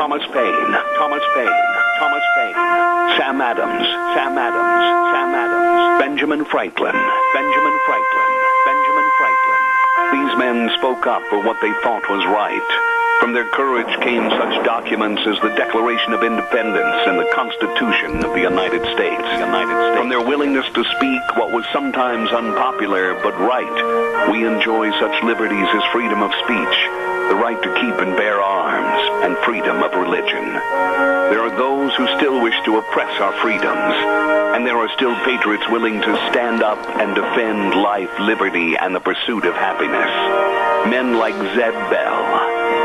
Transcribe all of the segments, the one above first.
Thomas Paine, Thomas Paine, Thomas Paine, Sam Adams, Sam Adams, Sam Adams, Benjamin Franklin, Benjamin Franklin, Benjamin Franklin. These men spoke up for what they thought was right. From their courage came such documents as the Declaration of Independence and the Constitution of the United States. From their willingness to speak what was sometimes unpopular but right, we enjoy such liberties as freedom of speech, the right to keep and bear arms, and freedom of religion. There are those who still wish to oppress our freedoms, and there are still patriots willing to stand up and defend life, liberty, and the pursuit of happiness. Men like Zeb Bell,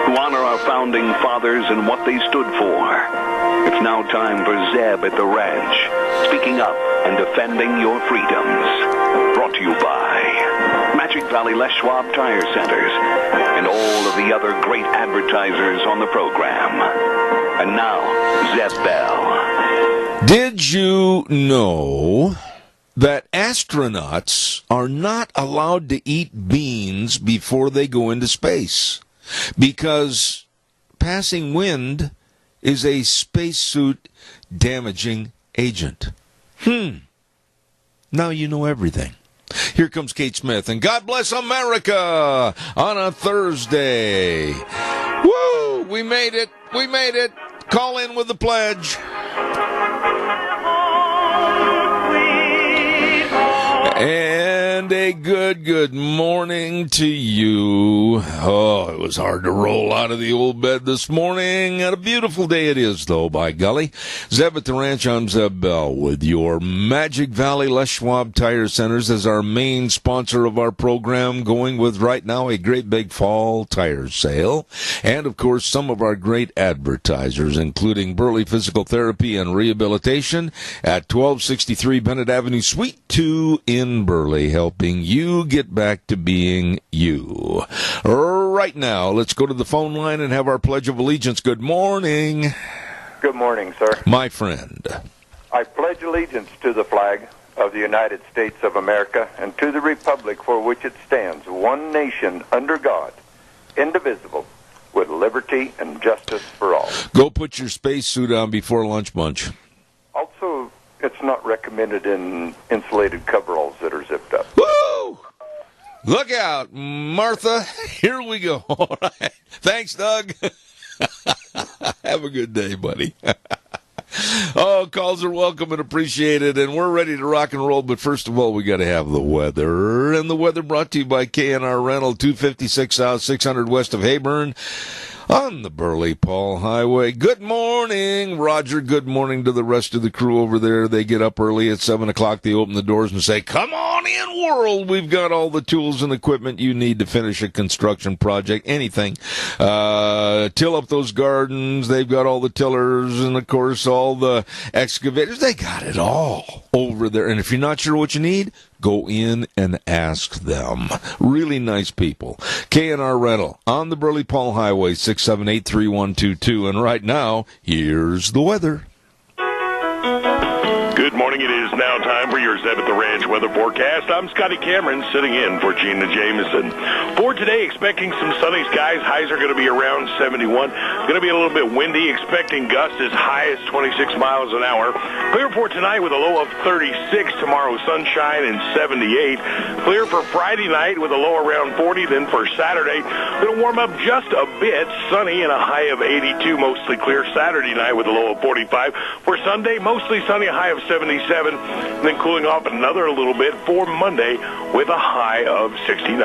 who honor our founding fathers and what they stood for. It's now time for Zeb at the Ranch, speaking up and defending your freedoms. Brought to you by Magic Valley Les Schwab Tire Centers and all of the other great advertisers on the program. And now, Zeb Bell. Did you know that astronauts are not allowed to eat beans before they go into space? Because passing wind is a spacesuit damaging agent. Now you know everything. Here comes Kate Smith, and God bless America on a Thursday. Woo! We made it. We made it. Call in with the pledge. And a good morning to you. Oh, it was hard to roll out of the old bed this morning. And a beautiful day it is, though, by golly. Zeb at the Ranch, I'm Zeb Bell with your Magic Valley Les Schwab Tire Centers as our main sponsor of our program, going with right now a great big fall tire sale. And, of course, some of our great advertisers, including Burley Physical Therapy and Rehabilitation at 1263 Bennett Avenue, Suite 2 in Burley, helping you get back to being you. Right now, let's go to the phone line and have our Pledge of Allegiance. Good morning. Good morning, sir. My friend. I pledge allegiance to the flag of the United States of America and to the republic for which it stands, one nation under God, indivisible, with liberty and justice for all. Go put your spacesuit on before lunch bunch. Also, it's not recommended in insulated coveralls that are zipped up. Woo! Look out, Martha. Here we go. All right. Thanks, Doug. Have a good day, buddy. Oh, calls are welcome and appreciated, and we're ready to rock and roll. But first of all, we got to have the weather. And the weather brought to you by K&R Rental, 256 South, 600 west of Hayburn, on the Burley-Paul Highway. Good morning, Roger. Good morning to the rest of the crew over there. They get up early at 7 o'clock. They open the doors and say, come on in, world. We've got all the tools and equipment you need to finish a construction project, anything. Till up those gardens. They've got all the tillers and, of course, all the excavators. They got it all over there. And if you're not sure what you need, go in and ask them. Really nice people. K&R Rental on the Burley-Paul Highway, 678-3122. And right now, here's the weather. Good morning. It is now time for your Zeb at the Ranch weather forecast. I'm Scotty Cameron, sitting in for Gina Jameson. For today, expecting some sunny skies. Highs are going to be around 71. Going to be a little bit windy. Expecting gusts as high as 26 miles an hour. Clear for tonight with a low of 36. Tomorrow, sunshine and 78. Clear for Friday night with a low around 40. Then for Saturday, going to warm up just a bit. Sunny and a high of 82. Mostly clear Saturday night with a low of 45. For Sunday, mostly sunny, a high of 77. And then cooling off another little bit for Monday with a high of 69.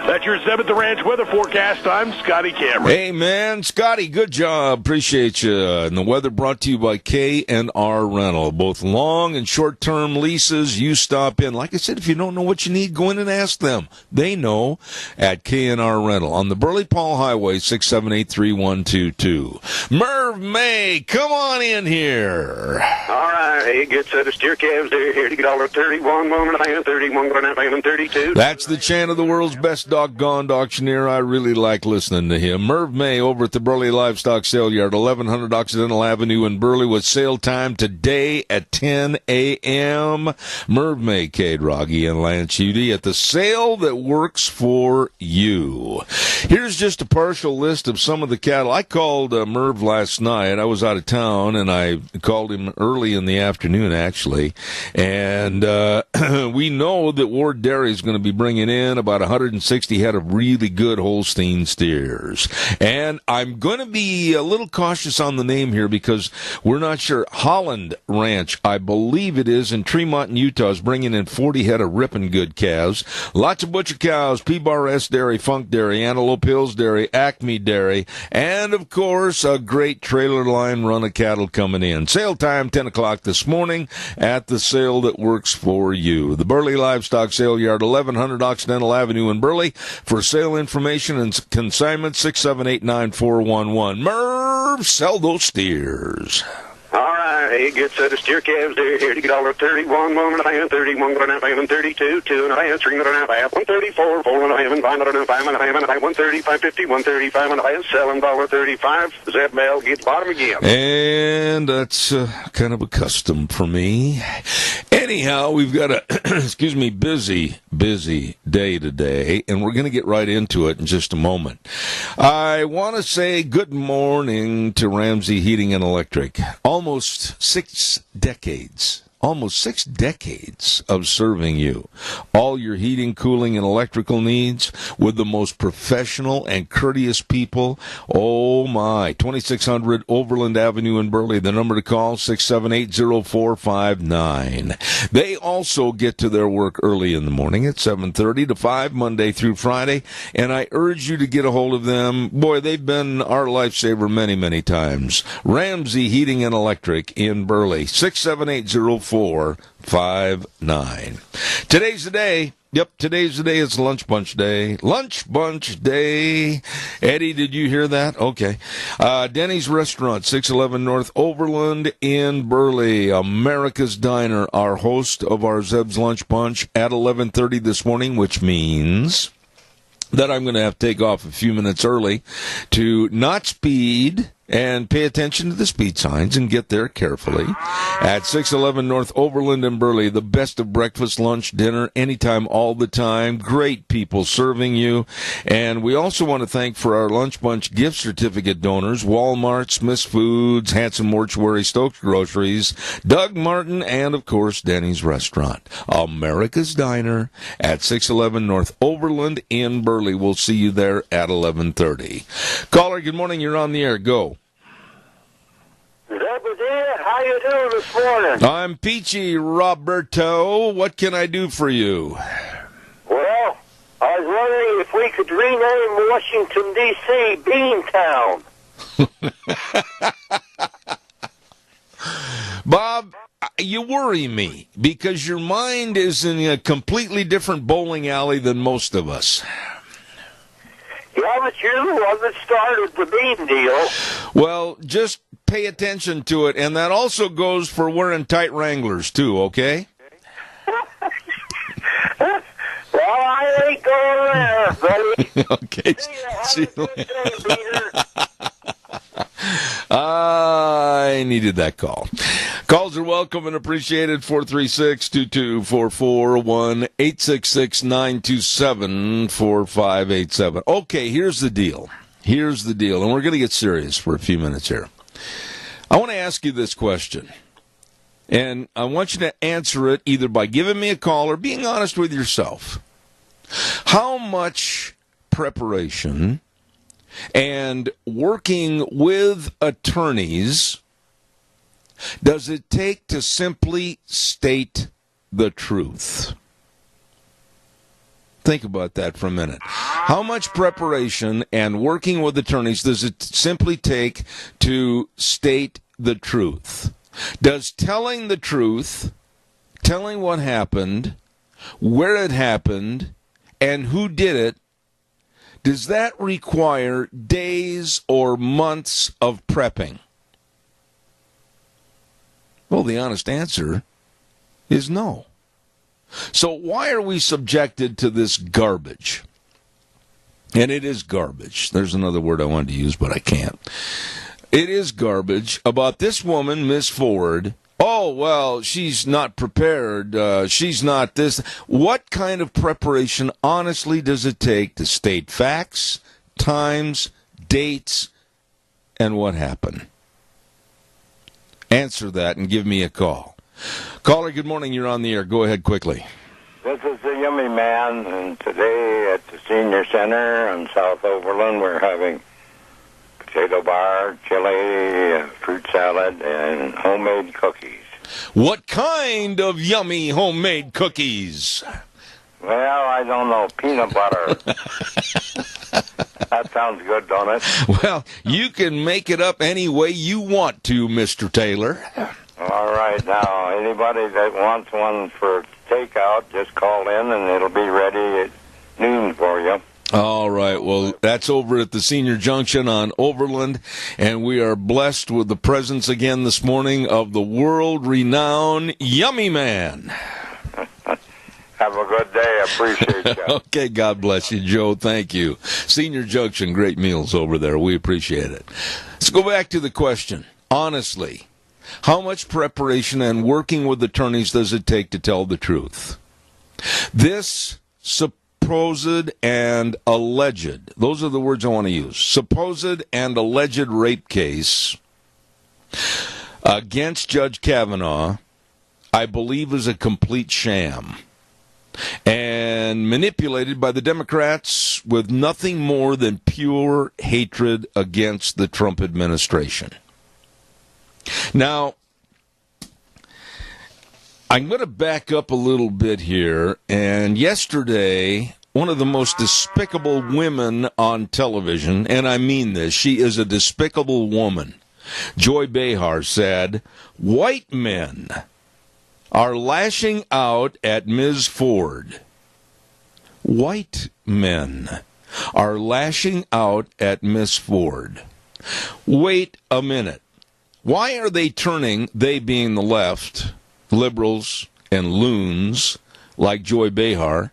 That's your Zeb at the Ranch weather forecast. I'm Scotty Cameron. Hey, man, Scotty, good job. Appreciate you. And the weather brought to you by K&R Rental. Both long and short-term leases. You stop in. Like I said, if you don't know what you need, go in and ask them. They know at K&R Rental on the Burley-Paul Highway, 678-3122. Merv May, come on in here. All right. Hey, good set of steer calves there. Here to get all 31, 1.5, 31, 1.5, and 32. That's the chant of the world's best doggone auctioneer. I really like listening to him. Merv May over at the Burley Livestock Sale Yard, 1100 Occidental Avenue in Burley, with sale time today at 10 a.m. Merv May, Cade Rogge, and Lance Udy at the sale that works for you. Here's just a partial list of some of the cattle. I called Merv last night. I was out of town, and I called him early in the afternoon, actually. And we know that Ward Dairy is going to be bringing in about 160 head of really good Holstein steers. And I'm going to be a little cautious on the name here because we're not sure. Holland Ranch, I believe it is, in Tremont, Utah, is bringing in 40 head of ripping good calves. Lots of butcher cows, P-Bar S Dairy, Funk Dairy, Antelope Hills Dairy, Acme Dairy, and, of course, a great trailer line run of cattle coming in. Sale time, 10 o'clock this morning at the sale that works for you. The Burley Livestock Sale Yard, 1100 Occidental Avenue in Burley. For sale information and consignment, 678-9411. Merv, sell those steers. All right, hey, good set of steer calves there. Here to get all 31, 1.5, 31, 1.5, and 32, 2.5, 3.5, 134, 4.5, and 5.5, 5.5, 130, 550, 135, and I selling $35. Zeb Mel gets bottom again. And that's kind of a custom for me. Anyhow, we've got a, busy day today, and we're going to get right into it in just a moment. I want to say good morning to Ramsey Heating and Electric. Almost 6 decades of serving you. All your heating, cooling, and electrical needs with the most professional and courteous people. Oh, my. 2600 Overland Avenue in Burley. The number to call, 678-0459. They also get to their work early in the morning at 7:30 to 5, Monday through Friday. And I urge you to get a hold of them. Boy, they've been our lifesaver many, many times. Ramsey Heating and Electric in Burley. 678-0459. Today's the day. Yep, today's the day. It's Lunch Bunch Day. Lunch Bunch Day. Eddie, did you hear that? Okay. Denny's Restaurant, 611 North Overland in Burley. America's Diner, our host of our Zeb's Lunch Bunch at 11:30 this morning, which means that I'm going to have to take off a few minutes early to not speed and pay attention to the speed signs and get there carefully. At 611 North Overland in Burley, the best of breakfast, lunch, dinner, anytime, all the time. Great people serving you. And we also want to thank for our Lunch Bunch gift certificate donors, Walmart, Smith's Foods, Hanson Mortuary, Stokes Groceries, Doug Martin, and, of course, Denny's Restaurant. America's Diner at 611 North Overland in Burley. We'll see you there at 11:30. Caller, good morning. You're on the air. Go. How you doing this morning? I'm peachy, Roberto. What can I do for you? Well, I was wondering if we could rename Washington, D.C. Beantown. Bob, you worry me because your mind is in a completely different bowling alley than most of us. Yeah, but you're the one that started the bean deal. Well, just pay attention to it, and that also goes for wearing tight Wranglers, too, okay? Well, I ain't going there, buddy. Okay. See you. Have a good day, Peter. I needed that call. Calls are welcome and appreciated. 436-2244, 1-866-927-4587. Okay, here's the deal. And we're going to get serious for a few minutes here. I want to ask you this question, and I want you to answer it either by giving me a call or being honest with yourself. How much preparation and working with attorneys does it take to simply state the truth? Think about that for a minute. How much preparation and working with attorneys does it simply take to state the truth? Does telling the truth, telling what happened, where it happened, and who did it, does that require days or months of prepping? Well, the honest answer is no. So why are we subjected to this garbage? And it is garbage. There's another word I wanted to use, but I can't. It is garbage about this woman, Miss Ford. Oh, well, she's not prepared. She's not this. What kind of preparation, honestly, does it take to state facts, times, dates, and what happened? Answer that and give me a call. Caller, good morning. You're on the air. Go ahead quickly. This is the Yummy Man, and today at the Senior Center on South Overland, we're having potato bar, chili, fruit salad, and homemade cookies. What kind of yummy homemade cookies? Well, I don't know. Peanut butter. That sounds good, don't it? Well, you can make it up any way you want to, Mr. Taylor. All right. Now, anybody that wants one for takeout, just call in, and it'll be ready at noon for you. All right. Well, that's over at the Senior Junction on Overland, and we are blessed with the presence again this morning of the world-renowned Yummy Man. Have a good day. I appreciate you. Okay, God bless you, Joe. Thank you. Senior Junction, great meals over there. We appreciate it. Let's go back to the question. Honestly, how much preparation and working with attorneys does it take to tell the truth? This supposed and alleged, those are the words I want to use, supposed and alleged rape case against Judge Kavanaugh, I believe, is a complete sham and manipulated by the Democrats with nothing more than pure hatred against the Trump administration. Now, I'm going to back up a little bit here, and yesterday, one of the most despicable women on television, and I mean this, she is a despicable woman, Joy Behar, said, white men are lashing out at Ms. Ford. White men are lashing out at Ms. Ford. Wait a minute. Why are they turning, they being the left, liberals and loons like Joy Behar,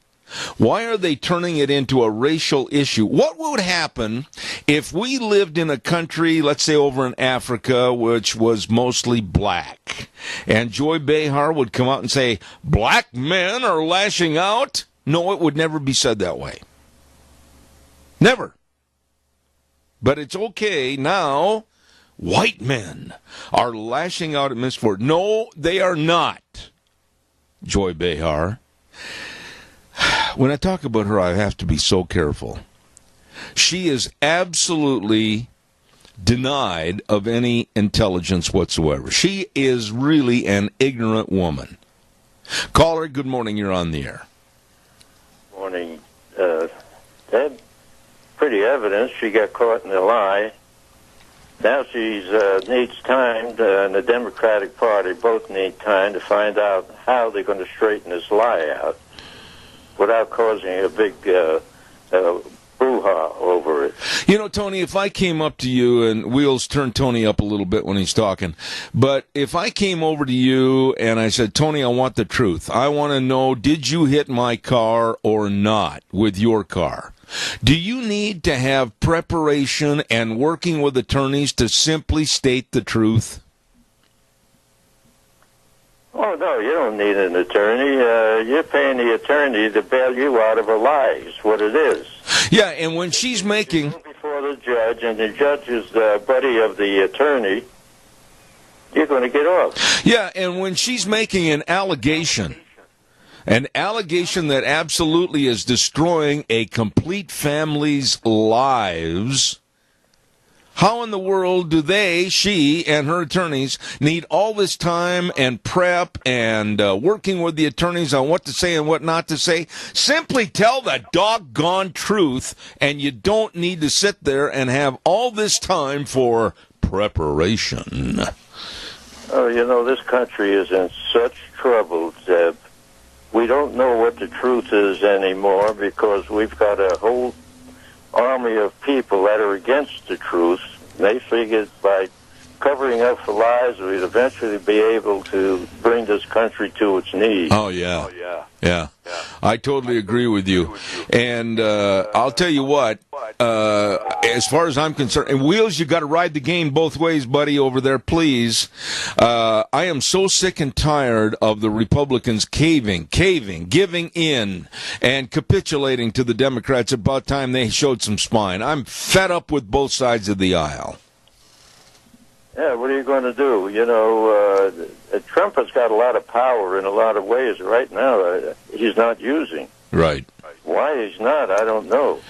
why are they turning it into a racial issue? What would happen if we lived in a country, let's say over in Africa, which was mostly black, and Joy Behar would come out and say, black men are lashing out? No, it would never be said that way. Never. But it's okay now. White men are lashing out at Miss Ford. No, they are not, Joy Behar. When I talk about her, I have to be so careful. She is absolutely denied of any intelligence whatsoever. She is really an ignorant woman. Caller, good morning. You're on the air. Morning. Ted, pretty evidence she got caught in a lie. Now she needs time, and the Democratic Party both need time to find out how they're going to straighten this lie out without causing a big brouhaha over it. You know, Tony, if I came up to you, and Wheels turned Tony up a little bit when he's talking, but if I came over to you and I said, Tony, I want the truth. I want to know, did you hit my car or not with your car? Do you need to have preparation and working with attorneys to simply state the truth? Oh, no, you don't need an attorney. You're paying the attorney to bail you out of a lie, is what it is. Yeah, and when she's making... Before the judge, and the judge is the buddy of the attorney, you're going to get off. Yeah, and when she's making an allegation that absolutely is destroying a complete family's lives, how in the world do she and her attorneys need all this time and prep and working with the attorneys on what to say and what not to say? Simply tell the doggone truth, and you don't need to sit there and have all this time for preparation. Oh, you know, this country is in such trouble, Zeb. We don't know what the truth is anymore because we've got a whole army of people that are against the truth. They figured by covering up for lies, we'd eventually be able to bring this country to its knees. Oh, yeah. Yeah. I totally agree with you. And I'll tell you what, as far as I'm concerned, and Wheels, you got to ride the game both ways, buddy, over there, please. I am so sick and tired of the Republicans caving, giving in, and capitulating to the Democrats. About time they showed some spine. I'm fed up with both sides of the aisle. Yeah, what are you going to do? You know, Trump has got a lot of power in a lot of ways right now. He's not using. Right. Why he's not, I don't know.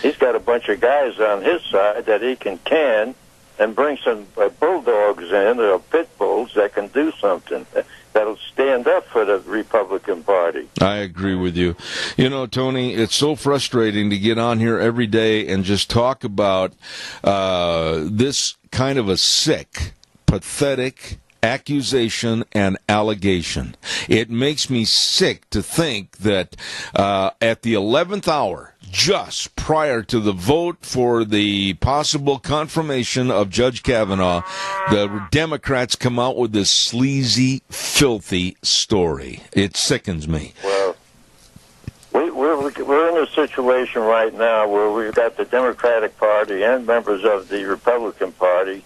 He's got a bunch of guys on his side that he can and bring some bulldogs in, or pit bulls that can do something, that'll stand up for the Republican Party. I agree with you. You know, Tony, it's so frustrating to get on here every day and just talk about this kind of a sick, pathetic accusation and allegation. It makes me sick to think that at the 11th hour, just prior to the vote for the possible confirmation of Judge Kavanaugh, the Democrats come out with this sleazy, filthy story. It sickens me. Well, we're in a situation right now where we've got the Democratic Party and members of the Republican Party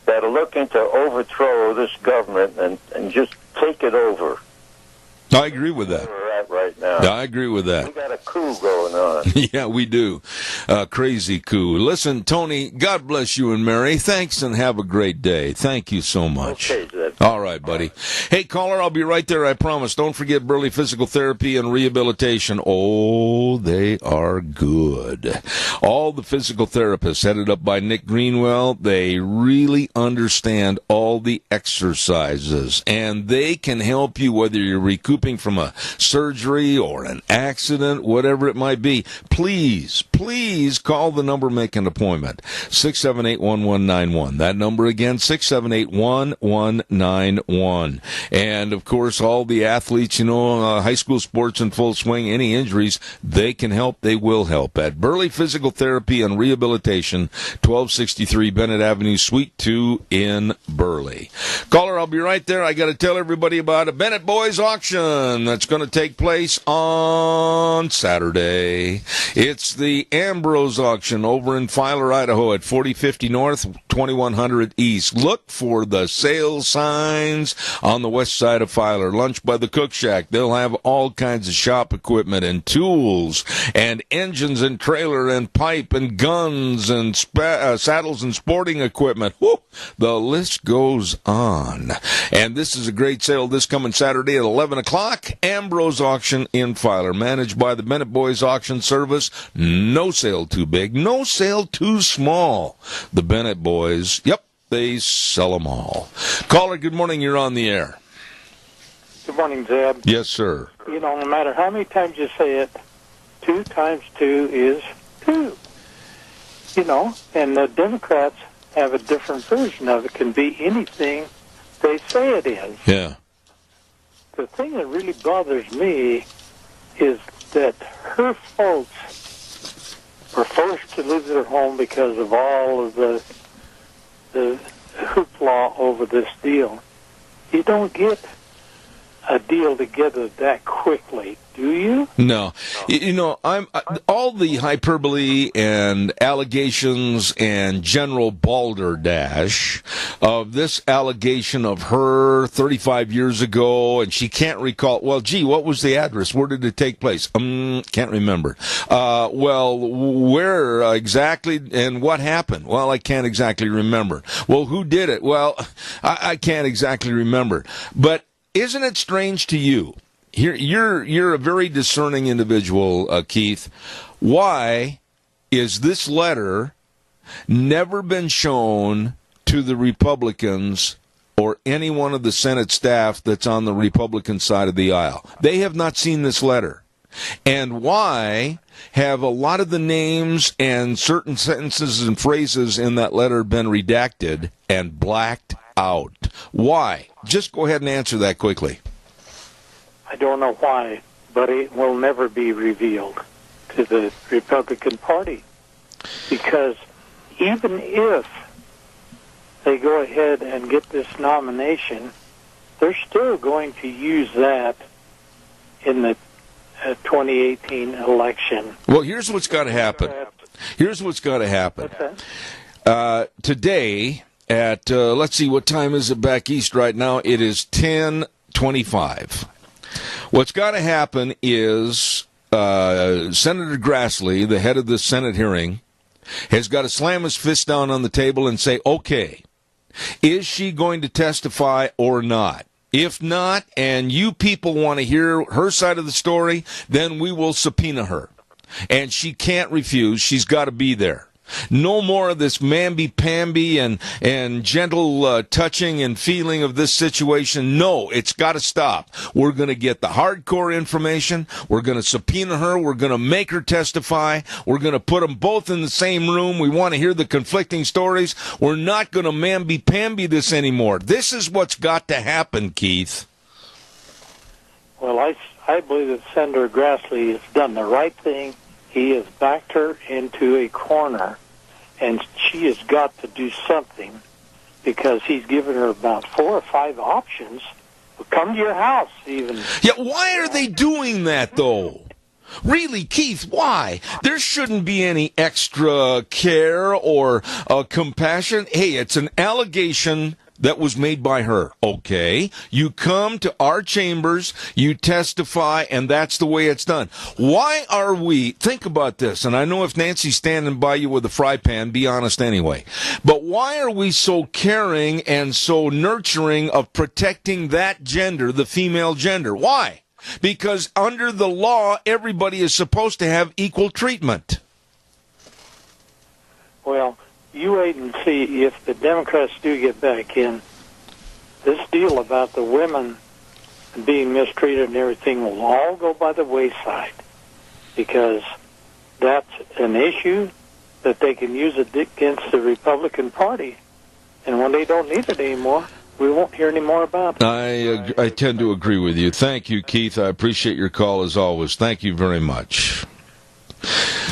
that are looking to overthrow this government and just take it over. I agree with that. Where we're at right now. I agree with that. We got a coup going on. Yeah, we do. Crazy coup. Listen, Tony, God bless you and Mary. Thanks and have a great day. Thank you so much. Okay, Zed. All right, buddy. Hey, caller, I'll be right there, I promise. Don't forget Burley Physical Therapy and Rehabilitation. Oh, they are good. All the physical therapists headed up by Nick Greenwell, they really understand all the exercises, and they can help you whether you're recouping from a surgery or an accident, whatever it might be. Please call the number, make an appointment. 678-1191. That number again, 678-1191. And, of course, all the athletes, high school sports in full swing, any injuries, they can help, they will help at Burley Physical Therapy and Rehabilitation, 1263 Bennett Avenue, Suite 2 in Burley. Caller, I'll be right there. I got to tell everybody about a Bennett Boys auction that's going to take place on Saturday. It's the Ambrose auction over in Filer, Idaho at 4050 North, 2100 East. Look for the sale signs on the west side of Filer. Lunch by the Cook Shack. They'll have all kinds of shop equipment and tools and engines and trailer and pipe and guns and saddles and sporting equipment. Woo! The list goes on. And this is a great sale this coming Saturday at 11 o'clock. Ambrose auction in Filer, managed by the Bennett Boys Auction Service. No sale too big, no sale too small. The Bennett Boys, yep, they sell them all. Caller, good morning. You're on the air. Good morning, Zeb. Yes, sir. No matter how many times you say it, 2 times 2 is 2. And the Democrats have a different version of it. It can be anything they say it is. Yeah. The thing that really bothers me is that her folks were forced to leave their home because of all of the hoopla over this deal. You don't get a deal together that quickly, do you? No. I'm all the hyperbole and allegations and general balderdash of this allegation of her 35 years ago, and she can't recall. Well, gee, what was the address? Where did it take place? Can't remember. Well, where exactly and what happened? Well, I can't exactly remember. Well, who did it? Well, I can't exactly remember. But isn't it strange to you? You're a very discerning individual, Keith. Why is this letter never been shown to the Republicans or any one of the Senate staff that's on the Republican side of the aisle? They have not seen this letter. And why have a lot of the names and certain sentences and phrases in that letter been redacted and blacked out? Why? Just go ahead and answer that quickly. I don't know why, but it will never be revealed to the Republican Party. Because even if they go ahead and get this nomination, they're still going to use that in the 2018 election. Well, here's what's got to happen. Here's what's got to happen. Today at, let's see, what time is it back east right now? It is 10:25. What's got to happen is Senator Grassley, the head of the Senate hearing, has got to slam his fist down on the table and say, okay, is she going to testify or not? If not, and you people want to hear her side of the story, then we will subpoena her. And she can't refuse. She's got to be there. No more of this mamby-pamby and gentle touching and feeling of this situation. No, it's got to stop. We're going to get the hardcore information. We're going to subpoena her. We're going to make her testify. We're going to put them both in the same room. We want to hear the conflicting stories. We're not going to mamby-pamby this anymore. This is what's got to happen, Keith. Well, I believe that Senator Grassley has done the right thing. He has backed her into a corner, and she has got to do something because he's given her about 4 or 5 options. We'll come to your house, even. Yeah, why are they doing that, though? Really, Keith, why? There shouldn't be any extra care or compassion. Hey, it's an allegation that was made by her. Okay, you come to our chambers, you testify, and that's the way it's done. Why are we, think about this, and I know if Nancy's standing by you with a fry pan, be honest anyway, but why are we so caring and so nurturing of protecting that gender, the female gender? Why? Because under the law, everybody is supposed to have equal treatment. Well, you wait and see if the Democrats do get back in. This deal about the women being mistreated and everything will all go by the wayside because that's an issue that they can use against the Republican Party. And when they don't need it anymore, we won't hear any more about it. I tend to agree with you. Thank you, Keith. I appreciate your call as always. Thank you very much.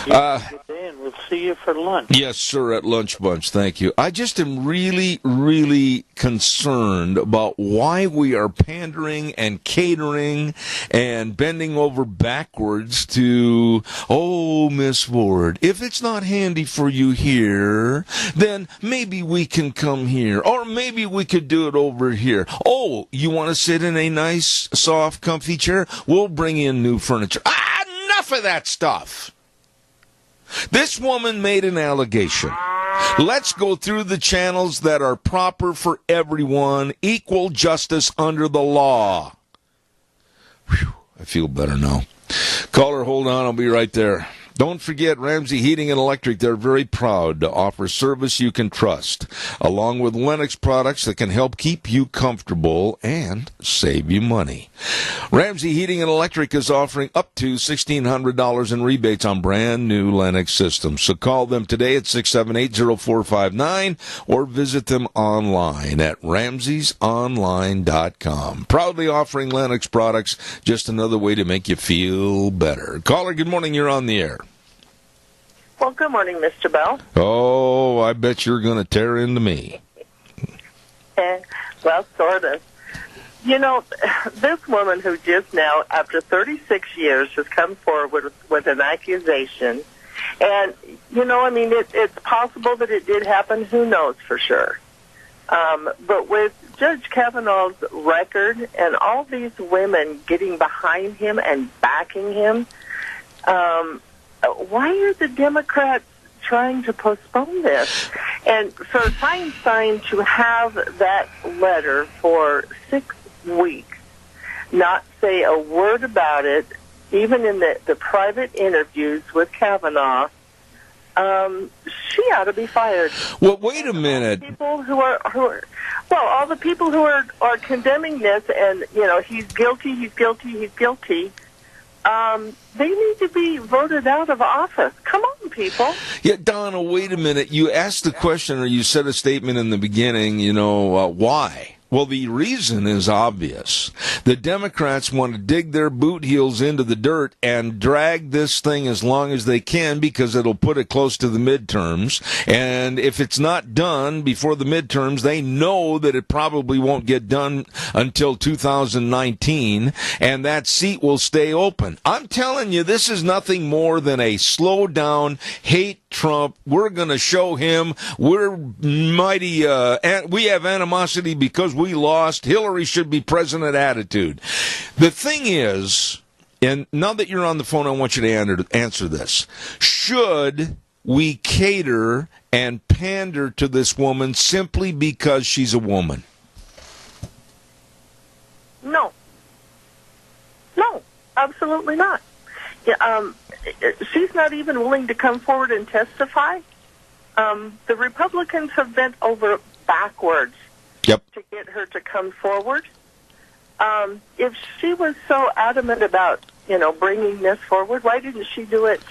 Good day, and we'll see you for lunch. Yes, sir, at Lunch Bunch. Thank you. I just am really, really concerned about why we are pandering and catering and bending over backwards to, oh, Miss Ward, if it's not handy for you here, then maybe we can come here, or maybe we could do it over here. Oh, you want to sit in a nice, soft, comfy chair? We'll bring in new furniture. Enough of that stuff. This woman made an allegation. Let's go through the channels that are proper for everyone. Equal justice under the law. Whew, I feel better now. Caller, hold on. I'll be right there. Don't forget, Ramsey Heating and Electric, they're very proud to offer service you can trust, along with Lennox products that can help keep you comfortable and save you money. Ramsey Heating and Electric is offering up to $1,600 in rebates on brand new Lennox systems. So call them today at 678-0459 or visit them online at ramseysonline.com. Proudly offering Lennox products, just another way to make you feel better. Caller, good morning. You're on the air. Well, good morning, Mr. Bell. Oh, I bet you're going to tear into me. Well, sort of. You know, this woman who just now, after 36 years, has come forward with an accusation. And, you know, I mean, it's possible that it did happen. Who knows for sure? But with Judge Kavanaugh's record and all these women getting behind him and backing him, why are the Democrats trying to postpone this? And for Feinstein to have that letter for 6 weeks, not say a word about it, even in the private interviews with Kavanaugh, she ought to be fired. Well, wait a minute. People who are all the people who are condemning this, and you know, he's guilty. They need to be voted out of office. Come on, people. Yeah, Donna, wait a minute. You asked the question, or you said a statement in the beginning, you know, why? Well, the reason is obvious. The Democrats want to dig their boot heels into the dirt and drag this thing as long as they can because it'll put it close to the midterms. And if it's not done before the midterms, they know that it probably won't get done until 2019, and that seat will stay open. I'm telling you, this is nothing more than a slow down, hate Trump. We're going to show him we're mighty, we have animosity because we lost. Hillary should be president attitude. The thing is, and now that you're on the phone, I want you to answer this. Should we cater and pander to this woman simply because she's a woman? No. No, absolutely not. Yeah, she's not even willing to come forward and testify. The Republicans have bent over backwards to get her to come forward. If she was so adamant about, bringing this forward, why didn't she do it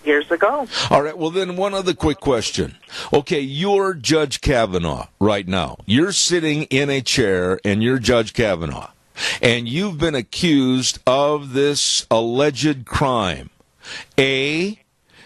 years ago? All right, well, then one other quick question. Okay, you're Judge Kavanaugh right now. You're sitting in a chair, and you're Judge Kavanaugh, and you've been accused of this alleged crime. A,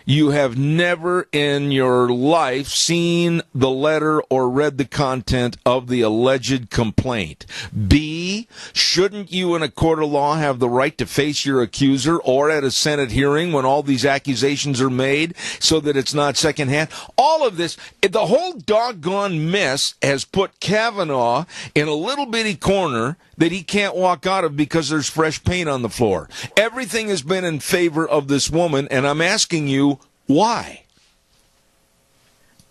you have never in your life seen the letter or read the content of the alleged complaint. B, shouldn't you in a court of law have the right to face your accuser or at a Senate hearing when all these accusations are made so that it's not secondhand? All of this, the whole doggone mess has put Kavanaugh in a little bitty corner that he can't walk out of because there's fresh paint on the floor. Everything has been in favor of this woman, and I'm asking you, why?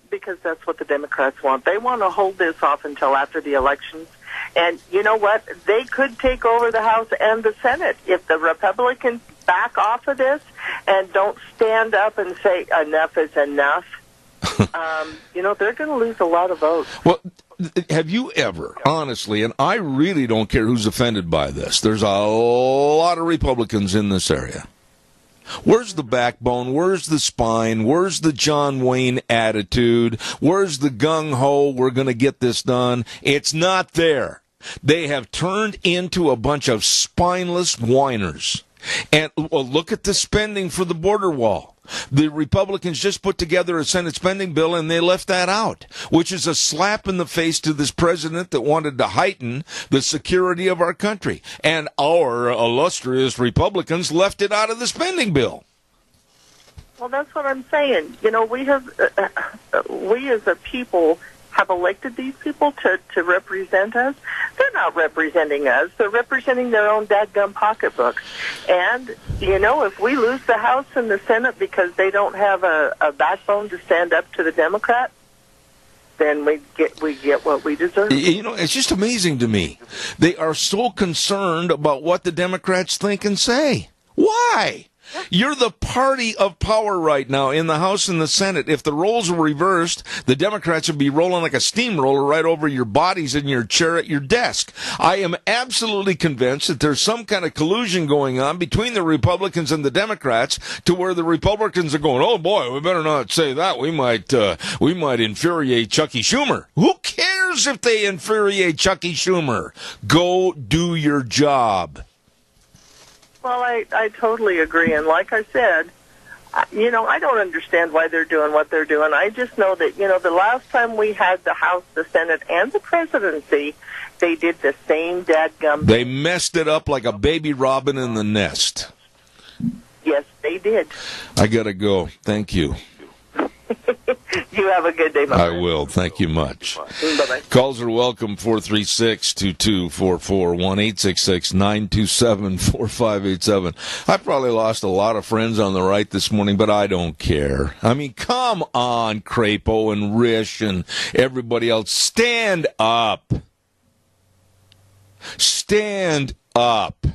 Because that's what the Democrats want. They want to hold this off until after the elections. And you know what? They could take over the House and the Senate if the Republicans back off of this and don't stand up and say enough is enough. They're going to lose a lot of votes. Well, have you ever, honestly, and I really don't care who's offended by this, there's a lot of Republicans in this area. Where's the backbone? Where's the spine? Where's the John Wayne attitude? Where's the gung-ho, we're going to get this done? It's not there. They have turned into a bunch of spineless whiners. And look at the spending for the border wall. The Republicans just put together a Senate spending bill, and they left that out, which is a slap in the face to this president that wanted to heighten the security of our country. And our illustrious Republicans left it out of the spending bill. Well, that's what I'm saying. We as a people have elected these people to represent us. They're not representing us. They're representing their own dadgum pocketbooks. And, if we lose the House and the Senate because they don't have a backbone to stand up to the Democrats, then we get what we deserve. It's just amazing to me. They are so concerned about what the Democrats think and say. Why? You're the party of power right now in the House and the Senate. If the roles were reversed, the Democrats would be rolling like a steamroller right over your bodies in your chair at your desk. I am absolutely convinced that there's some kind of collusion going on between the Republicans and the Democrats to where the Republicans are going, oh boy, we better not say that. We might infuriate Chucky Schumer. Who cares if they infuriate Chucky Schumer? Go do your job. Well, I totally agree. And like I said, I don't understand why they're doing what they're doing. I just know that, the last time we had the House, the Senate, and the presidency, they did the same dadgum. They messed it up like a baby robin in the nest. Yes, they did. I got to go. Thank you. You have a good day, my friend. I will. Thank you much. Bye-bye. Calls are welcome, 436-2244, 1-866-927-4587. I probably lost a lot of friends on the right this morning, but I don't care. I mean, come on, Crapo and Rish and everybody else. Stand up. Stand up.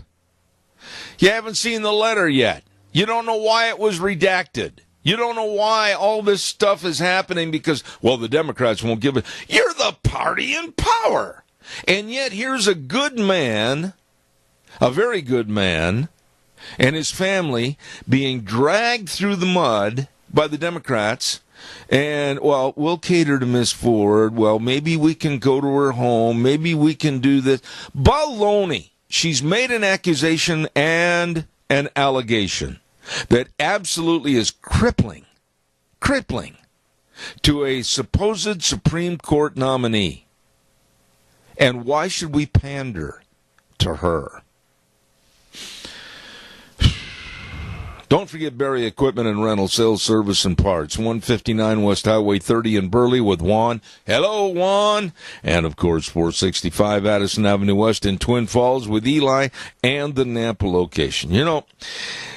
You haven't seen the letter yet. You don't know why it was redacted. You don't know why all this stuff is happening because, well, the Democrats won't give it. You're the party in power. And yet here's a good man, a very good man, and his family being dragged through the mud by the Democrats And, well, we'll cater to Miss Ford. Well, maybe we can go to her home. Maybe we can do this. Baloney. She's made an accusation and an allegation that absolutely is crippling to a supposed Supreme Court nominee. And why should we pander to her? Don't forget Barry Equipment and Rental, Sales, Service, and Parts. 159 West Highway 30 in Burley with Juan. Hello, Juan. And, of course, 465 Addison Avenue West in Twin Falls with Eli and the Nampa location. You know,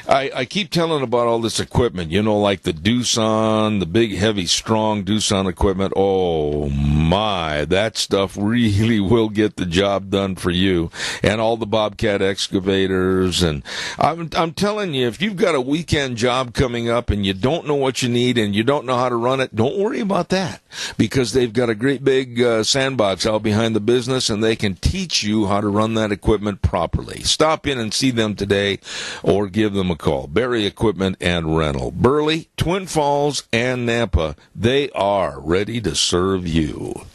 I keep telling about all this equipment, you know, like the Doosan, the big, heavy, strong Doosan equipment. Oh, my, that stuff really will get the job done for you. And all the Bobcat excavators. And I'm telling you, if you've got a weekend job coming up and you don't know what you need and you don't know how to run it, don't worry about that, because they've got a great big sandbox out behind the business, and they can teach you how to run that equipment properly. Stop in and see them today or give them a call. Barry Equipment and Rental. Burley, Twin Falls, and Nampa, they are ready to serve you.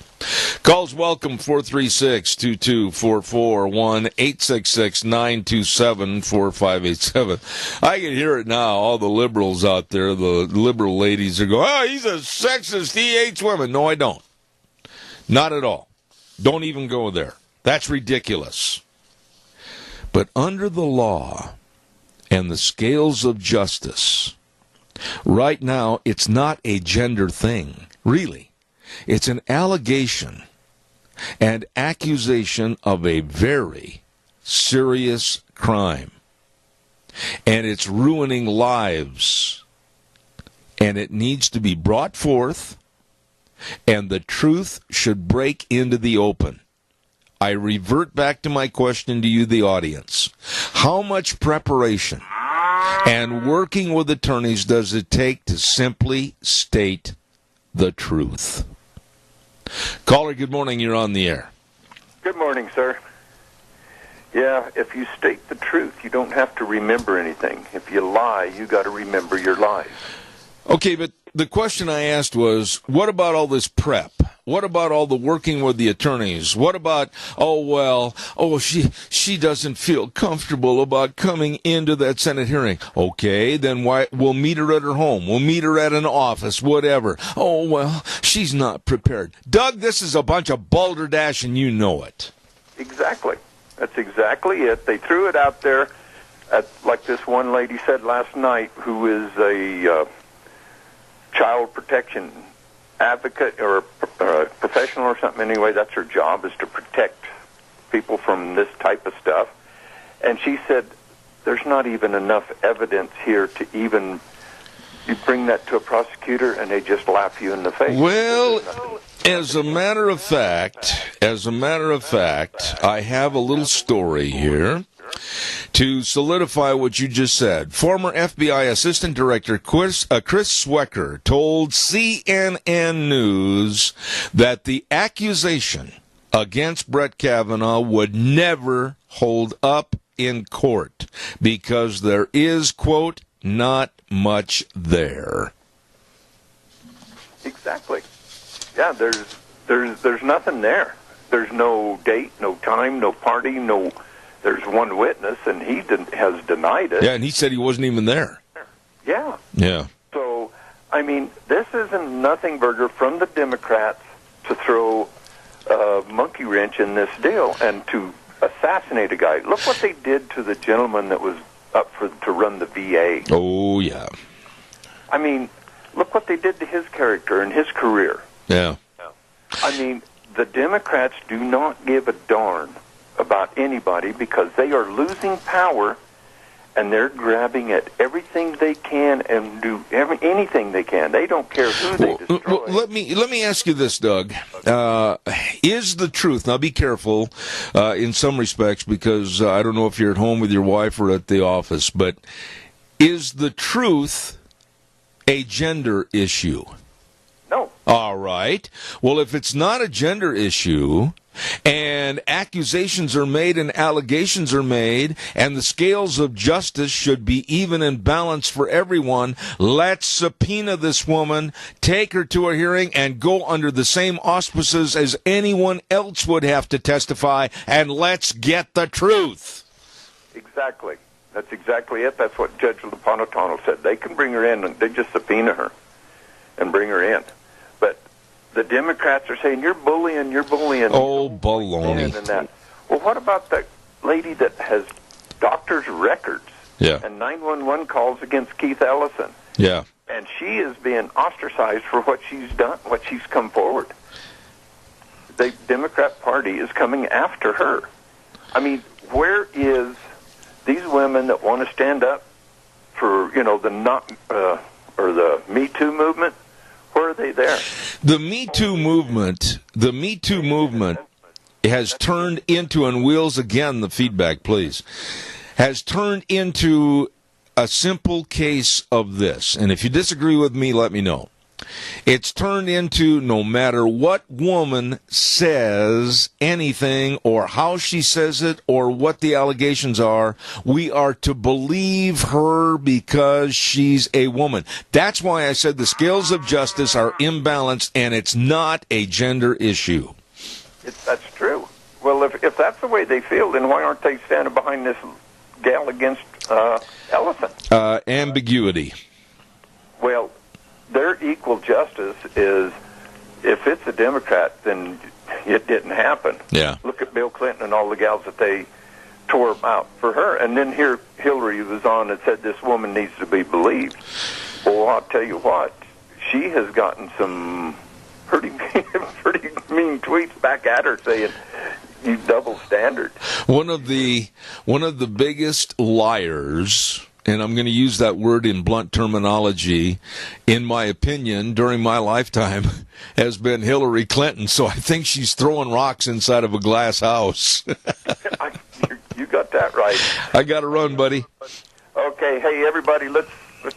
Calls welcome, 436-2244, 1-866-927-4587. I can hear it now. All the liberals out there, the liberal ladies are going, oh, he's a sexist. He hates women. No, I don't. Not at all. Don't even go there. That's ridiculous. But under the law and the scales of justice, right now, it's not a gender thing, really. It's an allegation and accusation of a very serious crime. And it's ruining lives. And it needs to be brought forth, and the truth should break into the open. I revert back to my question to you, the audience. How much preparation and working with attorneys does it take to simply state the truth? Caller, good morning. You're on the air. Good morning, sir. Yeah, if you state the truth, you don't have to remember anything. If you lie, you got to remember your lies. Okay, but the question I asked was, what about all this prep? What about all the working with the attorneys? What about, she doesn't feel comfortable about coming into that Senate hearing. Okay, then why? We'll meet her at her home. We'll meet her at an office, whatever. Oh, well, she's not prepared. Doug, this is a bunch of balderdash, and you know it. Exactly. That's exactly it. They threw it out there, like this one lady said last night, who is a child protection advocate or professional or something. Anyway, that's her job, is to protect people from this type of stuff. And she said, there's not even enough evidence here to even, you bring that to a prosecutor and they just laugh you in the face. Well, as a matter of fact, I have a little story here to solidify what you just said. Former FBI Assistant Director Chris Swecker told CNN News that the accusation against Brett Kavanaugh would never hold up in court because there is, quote, not much there. Exactly. Yeah, there's nothing there. There's no date, no time, no party, no. There's one witness, and he has denied it. Yeah, and he said he wasn't even there. Yeah. Yeah. So, I mean, this isn't nothing burger from the Democrats to throw a monkey wrench in this deal and to assassinate a guy. Look what they did to the gentleman that was up to run the VA. Oh, yeah. I mean, look what they did to his character and his career. Yeah. I mean, the Democrats do not give a darn about anybody because they are losing power, and they're grabbing at everything they can and do anything they can. They don't care who they destroy. Let me ask you this, Doug. Is the truth, now be careful in some respects, because I don't know if you're at home with your wife or at the office, but is the truth a gender issue? No. All right. Well, if it's not a gender issue, and accusations are made and allegations are made, and the scales of justice should be even and balanced for everyone. Let's subpoena this woman, take her to a hearing, and go under the same auspices as anyone else would have to testify, and let's get the truth. Exactly. That's exactly it. That's what Judge Napolitano said. They can bring her in, and they just subpoena her and bring her in. But the Democrats are saying, you're bullying. Oh, baloney. And that. Well, what about the lady that has doctor's records and 911 calls against Keith Ellison? Yeah. And she is being ostracized for what she's done, what she's come forward. The Democrat Party is coming after her. I mean, where is these women that want to stand up for, the Me Too movement? Where are they there? The Me Too movement has turned into, and wheels again the feedback, please, has turned into a simple case of this. And if you disagree with me, let me know. It's turned into, no matter what woman says anything or how she says it or what the allegations are, we are to believe her because she's a woman. That's why I said the scales of justice are imbalanced, and it's not a gender issue. That's true. Well, if that's the way they feel, then why aren't they standing behind this gal against Ellison? Ambiguity. Well, their equal justice is, if it's a Democrat, then it didn't happen. Yeah. Look at Bill Clinton and all the gals that they tore out for her. And then here Hillary was on and said this woman needs to be believed. Well, I'll tell you what, she has gotten some pretty mean tweets back at her saying, you double standard. One of the biggest liars, and I'm going to use that word in blunt terminology, in my opinion, during my lifetime, has been Hillary Clinton. So I think she's throwing rocks inside of a glass house. You got that right. I got to run, buddy. Okay, hey, everybody, let's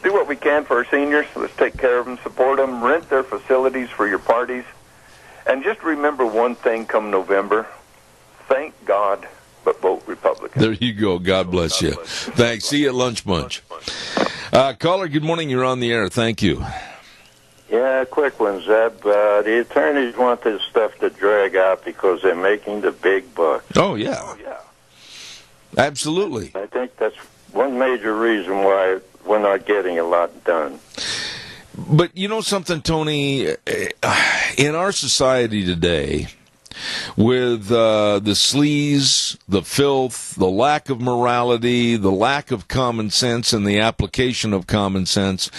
do what we can for our seniors. Let's take care of them, support them, rent their facilities for your parties. And just remember one thing come November. Thank God, but vote Republican. There you go. God bless you. Thanks. See you at Lunch Bunch. Caller, good morning. You're on the air. Thank you. Yeah, quick one, Zeb. The attorneys want this stuff to drag out because they're making the big bucks. Oh, yeah. Absolutely. I think that's one major reason why we're not getting a lot done. But you know something, Tony? In our society today, with the sleaze, the filth, the lack of morality, the lack of common sense and the application of common sense,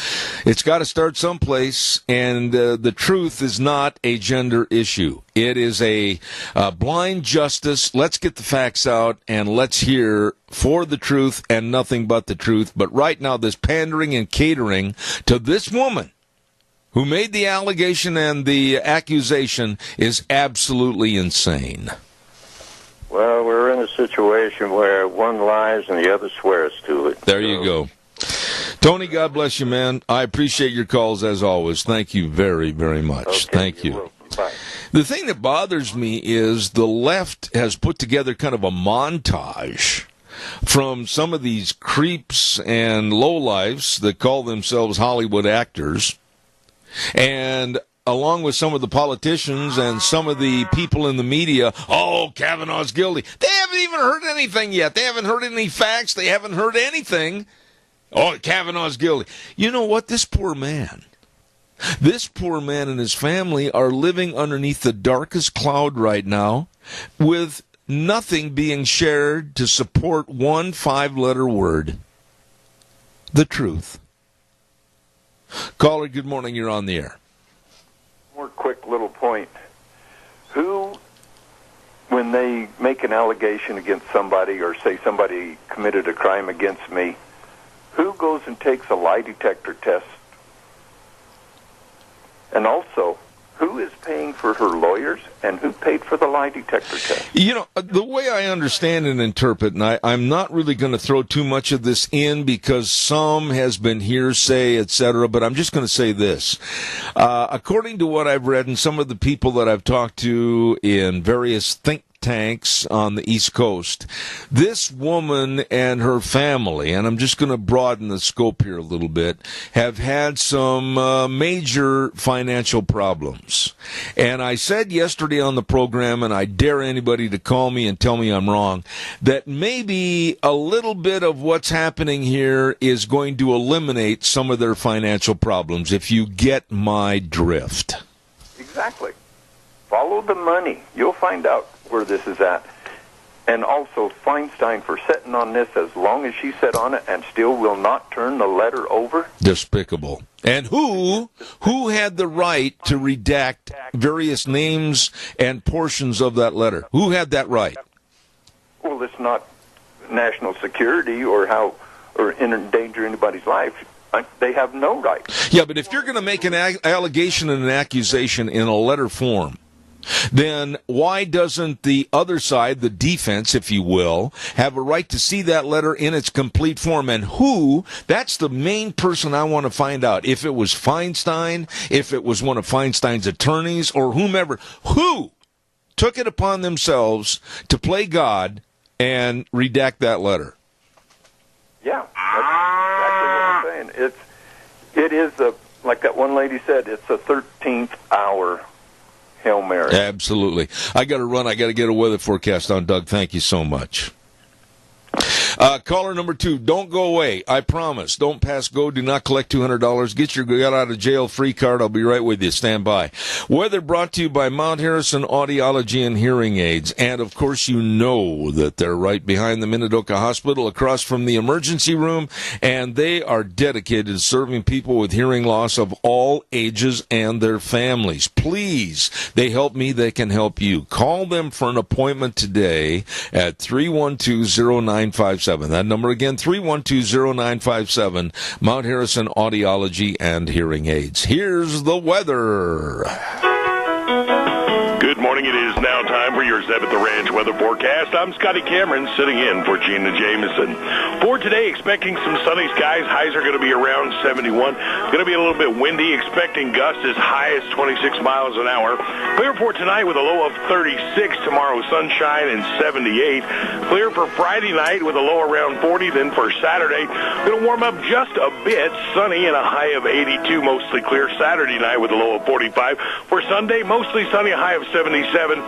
it's got to start someplace, and the truth is not a gender issue. It is a blind justice. Let's get the facts out, and let's hear for the truth and nothing but the truth. But right now, this pandering and catering to this woman who made the allegation and the accusation is absolutely insane. Well, we're in a situation where one lies and the other swears to it. There you go. Tony, God bless you, man. I appreciate your calls as always. Thank you very, very much. Okay, Thank you. Bye. The thing that bothers me is the left has put together kind of a montage from some of these creeps and lowlifes that call themselves Hollywood actors, and along with some of the politicians and some of the people in the media, oh, Kavanaugh's guilty. They haven't even heard anything yet. They haven't heard any facts. They haven't heard anything. Oh, Kavanaugh's guilty. You know what? This poor man and his family are living underneath the darkest cloud right now, with nothing being shared to support one 5-letter word: the truth. Caller, good morning. You're on the air. More quick little point. Who, when they make an allegation against somebody or say somebody committed a crime against me, who goes and takes a lie detector test? And also, who is paying for her lawyers, and who paid for the lie detector test? You know, the way I understand and interpret, and I'm not really going to throw too much of this in because some has been hearsay, etc., but I'm just going to say this. According to what I've read and some of the people that I've talked to in various think tanks on the East Coast, this woman and her family, and I'm just going to broaden the scope here a little bit, have had some major financial problems. And I said yesterday on the program, and I dare anybody to call me and tell me I'm wrong, that maybe a little bit of what's happening here is going to eliminate some of their financial problems, if you get my drift. Exactly. Follow the money. You'll find out where this is at. And also Feinstein for sitting on this as long as she sat on it and still will not turn the letter over. Despicable. And who had the right to redact various names and portions of that letter? Who had that right? Well, it's not national security or endanger anybody's life. They have no right. Yeah, but if you're going to make an allegation and an accusation in a letter form, then why doesn't the other side, the defense, if you will, have a right to see that letter in its complete form? And who, that's the main person I want to find out. If it was Feinstein, if it was one of Feinstein's attorneys, or whomever, who took it upon themselves to play God and redact that letter? Yeah, that's exactly what I'm saying. It is, like that one lady said, it's a 13th hour Hail Mary. Absolutely. I got to run. I got to get a weather forecast on, Doug. Thank you so much. Caller number 2, don't go away. I promise. Don't pass go. Do not collect $200. Get your get out of jail free card. I'll be right with you. Stand by. Weather brought to you by Mount Harrison Audiology and Hearing Aids. And, of course, you know that they're right behind the Minidoka Hospital across from the emergency room. And they are dedicated to serving people with hearing loss of all ages and their families. Please, they help me. They can help you. Call them for an appointment today at 312-0957. That number again, 312-0957, Mount Harrison Audiology and Hearing Aids. Here's the weather. Good morning. It is now time for your Zeb at the Ranch weather forecast. I'm Scotty Cameron sitting in for Gina Jameson. For today, expecting some sunny skies. Highs are going to be around 71. Going to be a little bit windy. Expecting gusts as high as 26 miles an hour. Clear for tonight with a low of 36. Tomorrow, sunshine and 78. Clear for Friday night with a low around 40. Then for Saturday, going to warm up just a bit. Sunny and a high of 82. Mostly clear Saturday night with a low of 45. For Sunday, mostly sunny, a high of 77.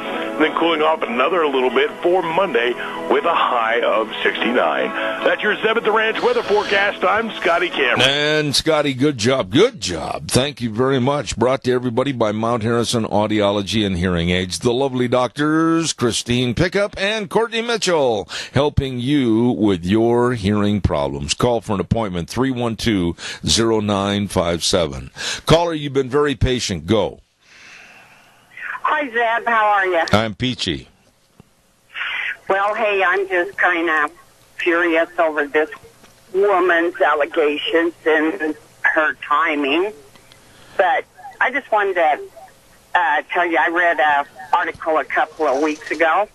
Then cooling off another little bit for Monday with a high of 69. That's your Zeb at the Ranch weather forecast. I'm Scotty Cameron. And Scotty, good job. Good job. Thank you very much. Brought to everybody by Mount Harrison Audiology and Hearing Aids. The lovely doctors, Christine Pickup and Courtney Mitchell, helping you with your hearing problems. Call for an appointment, 312-0957. Caller, you've been very patient. Go. Hi, Zeb. How are you? I'm peachy. Well, hey, I'm just kind of furious over this woman's allegations and her timing. But I just wanted to tell you, I read an article a couple of weeks ago,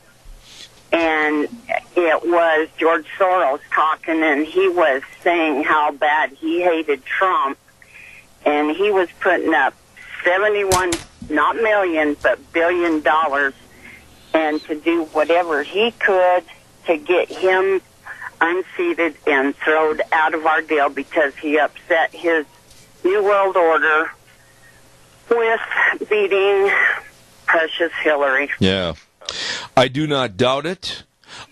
and it was George Soros talking, and he was saying how bad he hated Trump, and he was putting up 71, not million, but $1 billion, and to do whatever he could to get him unseated and thrown out of our deal because he upset his New World Order with beating precious Hillary. Yeah. I do not doubt it.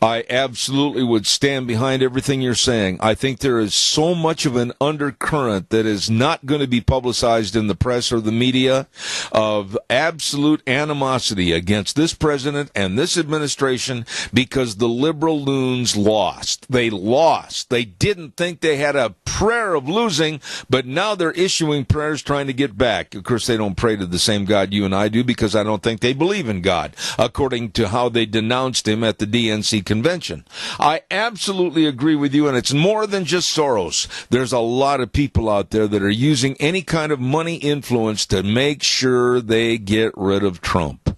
I absolutely would stand behind everything you're saying. I think there is so much of an undercurrent that is not going to be publicized in the press or the media of absolute animosity against this president and this administration because the liberal loons lost. They lost. They didn't think they had a prayer of losing, but now they're issuing prayers trying to get back. Of course, they don't pray to the same God you and I do because I don't think they believe in God, according to how they denounced him at the DNC D.C. convention. I absolutely agree with you, and it's more than just Soros. There's a lot of people out there that are using any kind of money influence to make sure they get rid of Trump.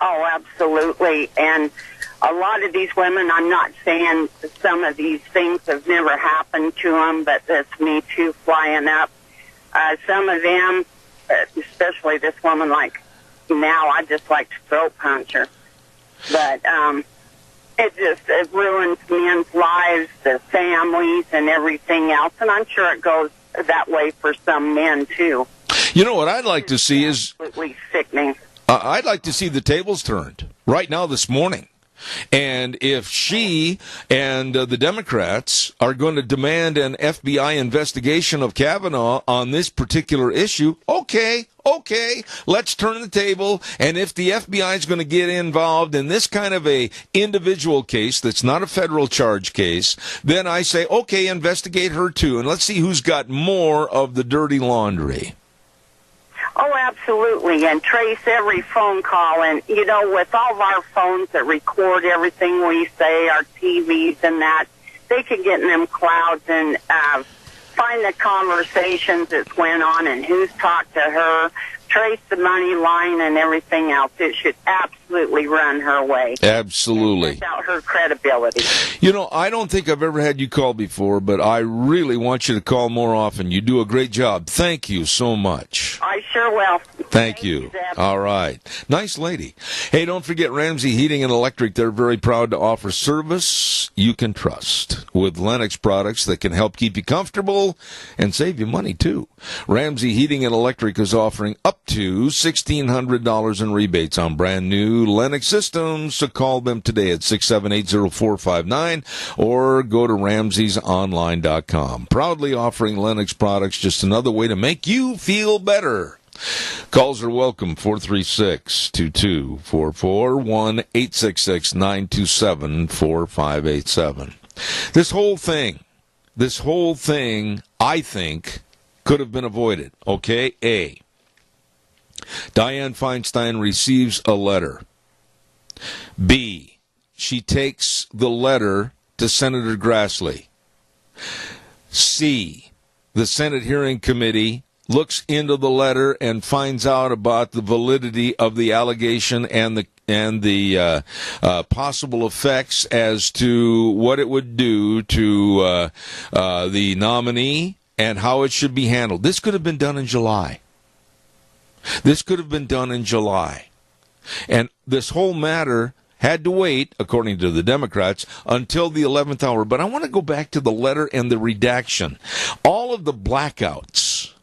Oh, absolutely. And a lot of these women, I'm not saying some of these things have never happened to them, but this Me Too flying up. Some of them, especially this woman, like now, I just like to throat punch her. But it ruins men's lives, their families, and everything else. And I'm sure it goes that way for some men, too. You know what I'd like to see is... Absolutely sickening. I'd like to see the tables turned right now this morning. And if she and the Democrats are going to demand an FBI investigation of Kavanaugh on this particular issue, okay, let's turn the table. And if the FBI is going to get involved in this kind of a individual case that's not a federal charge case, then I say, okay, investigate her too. And let's see who's got more of the dirty laundry. Oh, absolutely, and trace every phone call. And, you know, with all of our phones that record everything we say, our TVs and that, they could get in them clouds and find the conversations that went on and who's talked to her, trace the money line and everything else. It should absolutely run her way. Absolutely. Without her credibility. You know, I don't think I've ever had you call before, but I really want you to call more often. You do a great job. Thank you so much. I sure will. Thank you. All right. Nice lady. Hey, don't forget Ramsey Heating and Electric. They're very proud to offer service you can trust with Lennox products that can help keep you comfortable and save you money, too. Ramsey Heating and Electric is offering up to $1,600 in rebates on brand new Lennox systems, so call them today at 678-0459 or go to ramseysonline.com. Proudly offering Lennox products, just another way to make you feel better. Calls are welcome, 436-2244, 1-866-927-4587. This whole thing, I think, could have been avoided. Okay, A. Dianne Feinstein receives a letter. B. She takes the letter to Senator Grassley. C. The Senate Hearing Committee looks into the letter and finds out about the validity of the allegation and the possible effects as to what it would do to the nominee and how it should be handled. This could have been done in July. And this whole matter had to wait, according to the Democrats, until the 11th hour. But I want to go back to the letter and the redaction. All of the blackouts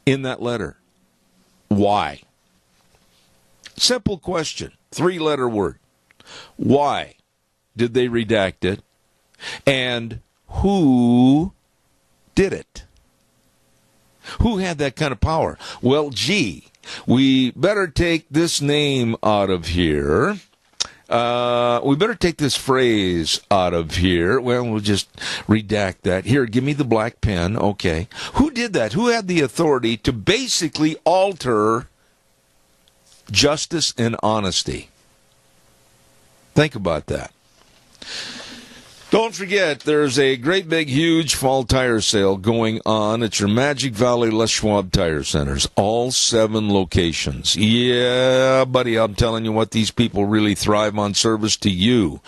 in that letter. Why? Simple question. 3-letter word. Why did they redact it? And who did it? Who had that kind of power? Well, gee, we better take this name out of here. We better take this phrase out of here. Well, we'll just redact that. Here, give me the black pen. Okay. Who did that? Who had the authority to basically alter justice and honesty? Think about that. Don't forget, there's a great big huge fall tire sale going on at your Magic Valley Les Schwab Tire Centers. All 7 locations. Yeah, buddy, I'm telling you what, these people really thrive on service to you.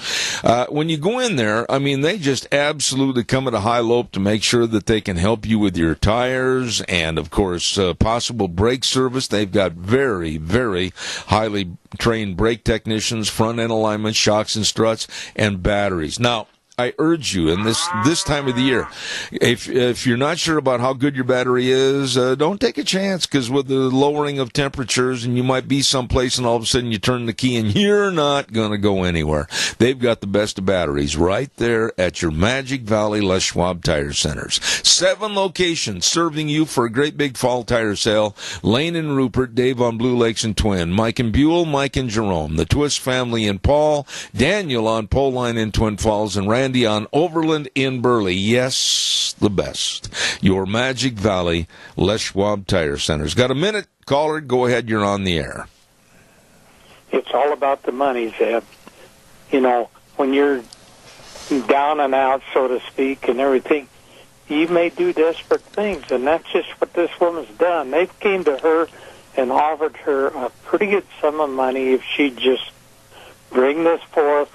When you go in there, I mean, they just absolutely come at a high lope to make sure that they can help you with your tires and, of course, possible brake service. They've got very, very highly trained brake technicians, front end alignment, shocks and struts, and batteries. Now, I urge you in this time of the year, if you're not sure about how good your battery is, don't take a chance, because with the lowering of temperatures, and you might be someplace and all of a sudden you turn the key and you're not going to go anywhere. They've got the best of batteries right there at your Magic Valley Les Schwab Tire Centers. 7 locations serving you for a great big fall tire sale. Lane and Rupert, Dave on Blue Lakes and Twin, Mike and Buell, Mike and Jerome, the Twist family in Paul, Daniel on Pole Line in Twin Falls, and Randy on Overland in Burley. Yes, the best. Your Magic Valley Les Schwab Tire Centers. Got a minute? Caller, go ahead. You're on the air. It's all about the money, Zeb. You know, when you're down and out, so to speak, and everything, you may do desperate things, and that's just what this woman's done. They came to her and offered her a pretty good sum of money if she'd just bring this forth.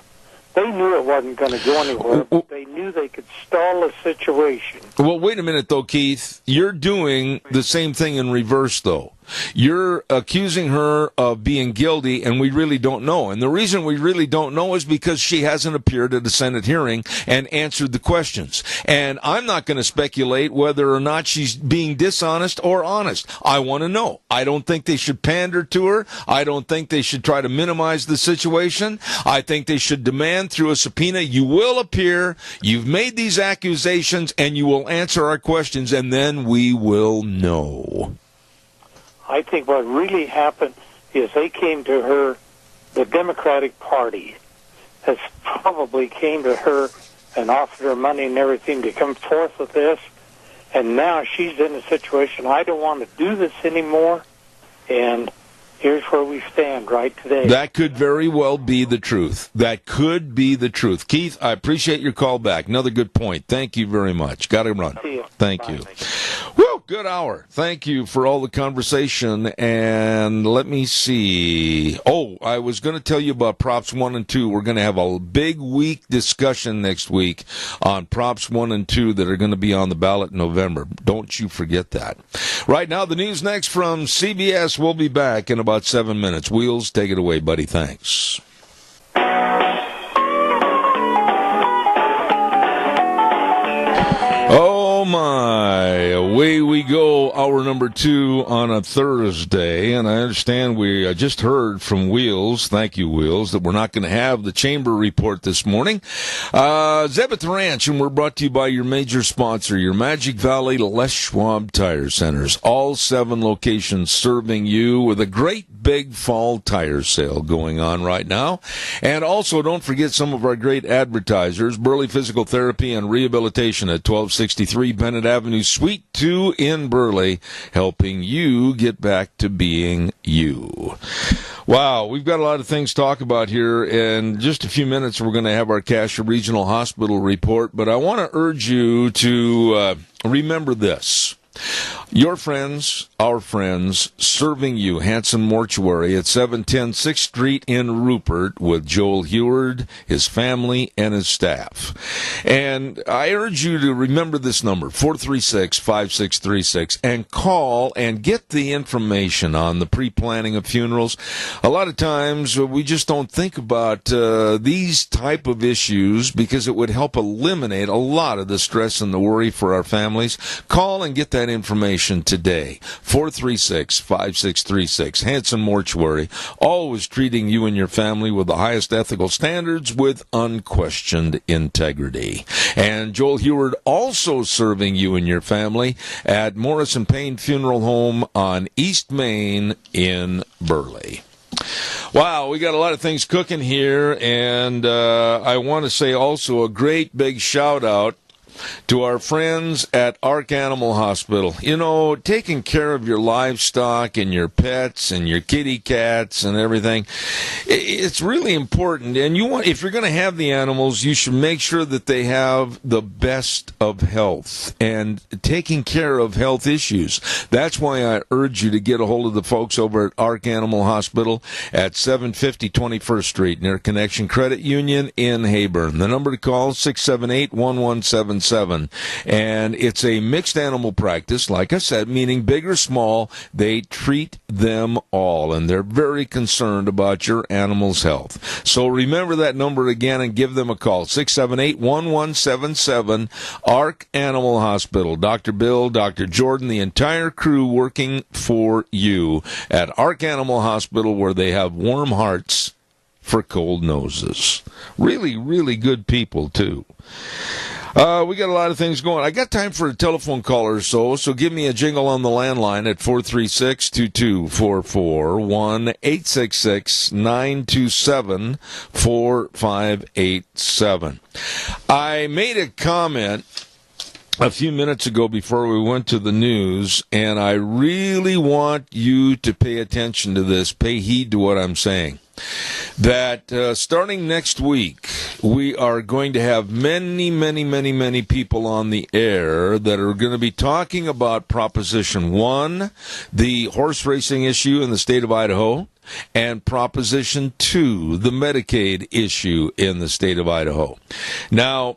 They knew it wasn't going to go anywhere, but they knew they could stall the situation. Well, wait a minute, though, Keith. You're doing the same thing in reverse, though. You're accusing her of being guilty, and we really don't know. And the reason we really don't know is because she hasn't appeared at a Senate hearing and answered the questions. And I'm not going to speculate whether or not she's being dishonest or honest. I want to know. I don't think they should pander to her. I don't think they should try to minimize the situation. I think they should demand through a subpoena, you will appear, you've made these accusations, and you will answer our questions, and then we will know. I think what really happened is they came to her, the Democratic Party has probably came to her and offered her money and everything to come forth with this, and now she's in a situation, I don't want to do this anymore, and here's where we stand right today. That could very well be the truth. That could be the truth. Keith, I appreciate your call back. Another good point. Thank you very much. Got to run. See you. Thank Bye. you. Woo, good hour. Thank you for all the conversation. And let me see. Oh, I was going to tell you about Props 1 and 2. We're going to have a big week discussion next week on Props 1 and 2 that are going to be on the ballot in November. Don't you forget that. Right now, the news next from CBS. We'll be back in about 7 minutes. Wheels, take it away, buddy. Thanks. Oh my, away we go, hour number 2 on a Thursday, and I understand I just heard from Wheels, thank you Wheels, that we're not going to have the chamber report this morning. Zeb at the Ranch, and we're brought to you by your major sponsor, your Magic Valley Les Schwab Tire Centers, all 7 locations serving you with a great big fall tire sale going on right now. And also, don't forget some of our great advertisers, Burley Physical Therapy and Rehabilitation at 1263 Bennett Avenue, Suite 2 in Burley, helping you get back to being you. Wow, we've got a lot of things to talk about here. In just a few minutes, we're going to have our Cassia Regional Hospital report, but I want to urge you to remember this. Your friends, our friends, serving you, Hanson Mortuary at 710 6th Street in Rupert with Joel Heward, his family, and his staff. And I urge you to remember this number, 436-5636, and call and get the information on the pre-planning of funerals. A lot of times we just don't think about these type of issues because it would help eliminate a lot of the stress and the worry for our families. Call and get that information today. 436-5636. Hanson Mortuary, always treating you and your family with the highest ethical standards with unquestioned integrity. And Joel Heward also serving you and your family at Morrison Payne Funeral Home on East Main in Burley. Wow, we got a lot of things cooking here, and I want to say also a great big shout out to our friends at Ark Animal Hospital. You know, taking care of your livestock and your pets and your kitty cats and everything, it's really important. And if you're going to have the animals, you should make sure that they have the best of health and taking care of health issues. That's why I urge you to get a hold of the folks over at Ark Animal Hospital at 750 21st Street near Connection Credit Union in Hayburn. The number to call, 678-1177. And it's a mixed animal practice, like I said, meaning big or small, they treat them all, and they're very concerned about your animal's health. So remember that number again and give them a call, 678-1177, Ark Animal Hospital. Dr. Bill, Dr. Jordan, the entire crew working for you at Ark Animal Hospital, where they have warm hearts for cold noses. Really, really good people, too. We got a lot of things going. I got time for a telephone call or so give me a jingle on the landline at 436-2244, 1-866-927-4587. I made a comment a few minutes ago before we went to the news, and I really want you to pay attention to this, pay heed to what I'm saying. That starting next week, we are going to have many people on the air that are going to be talking about Proposition 1, the horse racing issue in the state of Idaho, and Proposition 2, the Medicaid issue in the state of Idaho. Now,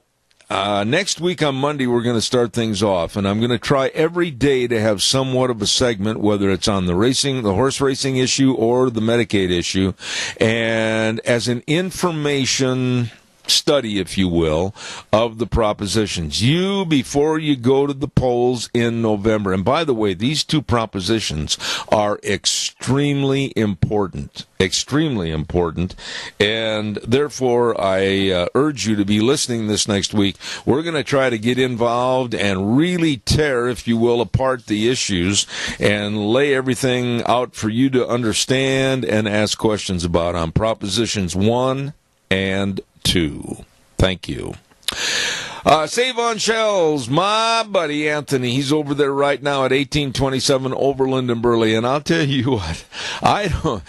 next week on Monday, we're going to start things off, and I'm going to try every day to have somewhat of a segment, whether it's on the horse racing issue or the Medicaid issue, and as an information study, if you will, of the propositions. Before you go to the polls in November, and by the way, these two propositions are extremely important, and therefore I urge you to be listening this next week. We're going to try to get involved and really tear, if you will, apart the issues and lay everything out for you to understand and ask questions about on Propositions 1 and 2. Thank you. Save on Shells, my buddy Anthony, he's over there right now at 1827 Overland and Burley, and I'll tell you what, I don't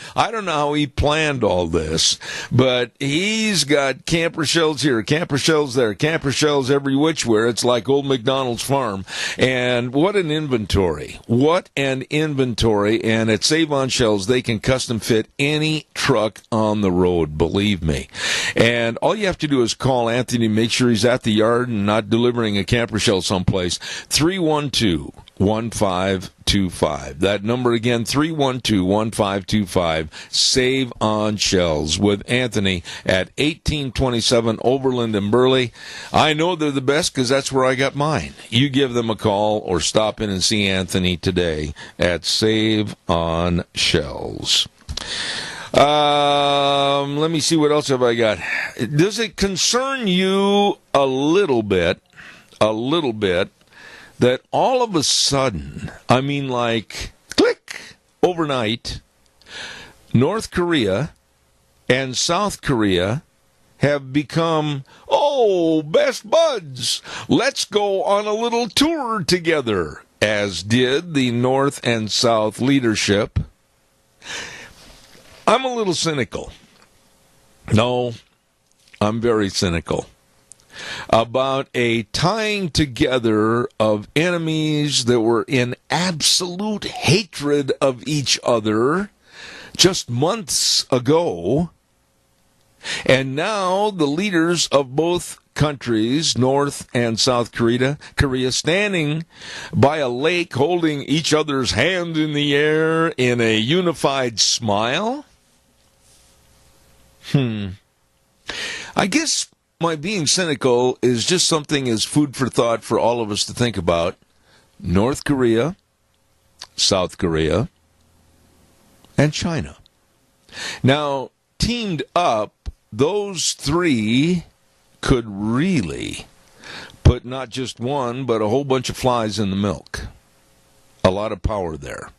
know how he planned all this, but he's got camper shells here, camper shells there, camper shells every which where. It's like old McDonald's farm, and what an inventory, and at Save on Shells, they can custom fit any truck on the road, believe me, and all you have to do is call Anthony, make sure he's at the yard and not delivering a camper shell someplace. 312-1525. That number again, 312-1525. Save on Shells with Anthony at 1827 Overland and Burley. I know they're the best because that's where I got mine. You give them a call or stop in and see Anthony today at Save on Shells. Let me see, what else have I got? Does it concern you a little bit, that all of a sudden, I mean like, click, overnight, North Korea and South Korea have become, best buds. Let's go on a little tour together, as did the North and South leadership. I'm a little cynical. No, I'm very cynical about a tying together of enemies that were in absolute hatred of each other just months ago. And now the leaders of both countries, North and South Korea, standing by a lake holding each other's hand in the air in a unified smile. I guess my being cynical is just something as food for thought for all of us to think about. North Korea, South Korea, and China. Now, teamed up, those three could really put not just one, but a whole bunch of flies in the milk. A lot of power there.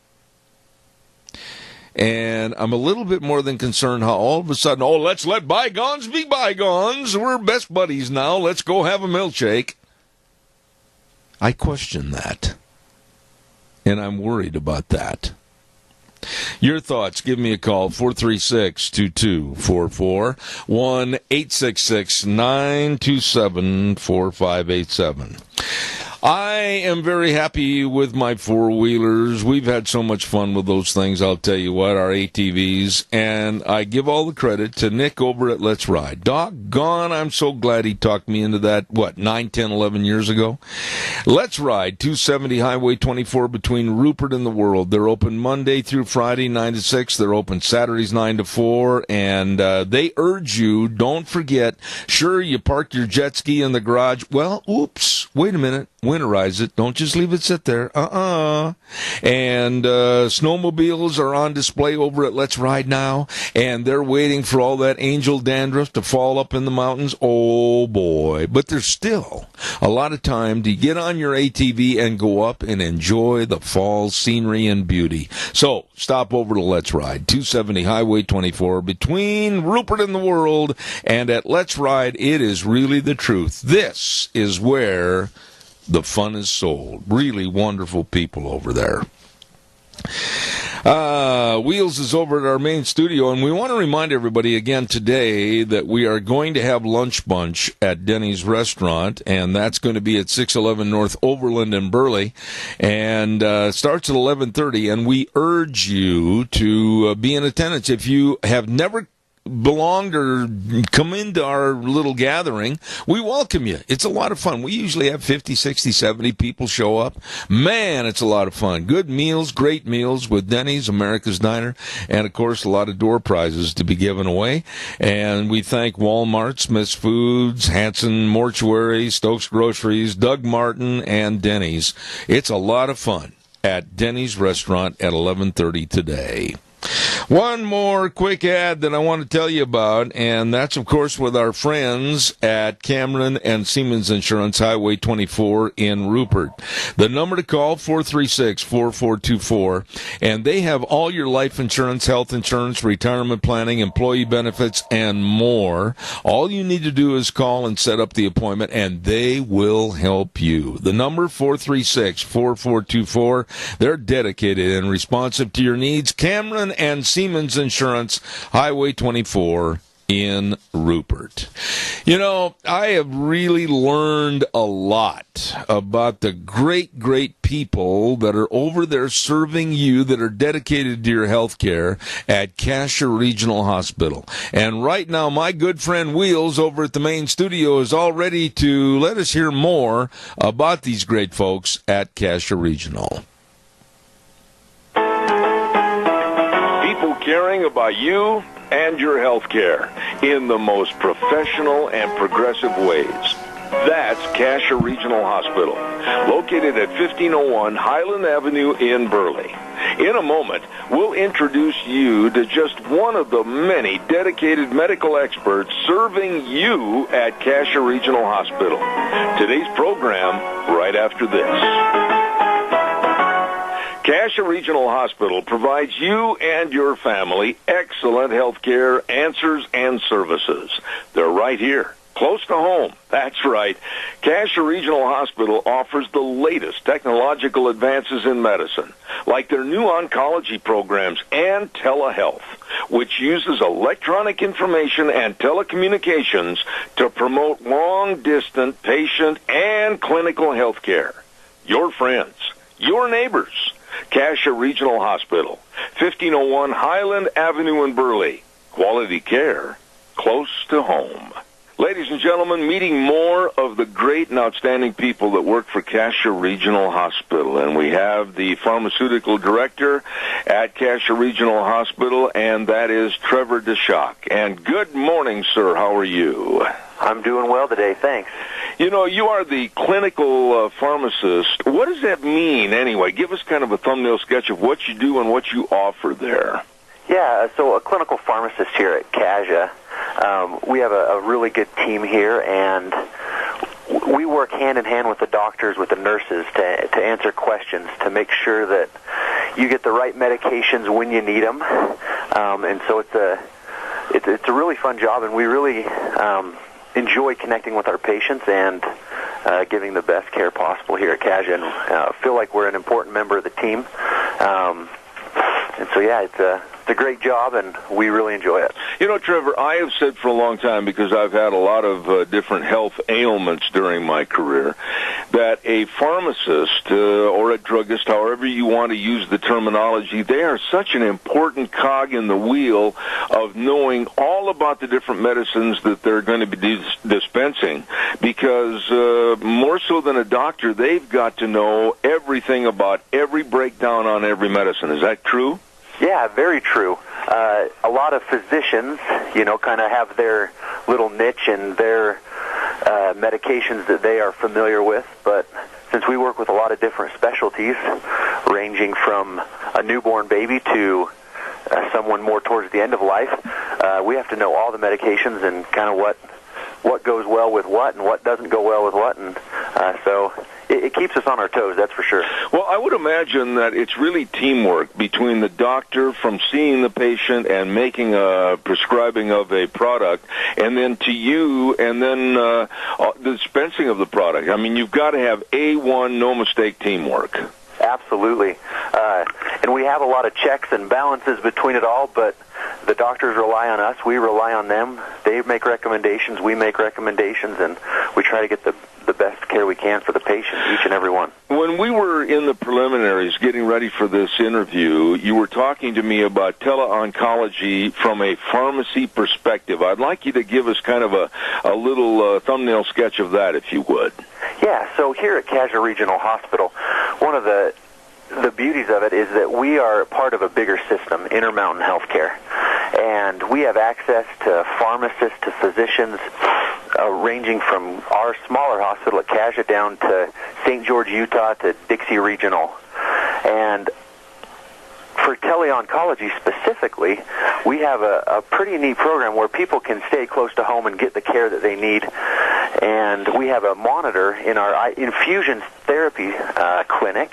And I'm a little bit more than concerned how all of a sudden, let's let bygones be bygones. We're best buddies now. Let's go have a milkshake. I question that. And I'm worried about that. Your thoughts, give me a call, 436-2244, 1-866-927-4587. I am very happy with my four-wheelers. We've had so much fun with those things, I'll tell you what, our ATVs. And I give all the credit to Nick over at Let's Ride. Doggone, I'm so glad he talked me into that, 9, 10, 11 years ago? Let's Ride, 270 Highway 24 between Rupert and the World. They're open Monday through Friday, 9 to 6. They're open Saturdays, 9 to 4. And they urge you, don't forget, sure, you park your jet ski in the garage. Well, oops, wait a minute. Winterize it. Don't just leave it sit there. And snowmobiles are on display over at Let's Ride now, and they're waiting for all that angel dandruff to fall up in the mountains. Oh, boy. But there's still a lot of time to get on your ATV and go up and enjoy the fall scenery and beauty. So stop over to Let's Ride, 270 Highway 24, between Rupert and the World, and at Let's Ride, it is really the truth. This is where the fun is sold. Really wonderful people over there. Wheels is over at our main studio, and we want to remind everybody again today that we are going to have Lunch Bunch at Denny's Restaurant, and that's going to be at 611 North Overland in Burley, and starts at 11:30. And we urge you to be in attendance. If you have never belonged or come into our little gathering, we welcome you. It's a lot of fun. We usually have 50, 60, 70 people show up. Man, it's a lot of fun. Good meals, great meals with Denny's, America's Diner, and, of course, a lot of door prizes to be given away. And we thank Walmart, Smith's Foods, Hanson Mortuary, Stokes Groceries, Doug Martin, and Denny's. It's a lot of fun at Denny's Restaurant at 11:30 today. One more quick ad that I want to tell you about, and that's, of course, with our friends at Cameron and Siemens Insurance, Highway 24 in Rupert. The number to call, 436-4424, and they have all your life insurance, health insurance, retirement planning, employee benefits, and more. All you need to do is call and set up the appointment, and they will help you. The number, 436-4424. They're dedicated and responsive to your needs. Cameron and Siemens Insurance, Highway 24 in Rupert. You know, I have really learned a lot about the great, great people that are over there serving you, that are dedicated to your health care at Cassia Regional Hospital. And right now, my good friend Wheels over at the main studio is all ready to let us hear more about these great folks at Cassia Regional. Caring about you and your health care in the most professional and progressive ways. That's Cassia Regional Hospital, located at 1501 Highland Avenue in Burley. In a moment, we'll introduce you to just one of the many dedicated medical experts serving you at Cassia Regional Hospital. Today's program, right after this. Cassia Regional Hospital provides you and your family excellent health care answers and services. They're right here, close to home. That's right. Cassia Regional Hospital offers the latest technological advances in medicine, like their new oncology programs and telehealth, which uses electronic information and telecommunications to promote long-distance patient and clinical health care. Your friends, your neighbors. Cassia Regional Hospital, 1501 Highland Avenue in Burley. Quality care, close to home. Ladies and gentlemen, meeting more of the great and outstanding people that work for Cassia Regional Hospital. And we have the pharmaceutical director at Cassia Regional Hospital, and that is Trevor DeShock. And good morning, sir. How are you? I'm doing well today, thanks. You know, you are the clinical pharmacist. What does that mean, anyway? Give us kind of a thumbnail sketch of what you do and what you offer there. Yeah, so a clinical pharmacist here at Cassia. We have a really good team here, and we work hand-in-hand with the doctors, with the nurses, to answer questions, to make sure that you get the right medications when you need them. And so it's a really fun job, and we really enjoy connecting with our patients and giving the best care possible here at Cassia, and feel like we're an important member of the team. And so, yeah, it's a great job, and we really enjoy it. You know, Trevor, I have said for a long time, because I've had a lot of different health ailments during my career, that a pharmacist or a druggist, however you want to use the terminology, they are such an important cog in the wheel of knowing all about the different medicines that they're going to be dispensing, because more so than a doctor, they've got to know everything about every breakdown on every medicine. Is that true? Yeah, very true. A lot of physicians, kind of have their little niche and their medications that they are familiar with, but since we work with a lot of different specialties, ranging from a newborn baby to someone more towards the end of life, we have to know all the medications and kind of what goes well with what and what doesn't go well with what, and so it keeps us on our toes, that's for sure. Well, I would imagine that it's really teamwork between the doctor from seeing the patient and making a prescribing of a product, and then to you, and then the dispensing of the product. I mean, you've got to have A1, no-mistake teamwork. Absolutely. And and we have a lot of checks and balances between it all, but the doctors rely on us, we rely on them. They make recommendations, we make recommendations, and we try to get the best care we can for the patient, each and every one. When we were in the preliminaries getting ready for this interview, you were talking to me about tele-oncology from a pharmacy perspective. I'd like you to give us kind of a little thumbnail sketch of that, if you would. Yeah, so here at Kasia Regional Hospital, one of the beauties of it is that we are part of a bigger system, Intermountain Healthcare, and we have access to pharmacists, to physicians, ranging from our smaller hospital at Kasia down to St. George, Utah, to Dixie Regional. And for tele-oncology specifically, we have a pretty neat program where people can stay close to home and get the care that they need. And we have a monitor in our infusion therapy clinic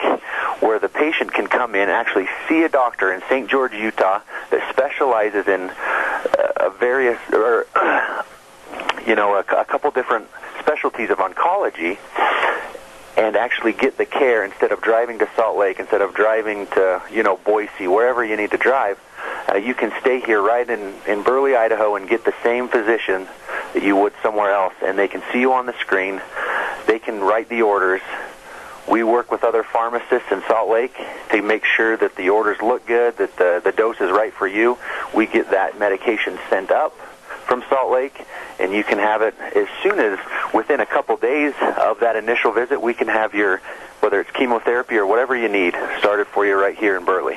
where the patient can come in, actually see a doctor in St. George, Utah, that specializes in a couple different specialties of oncology, and actually get the care instead of driving to Salt Lake, instead of driving to, Boise, wherever you need to drive. You can stay here right in Burley, Idaho, and get the same physician that you would somewhere else, and they can see you on the screen. They can write the orders. We work with other pharmacists in Salt Lake to make sure that the orders look good, that the dose is right for you. We get that medication sent up from Salt Lake, and you can have it as soon as within a couple days of that initial visit. We can have your, whether it's chemotherapy or whatever you need, started for you right here in Burley.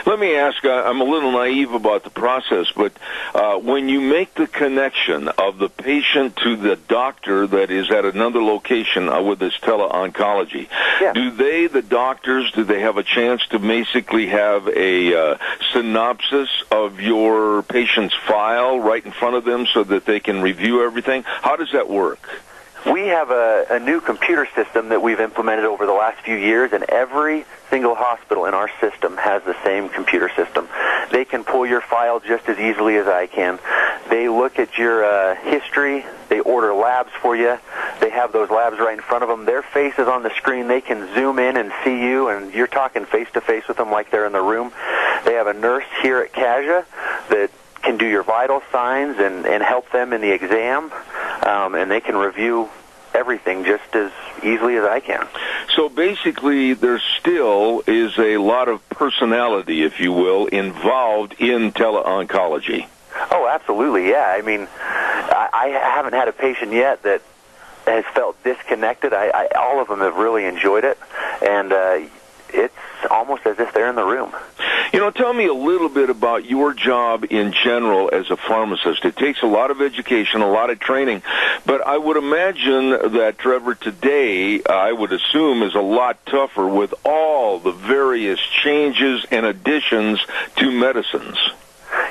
Let me ask, I'm a little naive about the process, but when you make the connection of the patient to the doctor that is at another location with this tele-oncology, do the doctors, do they have a chance to basically have a synopsis of your patient's file right in front of them so that they can review everything? How does that work? We have a new computer system that we've implemented over the last few years, and every single hospital in our system has the same computer system. They can pull your file just as easily as I can. They look at your history. They order labs for you. They have those labs right in front of them. Their face is on the screen. They can zoom in and see you, and you're talking face-to-face with them like they're in the room. They have a nurse here at Kasia that can do your vital signs and help them in the exam, and they can review everything just as easily as I can. So basically, there still is a lot of personality, if you will, involved in tele-oncology. Oh, absolutely, yeah. I mean, I haven't had a patient yet that has felt disconnected. All of them have really enjoyed it, and it's almost as if they're in the room. Tell me a little bit about your job in general as a pharmacist. It takes a lot of education, a lot of training, but I would imagine that, Trevor, today, I would assume, is a lot tougher with all the various changes and additions to medicines.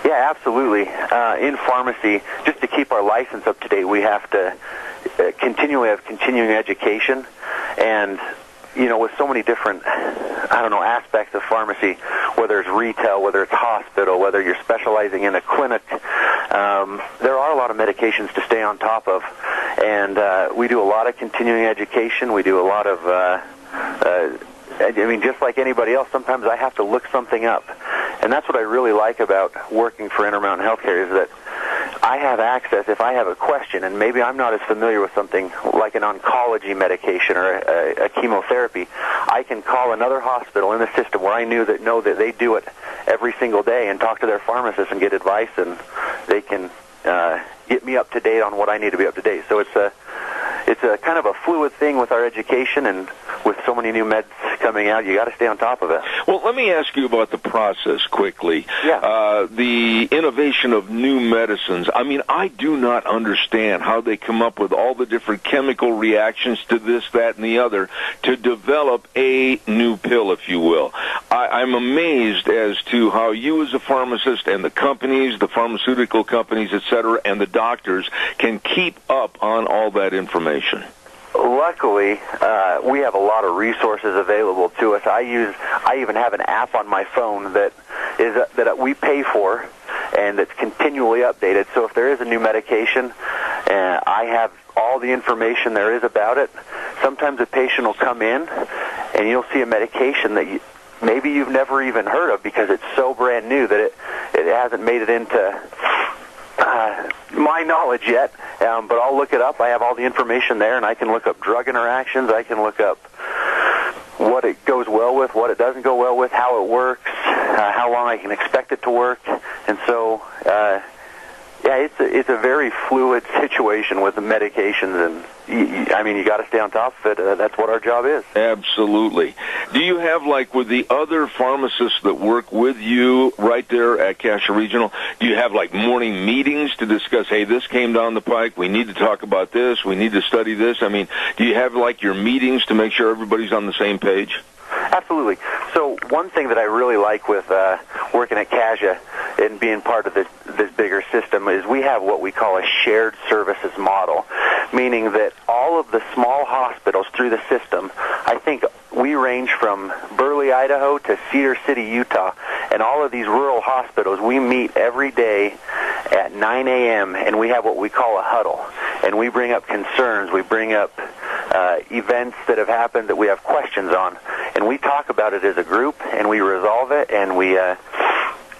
Yeah, absolutely. In pharmacy, just to keep our license up to date, we have to continually have continuing education, and with so many different, aspects of pharmacy, whether it's retail, whether it's hospital, whether you're specializing in a clinic, there are a lot of medications to stay on top of. And we do a lot of continuing education. We do a lot of, just like anybody else, sometimes I have to look something up. And that's what I really like about working for Intermountain Healthcare, is that I have access, if I have a question, and maybe I'm not as familiar with something like an oncology medication or a chemotherapy, I can call another hospital in the system where I know that they do it every single day, and talk to their pharmacist and get advice, and they can get me up to date on what I need to be up to date. So it's a kind of a fluid thing with our education, and with so many new meds coming out, you got to stay on top of it. Well, let me ask you about the process quickly. Yeah. The innovation of new medicines. I mean, I do not understand how they come up with all the different chemical reactions to this, that, and the other to develop a new pill, if you will. I'm amazed as to how you as a pharmacist and the companies, the pharmaceutical companies, et cetera, and the doctors can keep up on all that information. Luckily, we have a lot of resources available to us. I even have an app on my phone that we pay for, and that's continually updated. So if there is a new medication, I have all the information there is about it. Sometimes a patient will come in, and you'll see a medication that maybe you've never even heard of because it's so brand new that it hasn't made it into my knowledge yet. But I'll look it up. I have all the information there, and I can look up drug interactions. I can look up what it goes well with, what it doesn't go well with, how it works, how long I can expect it to work. And so, it's a very fluid situation with the medications, and you got to stay on top of it. That's what our job is. Absolutely. Do you have, like with the other pharmacists that work with you right there at Cassia Regional, do you have like morning meetings to discuss, hey, this came down the pike, we need to talk about this, we need to study this? I mean, do you have like your meetings to make sure everybody's on the same page? Absolutely. So one thing that I really like with working at Cassia and being part of this bigger system is we have what we call a shared services model, meaning that all of the small hospitals through the system, I think we range from Burley, Idaho to Cedar City, Utah, and all of these rural hospitals, we meet every day at 9 a.m., and we have what we call a huddle, and we bring up concerns, we bring up events that have happened that we have questions on, and we talk about it as a group, and we resolve it, and we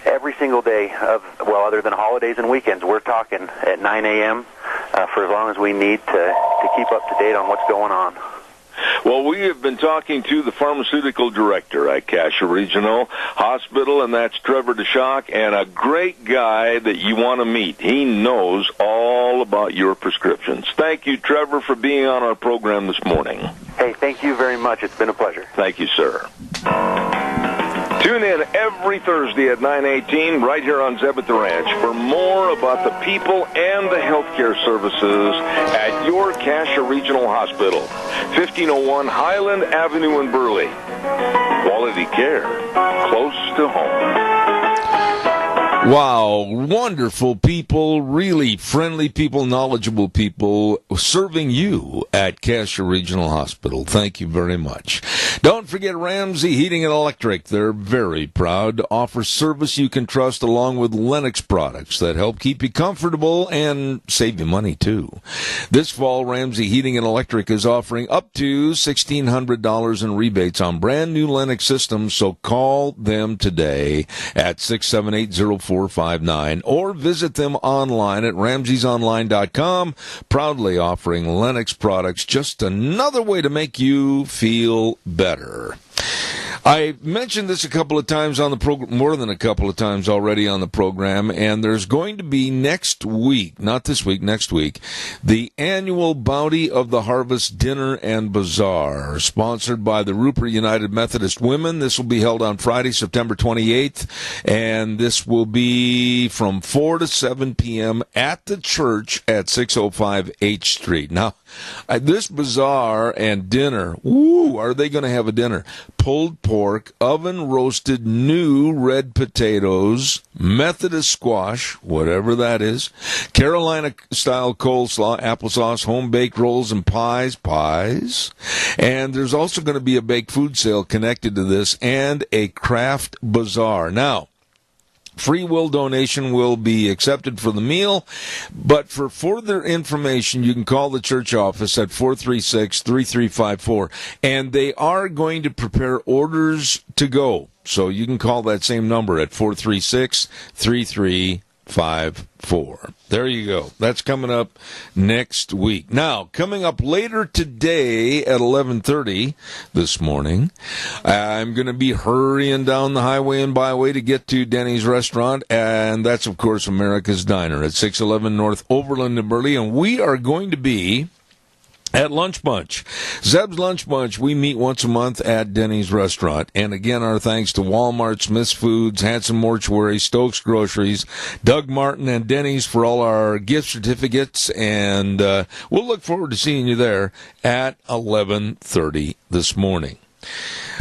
every single day other than holidays and weekends, we're talking at 9 a.m. For as long as we need to keep up to date on what's going on. Well, we have been talking to the pharmaceutical director at Cassia Regional Hospital, and that's Trevor DeShock, and a great guy that you want to meet. He knows all about your prescriptions. Thank you, Trevor, for being on our program this morning. Hey, thank you very much. It's been a pleasure. Thank you, sir. Tune in every Thursday at 9:18 right here on Zeb at the Ranch for more about the people and the healthcare services at your Cassia Regional Hospital, 1501 Highland Avenue in Burley. Quality care close to home. Wow, wonderful people, really friendly people, knowledgeable people serving you at Cassia Regional Hospital. Thank you very much. Don't forget Ramsey Heating and Electric. They're very proud to offer service you can trust along with Lennox products that help keep you comfortable and save you money too. This fall, Ramsey Heating and Electric is offering up to $1,600 in rebates on brand new Lennox systems, so call them today at 678-0459 or visit them online at ramseysonline.com, proudly offering Lennox products, just another way to make you feel better. I mentioned this a couple of times on the program, more than a couple of times already on the program, and there's going to be next week, not this week, next week, the annual Bounty of the Harvest Dinner and Bazaar, sponsored by the Rupert United Methodist Women. This will be held on Friday, September 28th, and this will be from 4 to 7 p.m. at the church at 605 H Street. Now, this bazaar and dinner, are they going to have a dinner? Pulled pork, oven-roasted new red potatoes, Methodist squash, whatever that is, Carolina-style coleslaw, applesauce, home-baked rolls and pies. And there's also going to be a baked food sale connected to this and a craft bazaar. Now, free will donation will be accepted for the meal, but for further information, you can call the church office at 436-3354, and they are going to prepare orders to go. So you can call that same number at 436-3354. There you go. That's coming up next week. Now, coming up later today at 11:30 this morning, I'm going to be hurrying down the highway and byway to get to Denny's restaurant, and that's, of course, America's Diner at 611 North Overland in Burley, and we are going to be at Lunch Bunch. Zeb's Lunch Bunch, we meet once a month at Denny's restaurant. And again, our thanks to Walmart, Smith's Foods, Hanson Mortuary, Stokes Groceries, Doug Martin, and Denny's for all our gift certificates. And we'll look forward to seeing you there at 11:30 this morning.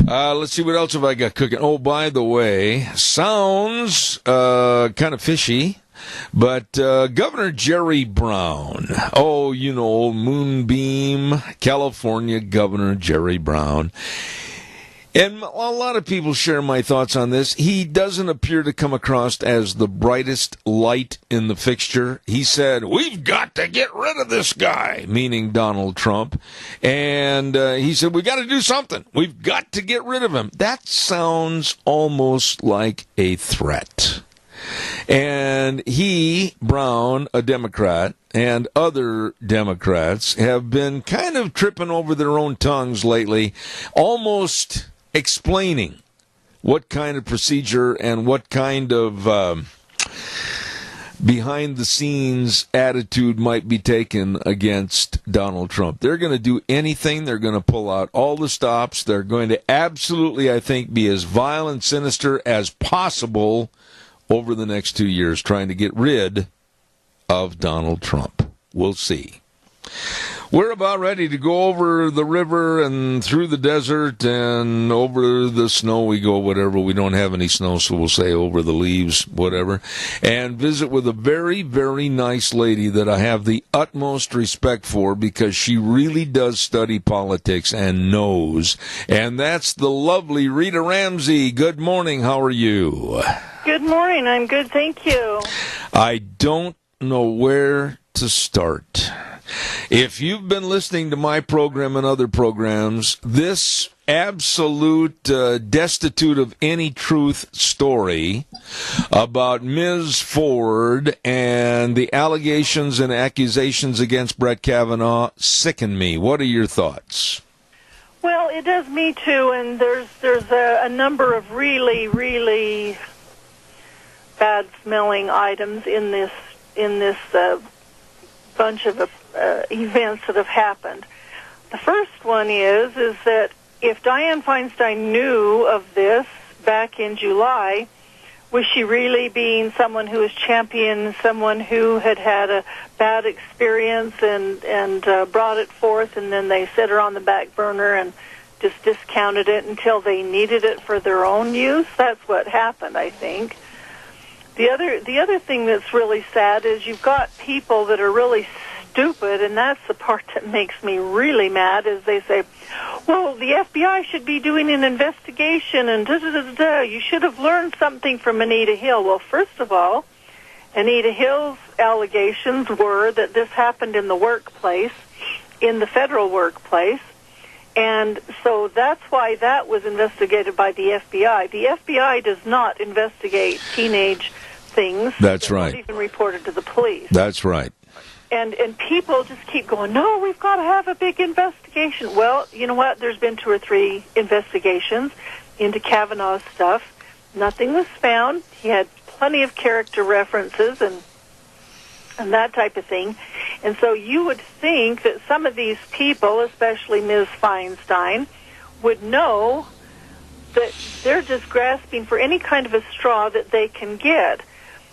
Let's see, what else have I got cooking? Oh, by the way, sounds kind of fishy, but Governor Jerry Brown, Moonbeam, California Governor Jerry Brown, And a lot of people share my thoughts on this. He doesn't appear to come across as the brightest light in the fixture. He said, we've got to get rid of this guy, meaning Donald Trump. And he said, we've got to do something. We've got to get rid of him. That sounds almost like a threat. And he, Brown, a Democrat, and other Democrats have been kind of tripping over their own tongues lately, almost explaining what kind of procedure and what kind of behind-the-scenes attitude might be taken against Donald Trump. They're going to do anything. They're going to pull out all the stops. They're going to absolutely, I think, be as vile and sinister as possible over the next 2 years, trying to get rid of Donald Trump. We'll see. We're about ready to go over the river and through the desert and over the snow we go, whatever. We don't have any snow, so we'll say over the leaves, whatever. And visit with a very, very nice lady that I have the utmost respect for because she really does study politics and knows. And that's the lovely Rita Ramsey. Good morning. How are you? Good morning. I'm good, thank you. I don't know where to start. If you've been listening to my program and other programs, this absolute destitute of any truth story about Ms. Ford and the allegations and accusations against Brett Kavanaugh sicken me. What are your thoughts? Well, it does me too, and there's a number of really, really bad-smelling items in this bunch of events that have happened. The first one is that if Dianne Feinstein knew of this back in July, was she really being someone who was championing someone who had had a bad experience and brought it forth, and then they set her on the back burner and just discounted it until they needed it for their own use? That's what happened, I think. The other thing that's really sad is you've got people that are really stupid, and that's the part that makes me really mad, is they say, well, the FBI should be doing an investigation, and da-da-da-da-da. You should have learned something from Anita Hill. Well, first of all, Anita Hill's allegations were that this happened in the workplace, in the federal workplace, and so that's why that was investigated by the FBI. The FBI does not investigate teenage things. That's right. Not even reported to the police. That's right. And people just keep going, no, we've got to have a big investigation. Well, you know what? There's been 2 or 3 investigations into Kavanaugh's stuff. Nothing was found. He had plenty of character references and that type of thing. And so you would think that some of these people, especially Ms. Feinstein, would know that they're just grasping for any kind of a straw that they can get.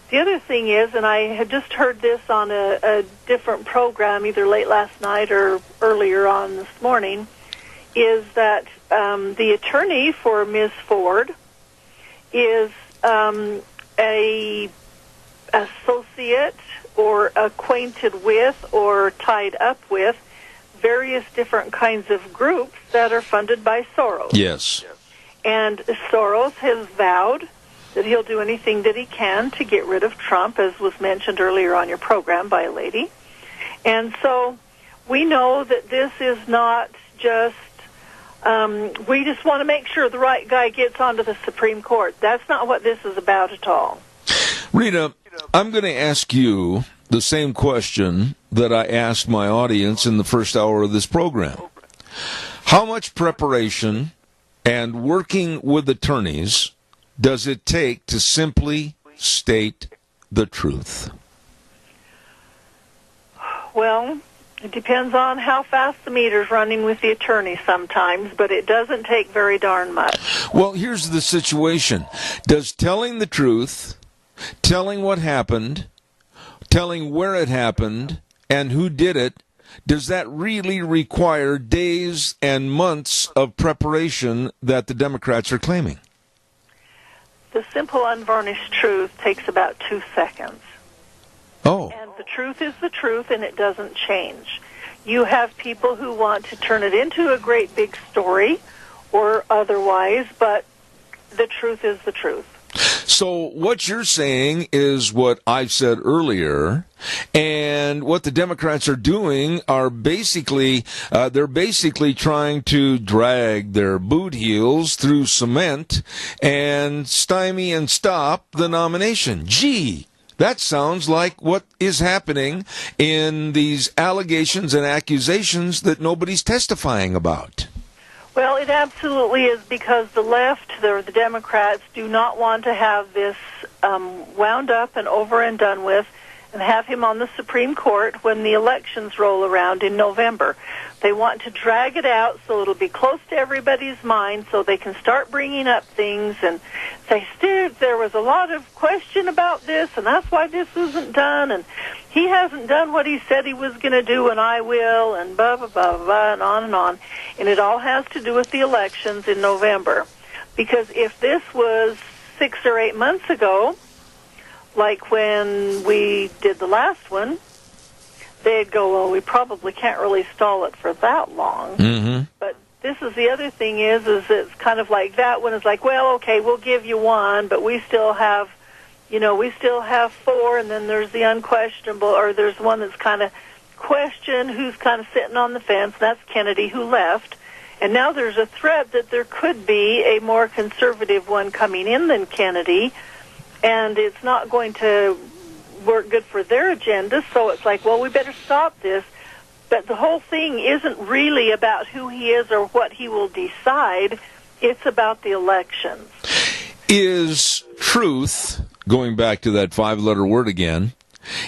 The other thing is, and I had just heard this on a different program, either late last night or earlier on this morning, is that the attorney for Ms. Ford is a associate or acquainted with or tied up with various different kinds of groups that are funded by Soros. Yes. And Soros has vowed that he'll do anything that he can to get rid of Trump, as was mentioned earlier on your program by a lady. And so we know that this is not just, we just want to make sure the right guy gets onto the Supreme Court. That's not what this is about at all. Rita, I'm going to ask you the same question that I asked my audience in the first hour of this program. How much preparation and working with attorneys does it take to simply state the truth? Well, it depends on how fast the meter's running with the attorney sometimes, but it doesn't take very darn much. Well, here's the situation. Does telling the truth, telling what happened, telling where it happened, and who did it, does that really require days and months of preparation that the Democrats are claiming? The simple, unvarnished truth takes about 2 seconds. Oh. And the truth is the truth, and it doesn't change. You have people who want to turn it into a great big story, or otherwise, but the truth is the truth. So what you're saying is what I've said earlier, and what the Democrats are doing are basically, they're basically trying to drag their boot heels through cement and stymie and stop the nomination. Gee, that sounds like what is happening in these allegations and accusations that nobody's testifying about. Well, it absolutely is, because the left, the Democrats, do not want to have this wound up and over and done with and have him on the Supreme Court when the elections roll around in November. They want to drag it out so it'll be close to everybody's mind so they can start bringing up things and say, Steve, there was a lot of question about this, and that's why this isn't done, and he hasn't done what he said he was going to do, and I will, and blah, blah, blah, blah, and on and on. And it all has to do with the elections in November. Because if this was 6 or 8 months ago, like when we did the last one, they'd go, well, we probably can't really stall it for that long. Mm-hmm. But this is the other thing is it's kind of like that one is like, well, okay, we'll give you one, but we still have, we still have 4, and then there's the unquestionable, or there's one that's kind of questioned, who's kind of sitting on the fence. That's Kennedy, who left. And now there's a threat that there could be a more conservative one coming in than Kennedy, and it's not going to work good for their agenda, so it's like, well, we better stop this. But the whole thing isn't really about who he is or what he will decide. It's about the elections. Is truth, going back to that 5-letter word again,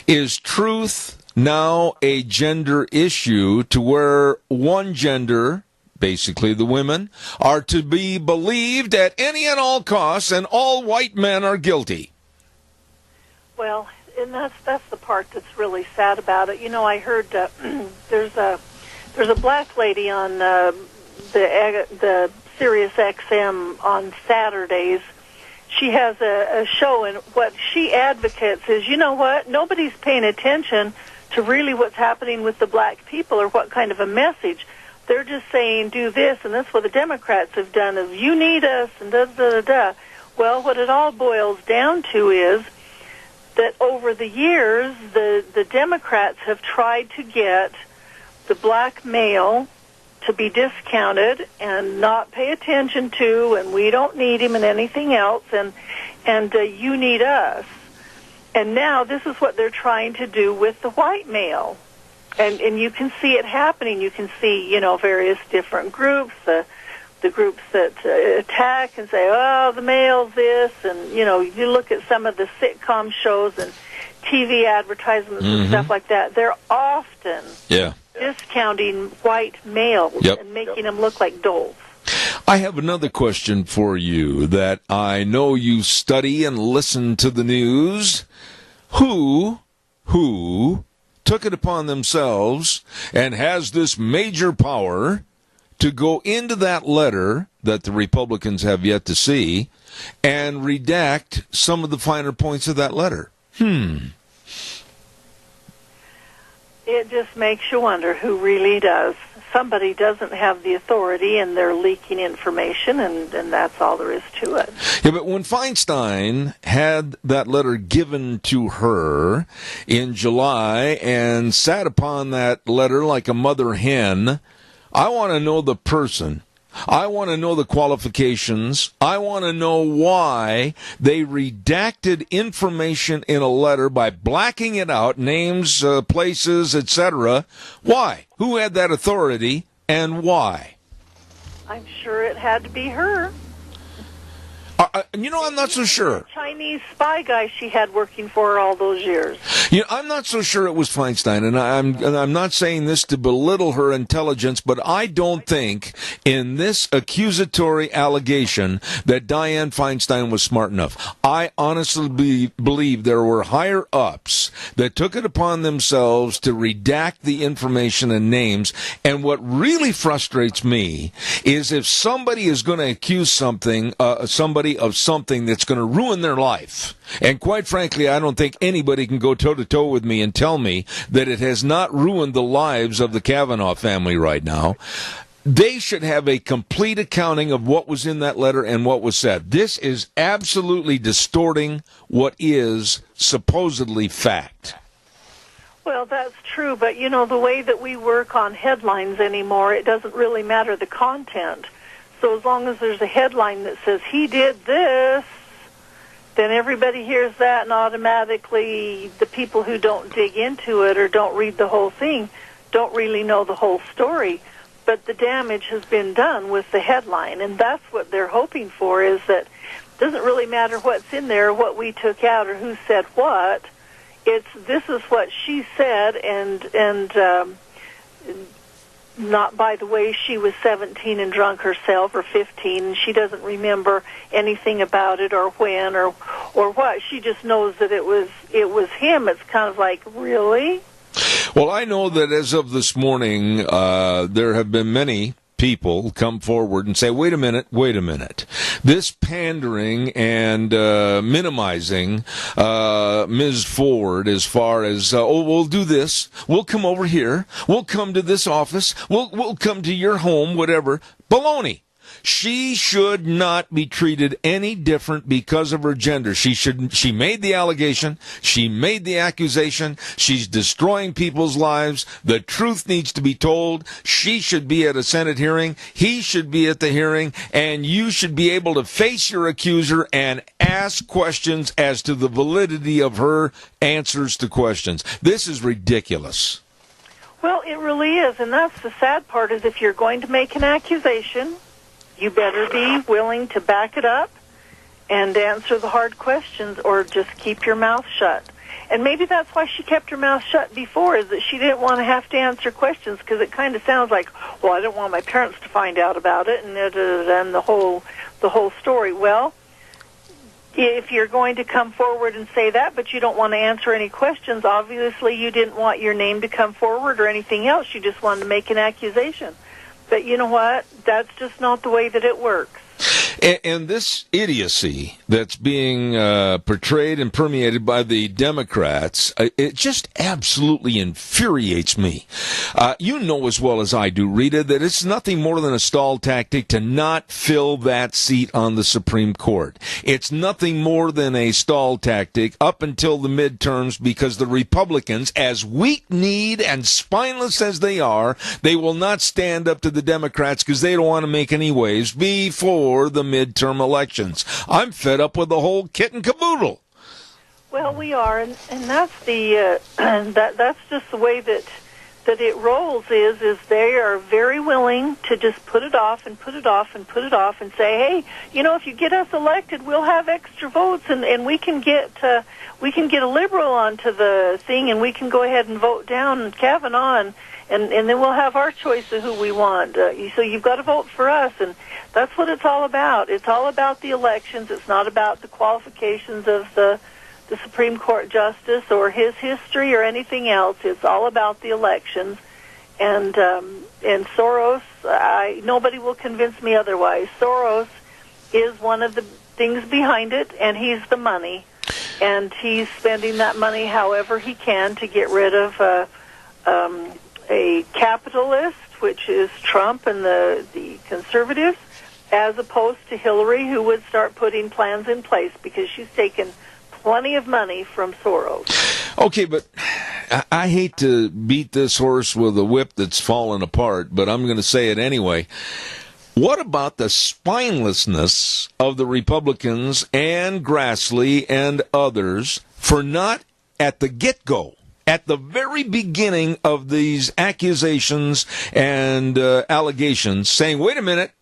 is truth now a gender issue to where one gender, basically the women, are to be believed at any and all costs, and all white men are guilty? Well, and that's the part that's really sad about it. I heard there's a black lady on the Sirius XM on Saturdays. She has a show, and what she advocates is, you know what, nobody's paying attention to really what's happening with the black people or what kind of a message. They're just saying, do this, and that's what the Democrats have done, is you need us, and da-da-da-da. Well, what it all boils down to is that over the years, the Democrats have tried to get the black male to be discounted and not pay attention to, and we don't need him and anything else, and you need us. And now this is what they're trying to do with the white male. And you can see it happening. You can see, various different groups, the groups that attack and say, oh, the male's this, and, you look at some of the sitcom shows and TV advertisements and stuff like that. They're often discounting white males and making them look like dolls. I have another question for you that I know you study and listen to the news. Who took it upon themselves and has this major power to go into that letter that the Republicans have yet to see and redact some of the finer points of that letter? It just makes you wonder who really does. Somebody doesn't have the authority, and they're leaking information, and that's all there is to it. Yeah, but when Feinstein had that letter given to her in July and sat upon that letter like a mother hen, I want to know the person. I want to know the qualifications. I want to know why they redacted information in a letter by blacking it out, names, places, etc. Why? Who had that authority, and why? I'm sure it had to be her. I'm not so sure. The Chinese spy guy she had working for her all those years. I'm not so sure it was Feinstein, and I'm not saying this to belittle her intelligence, but I don't think in this accusatory allegation that Dianne Feinstein was smart enough. I honestly believe there were higher-ups that took it upon themselves to redact the information and names, and what really frustrates me is if somebody is going to accuse somebody of something that's going to ruin their life. And quite frankly, I don't think anybody can go toe-to-toe with me and tell me that it has not ruined the lives of the Kavanaugh family right now. they should have a complete accounting of what was in that letter and what was said. This is absolutely distorting what is supposedly fact. Well, that's true, but you know, the way that we work on headlines anymore, it doesn't really matter the content. So as long as there's a headline that says, he did this, then everybody hears that, and automatically the people who don't dig into it or don't read the whole thing don't really know the whole story. But the damage has been done with the headline, and that's what they're hoping for, is that it doesn't really matter what's in there, what we took out, or who said what. It's, this is what she said, and not, by the way, she was 17 and drunk herself, or 15, and she doesn't remember anything about it, or when, or what. She just knows that it was him. It's kind of like, really? Well, I know that as of this morning, there have been many people come forward and say, wait a minute. This pandering and minimizing Ms. Ford as far as, we'll do this, we'll come over here, we'll come to this office, we'll come to your home, whatever. Baloney. She should not be treated any different because of her gender. She made the allegation. She made the accusation. She's destroying people's lives. The truth needs to be told. She should be at a Senate hearing. He should be at the hearing. And you should be able to face your accuser and ask questions as to the validity of her answers to questions. This is ridiculous. Well, it really is. And that's the sad part, is if you're going to make an accusation, you better be willing to back it up and answer the hard questions, or just keep your mouth shut. And maybe that's why she kept her mouth shut before, is that she didn't want to have to answer questions, because it kind of sounds like, well, I don't want my parents to find out about it, and the whole story. Well, if you're going to come forward and say that, but you don't want to answer any questions, obviously you didn't want your name to come forward or anything else. You just wanted to make an accusation. But you know what? That's just not the way that it works. And this idiocy that's being portrayed and permeated by the Democrats, it just absolutely infuriates me. You know as well as I do, Rita, that it's nothing more than a stall tactic to not fill that seat on the Supreme Court. It's nothing more than a stall tactic up until the midterms, because the Republicans, as weak-kneed and spineless as they are, they will not stand up to the Democrats because they don't want to make any waves before the midterm elections. I'm fed up with the whole kit and caboodle. Well, we are, and that's the that's just the way that it rolls. Is they are very willing to just put it off and put it off and put it off, and say, hey, you know, if you get us elected, we'll have extra votes, and we can get a liberal onto the thing, and we can go ahead and vote down Kavanaugh, and then we'll have our choice of who we want. So you've got to vote for us, and that's what it's all about. It's all about the elections. It's not about the qualifications of the Supreme Court justice or his history or anything else. It's all about the elections. And Soros, nobody will convince me otherwise. Soros is one of the things behind it, and he's the money. And he's spending that money however he can to get rid of a capitalist, which is Trump and the conservatives, as opposed to Hillary, who would start putting plans in place, because she's taken plenty of money from Soros. Okay, but I hate to beat this horse with a whip that's fallen apart, but I'm going to say it anyway. What about the spinelessness of the Republicans and Grassley and others for not, at the get-go, at the very beginning of these accusations and allegations, saying, wait a minute,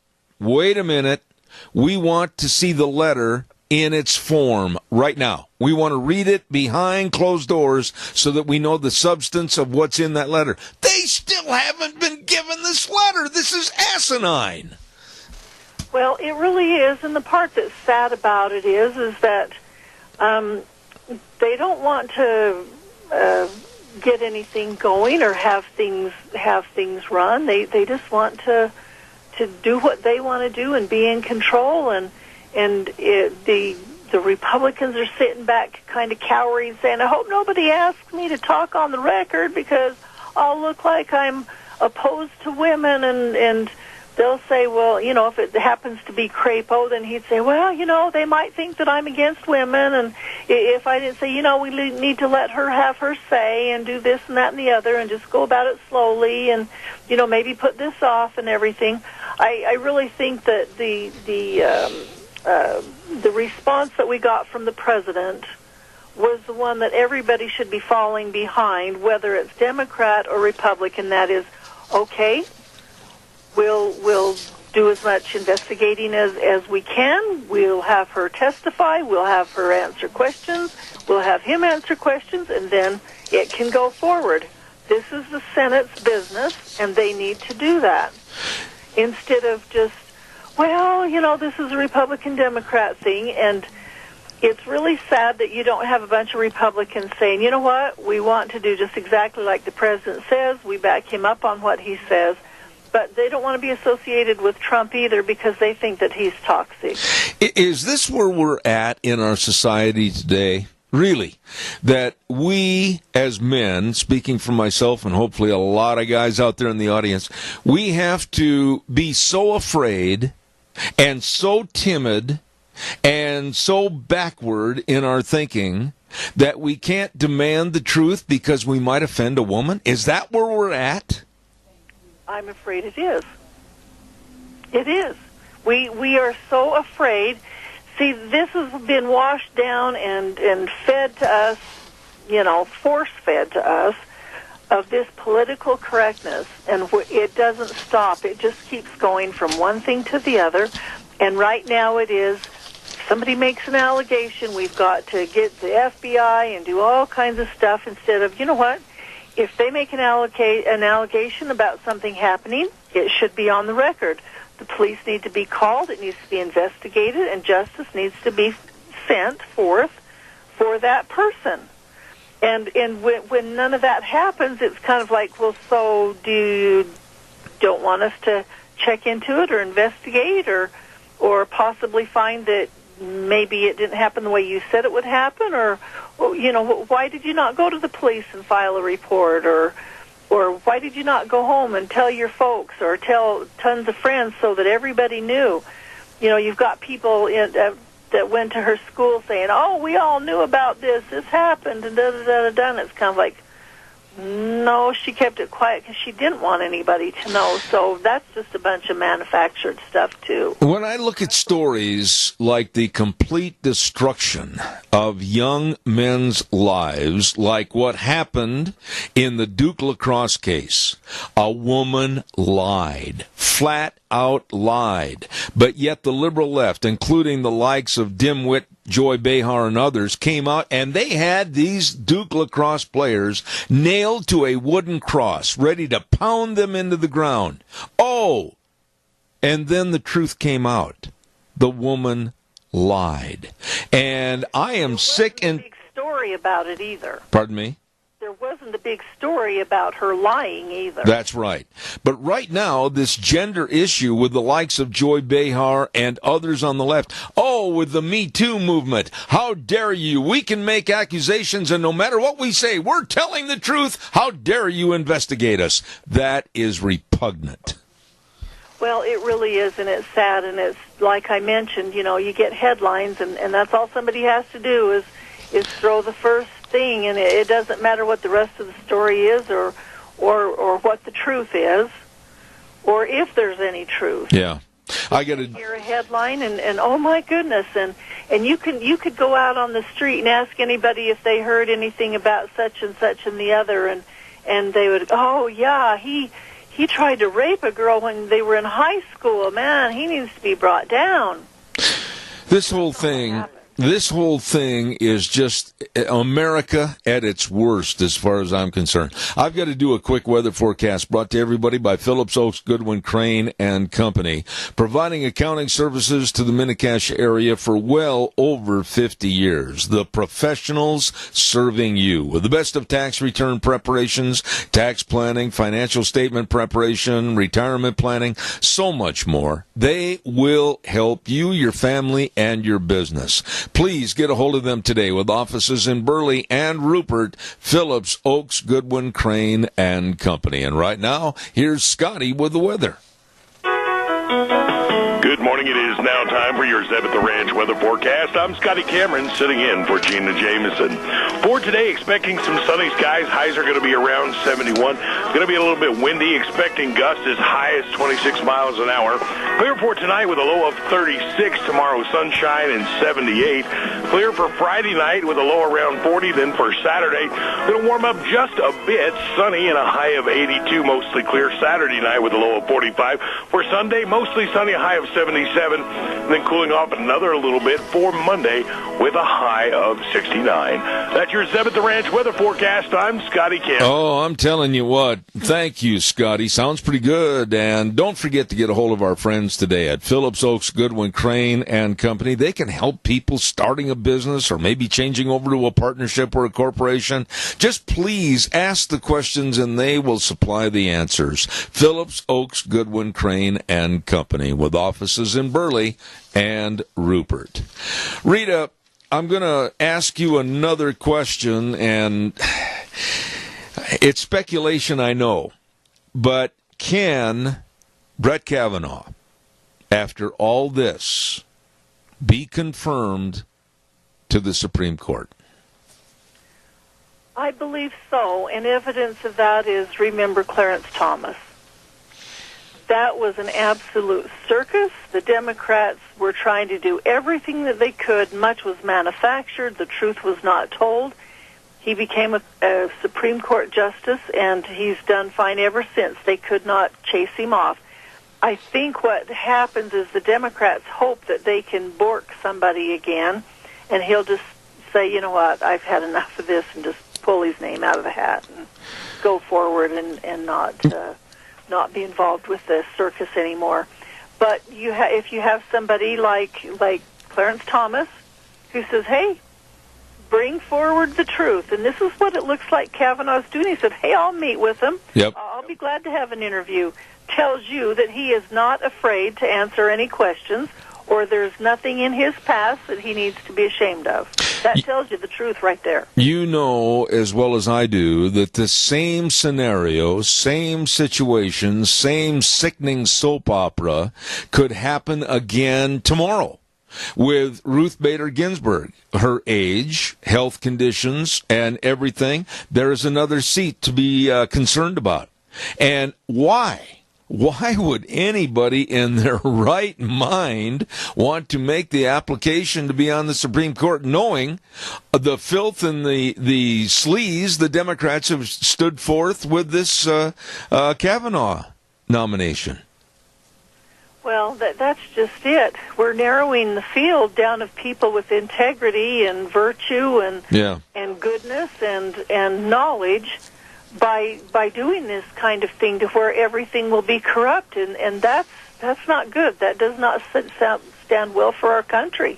we want to see the letter in its form right now. We want to read it behind closed doors so that we know the substance of what's in that letter. They still haven't been given this letter. This is asinine. Well, it really is, and the part that's sad about it is that they don't want to get anything going or have things run. They just want to do what they want to do and be in control, and the Republicans are sitting back kind of cowering, saying, I hope nobody asks me to talk on the record because I'll look like I'm opposed to women and they'll say, well, you know, if it happens to be Crapo, then he'd say, well, you know, they might think that I'm against women, and if I didn't say, you know, we need to let her have her say and do this and that and the other and just go about it slowly and, you know, maybe put this off and everything. I really think that the response that we got from the president was the one that everybody should be falling behind, whether it's Democrat or Republican. That is, okay, we'll do as much investigating as we can. We'll have her testify. We'll have her answer questions. We'll have him answer questions, and then it can go forward. This is the Senate's business, and they need to do that. Instead of just, well, you know, this is a Republican-Democrat thing, and it's really sad that you don't have a bunch of Republicans saying, you know what, we want to do just exactly like the president says. We back him up on what he says. But they don't want to be associated with Trump either because they think that he's toxic. Is this where we're at in our society today? Really? That we as men, speaking for myself and hopefully a lot of guys out there in the audience, we have to be so afraid and so timid and so backward in our thinking that we can't demand the truth because we might offend a woman? Is that where we're at? I'm afraid it is. It is. We are so afraid. See, this has been washed down and fed to us, you know, force-fed to us, of this political correctness, and it doesn't stop. It just keeps going from one thing to the other, and right now it is, somebody makes an allegation, we've got to get the FBI and do all kinds of stuff instead of, you know what, if they make an allegation about something happening, it should be on the record. The police need to be called, it needs to be investigated, and justice needs to be sent forth for that person. And when none of that happens, it's kind of like, well, so don't want us to check into it or investigate or possibly find that maybe it didn't happen the way you said it would happen, or, you know, why did you not go to the police and file a report, or why did you not go home and tell your folks or tell tons of friends so that everybody knew? You know, you've got people that went to her school saying, oh, we all knew about this happened, and da-da-da-da-da, and it's kind of like, no, she kept it quiet because she didn't want anybody to know. So that's just a bunch of manufactured stuff, too. When I look at stories like the complete destruction of young men's lives, like what happened in the Duke lacrosse case, a woman lied, flat out lied, but yet the liberal left, including the likes of dimwit Joy Behar and others, came out and they had these Duke lacrosse players nailed to a wooden cross, ready to pound them into the ground. Oh, and then the truth came out. The woman lied. And I am sick and... There wasn't a big story about it either. Pardon me? There wasn't a big story about her lying either. That's right. But right now, this gender issue with the likes of Joy Behar and others on the left, oh, with the Me Too movement, how dare you? We can make accusations, and no matter what we say, we're telling the truth. How dare you investigate us? That is repugnant. Well, it really is, and it's sad, and it's like I mentioned, you know, you get headlines, and that's all somebody has to do is throw the first thing, and it doesn't matter what the rest of the story is or what the truth is or if there's any truth. Yeah. I got to hear a headline and oh my goodness, and you could go out on the street and ask anybody if they heard anything about such and the other, and they would, oh yeah, he tried to rape a girl when they were in high school. Man, he needs to be brought down. This whole thing is just America at its worst as far as I'm concerned. I've got to do a quick weather forecast brought to everybody by Phillips Oaks, Goodwin, Crane and Company, providing accounting services to the Mini-Cash area for well over 50 years. The professionals serving you with the best of tax return preparations, tax planning, financial statement preparation, retirement planning, so much more. They will help you, your family, and your business. Please get a hold of them today with offices in Burley and Rupert, Phillips, Oaks, Goodwin, Crane, and Company. And right now, here's Scotty with the weather. Good morning. It is now time for your Zeb at the Ranch weather forecast. I'm Scotty Cameron, sitting in for Gina Jameson. For today, expecting some sunny skies. Highs are going to be around 71. Going to be a little bit windy. Expecting gusts as high as 26 miles an hour. Clear for tonight with a low of 36. Tomorrow, sunshine and 78. Clear for Friday night with a low around 40. Then for Saturday, going to warm up just a bit. Sunny and a high of 82. Mostly clear Saturday night with a low of 45. For Sunday, mostly sunny, a high of 77, then cooling off another little bit for Monday with a high of 69. That's your Zeb at the Ranch weather forecast. I'm Scotty Kim. Oh, I'm telling you what. Thank you, Scotty. Sounds pretty good. And don't forget to get a hold of our friends today at Phillips Oaks Goodwin Crane and Company. They can help people starting a business or maybe changing over to a partnership or a corporation. Just please ask the questions and they will supply the answers. Phillips Oaks Goodwin Crane and Company, with offices in Burley and Rupert. Rita, I'm going to ask you another question, and it's speculation, I know, but can Brett Kavanaugh, after all this, be confirmed to the Supreme Court? I believe so, and evidence of that is, remember Clarence Thomas. That was an absolute circus. The Democrats were trying to do everything that they could. Much was manufactured. The truth was not told. He became a Supreme Court justice, and he's done fine ever since. They could not chase him off. I think what happens is the Democrats hope that they can bork somebody again, and he'll just say, you know what, I've had enough of this, and just pull his name out of the hat and go forward and not be involved with the circus anymore. But if you have somebody like Clarence Thomas who says, hey, bring forward the truth, and this is what it looks like Kavanaugh's doing. He said, hey, I'll meet with him. Yep. I'll be glad to have an interview. Tells you that he is not afraid to answer any questions, or there's nothing in his past that he needs to be ashamed of. That tells you the truth right there. You know as well as I do that the same scenario, same situation, same sickening soap opera could happen again tomorrow with Ruth Bader Ginsburg. Her age, health conditions, and everything. There is another seat to be concerned about. And why? Why would anybody in their right mind want to make the application to be on the Supreme Court knowing the filth and the sleaze the Democrats have stood forth with this Kavanaugh nomination? Well, that's just it. We're narrowing the field down of people with integrity and virtue and goodness and knowledge by doing this kind of thing to where everything will be corrupt, and that's not good. That does not stand well for our country.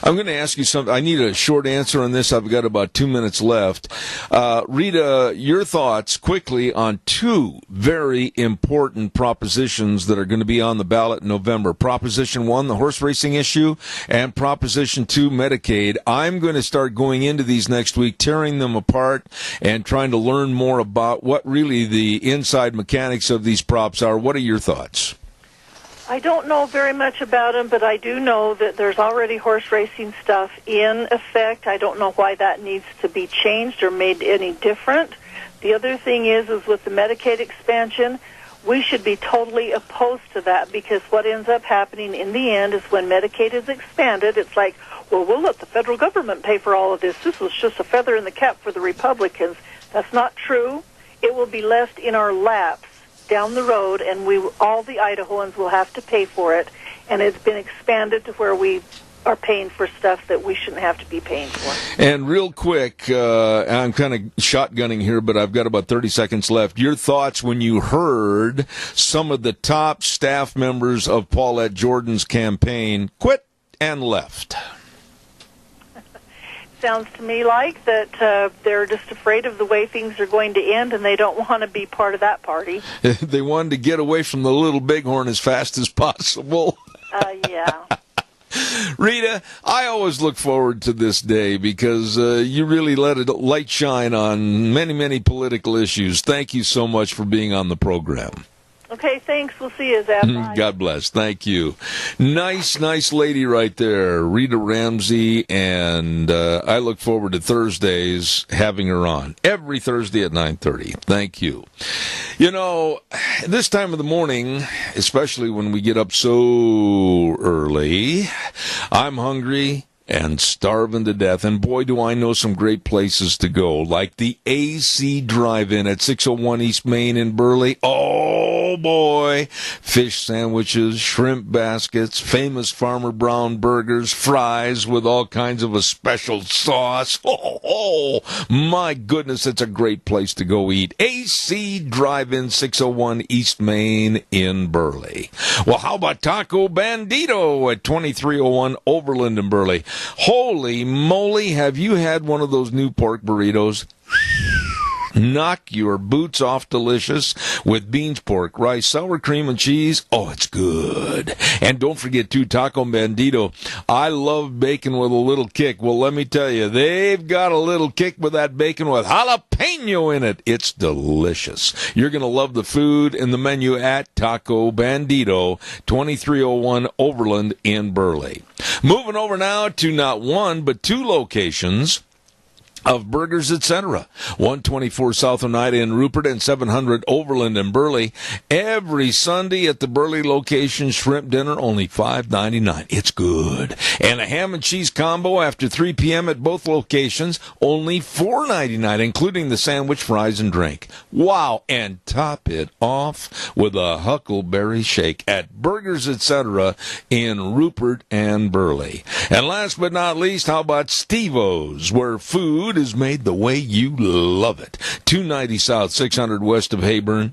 I'm going to ask you something. I need a short answer on this. I've got about 2 minutes left. Rita, your thoughts quickly on two very important propositions that are going to be on the ballot in November. Proposition 1, the horse racing issue, and Proposition 2, Medicaid. I'm going to start going into these next week, tearing them apart and trying to learn more about what really the inside mechanics of these props are. What are your thoughts? I don't know very much about them, but I do know that there's already horse racing stuff in effect. I don't know why that needs to be changed or made any different. The other thing is with the Medicaid expansion, we should be totally opposed to that, because what ends up happening in the end is when Medicaid is expanded, it's like, well, we'll let the federal government pay for all of this. This was just a feather in the cap for the Republicans. That's not true. It will be left in our laps down the road, and all the Idahoans will have to pay for it, and it's been expanded to where we are paying for stuff that we shouldn't have to be paying for. And real quick, I'm kind of shotgunning here, but I've got about 30 seconds left. Your thoughts when you heard some of the top staff members of Paulette Jordan's campaign quit and left? Sounds to me like that they're just afraid of the way things are going to end, and they don't want to be part of that party. They wanted to get away from the little bighorn as fast as possible. Yeah. Rita, I always look forward to this day because you really let a light shine on many, many political issues. Thank you so much for being on the program. Okay, thanks. We'll see you, Zeb. Bye. God bless. Thank you. Nice lady right there, Rita Ramsey, and I look forward to Thursdays having her on. Every Thursday at 9:30. Thank you. You know, this time of the morning, especially when we get up so early, I'm hungry and starving to death. And boy, do I know some great places to go, like the AC Drive-In at 601 East Main in Burley. Oh, boy. Fish sandwiches, shrimp baskets, famous Farmer Brown burgers, fries with all kinds of a special sauce. Oh, my goodness, it's a great place to go eat. AC Drive-In, 601 East Main in Burley. Well, how about Taco Bandito at 2301 Overland in Burley? Holy moly, have you had one of those new pork burritos? Knock your boots off delicious with beans, pork, rice, sour cream, and cheese. Oh, it's good. And don't forget, too, Taco Bandito. I love bacon with a little kick. Well, let me tell you, they've got a little kick with that bacon with jalapeno in it. It's delicious. You're going to love the food and the menu at Taco Bandito, 2301 Overland in Burley. Moving over now to not one, but two locations of Burgers Etc. 124 South Oneida in Rupert and 700 Overland in Burley. Every Sunday at the Burley location, shrimp dinner, only $5.99. It's good. And a ham and cheese combo after 3 p.m. at both locations, only $4.99, including the sandwich, fries, and drink. Wow. And top it off with a huckleberry shake at Burgers Etc. in Rupert and Burley. And last but not least, how about Steve-O's, where food is made the way you love it. 290 South, 600 west of Hayburn.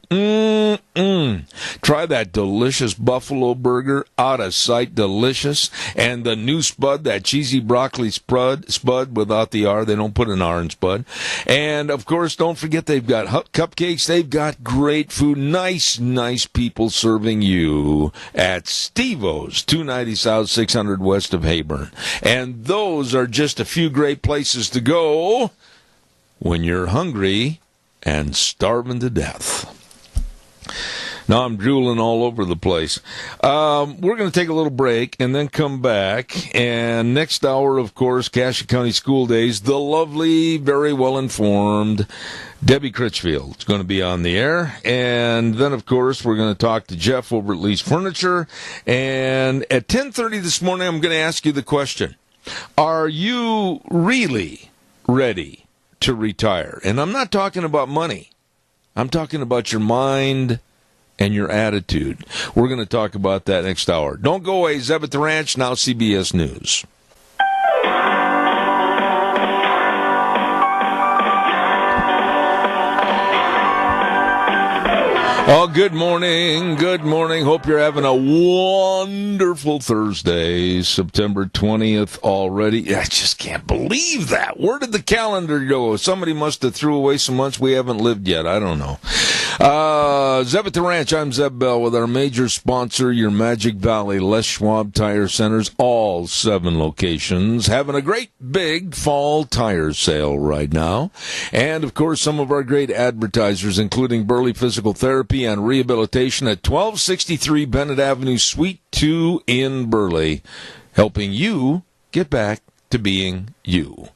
Try that delicious buffalo burger, out of sight delicious. And the new spud, that cheesy broccoli spud without the R. They don't put an R in spud. And, of course, don't forget they've got cupcakes. They've got great food. Nice people serving you at Steve-O's, 290 South, 600 west of Hayburn. And those are just a few great places to go when you're hungry and starving to death. Now I'm drooling all over the place. We're going to take a little break and then come back. And next hour, of course, Cassia County School Days, the lovely, very well-informed Debbie Critchfield is going to be on the air. And then, of course, we're going to talk to Jeff over at Lee's Furniture. And at 10:30 this morning, I'm going to ask you the question, are you really ready to retire? And I'm not talking about money. I'm talking about your mind and your attitude. We're going to talk about that next hour. Don't go away. Zeb at the Ranch, now CBS News. Oh, good morning. Good morning. Hope you're having a wonderful Thursday, September 20th already. I just can't believe that. Where did the calendar go? Somebody must have threw away some months we haven't lived yet. I don't know. Zeb at the Ranch, I'm Zeb Bell with our major sponsor, your Magic Valley Les Schwab Tire Centers, all 7 locations, having a great big fall tire sale right now. And, of course, some of our great advertisers, including Burley Physical Therapy and Rehabilitation at 1263 Bennett Avenue, Suite 2 in Burley, helping you get back to being you.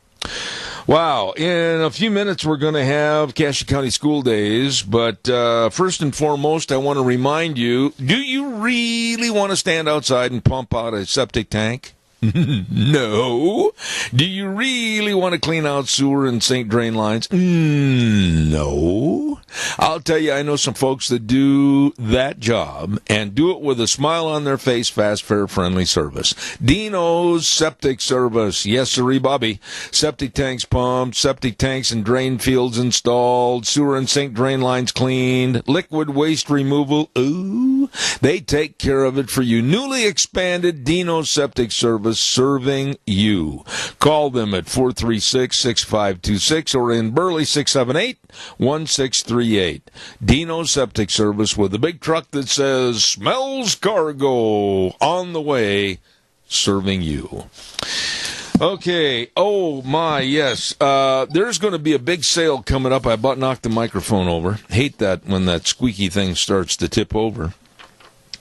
Wow, in a few minutes we're going to have Cassia County School Days, but first and foremost I want to remind you, do you really want to stand outside and pump out a septic tank? No. Do you really want to clean out sewer and sink drain lines? No. I'll tell you, I know some folks that do that job and do it with a smile on their face, fast, fair, friendly service. Dino's Septic Service. Yes, sirree, Bobby. Septic tanks pumped, septic tanks and drain fields installed, sewer and sink drain lines cleaned, liquid waste removal. Ooh, they take care of it for you. Newly expanded Dino's Septic Service, serving you. Call them at 436-6526 or in Burley 678-1638. Dino's Septic Service with a big truck that says smells cargo on the way, serving you. Okay. Oh, my, yes. There's going to be a big sale coming up. I about knocked the microphone over. Hate that when that squeaky thing starts to tip over.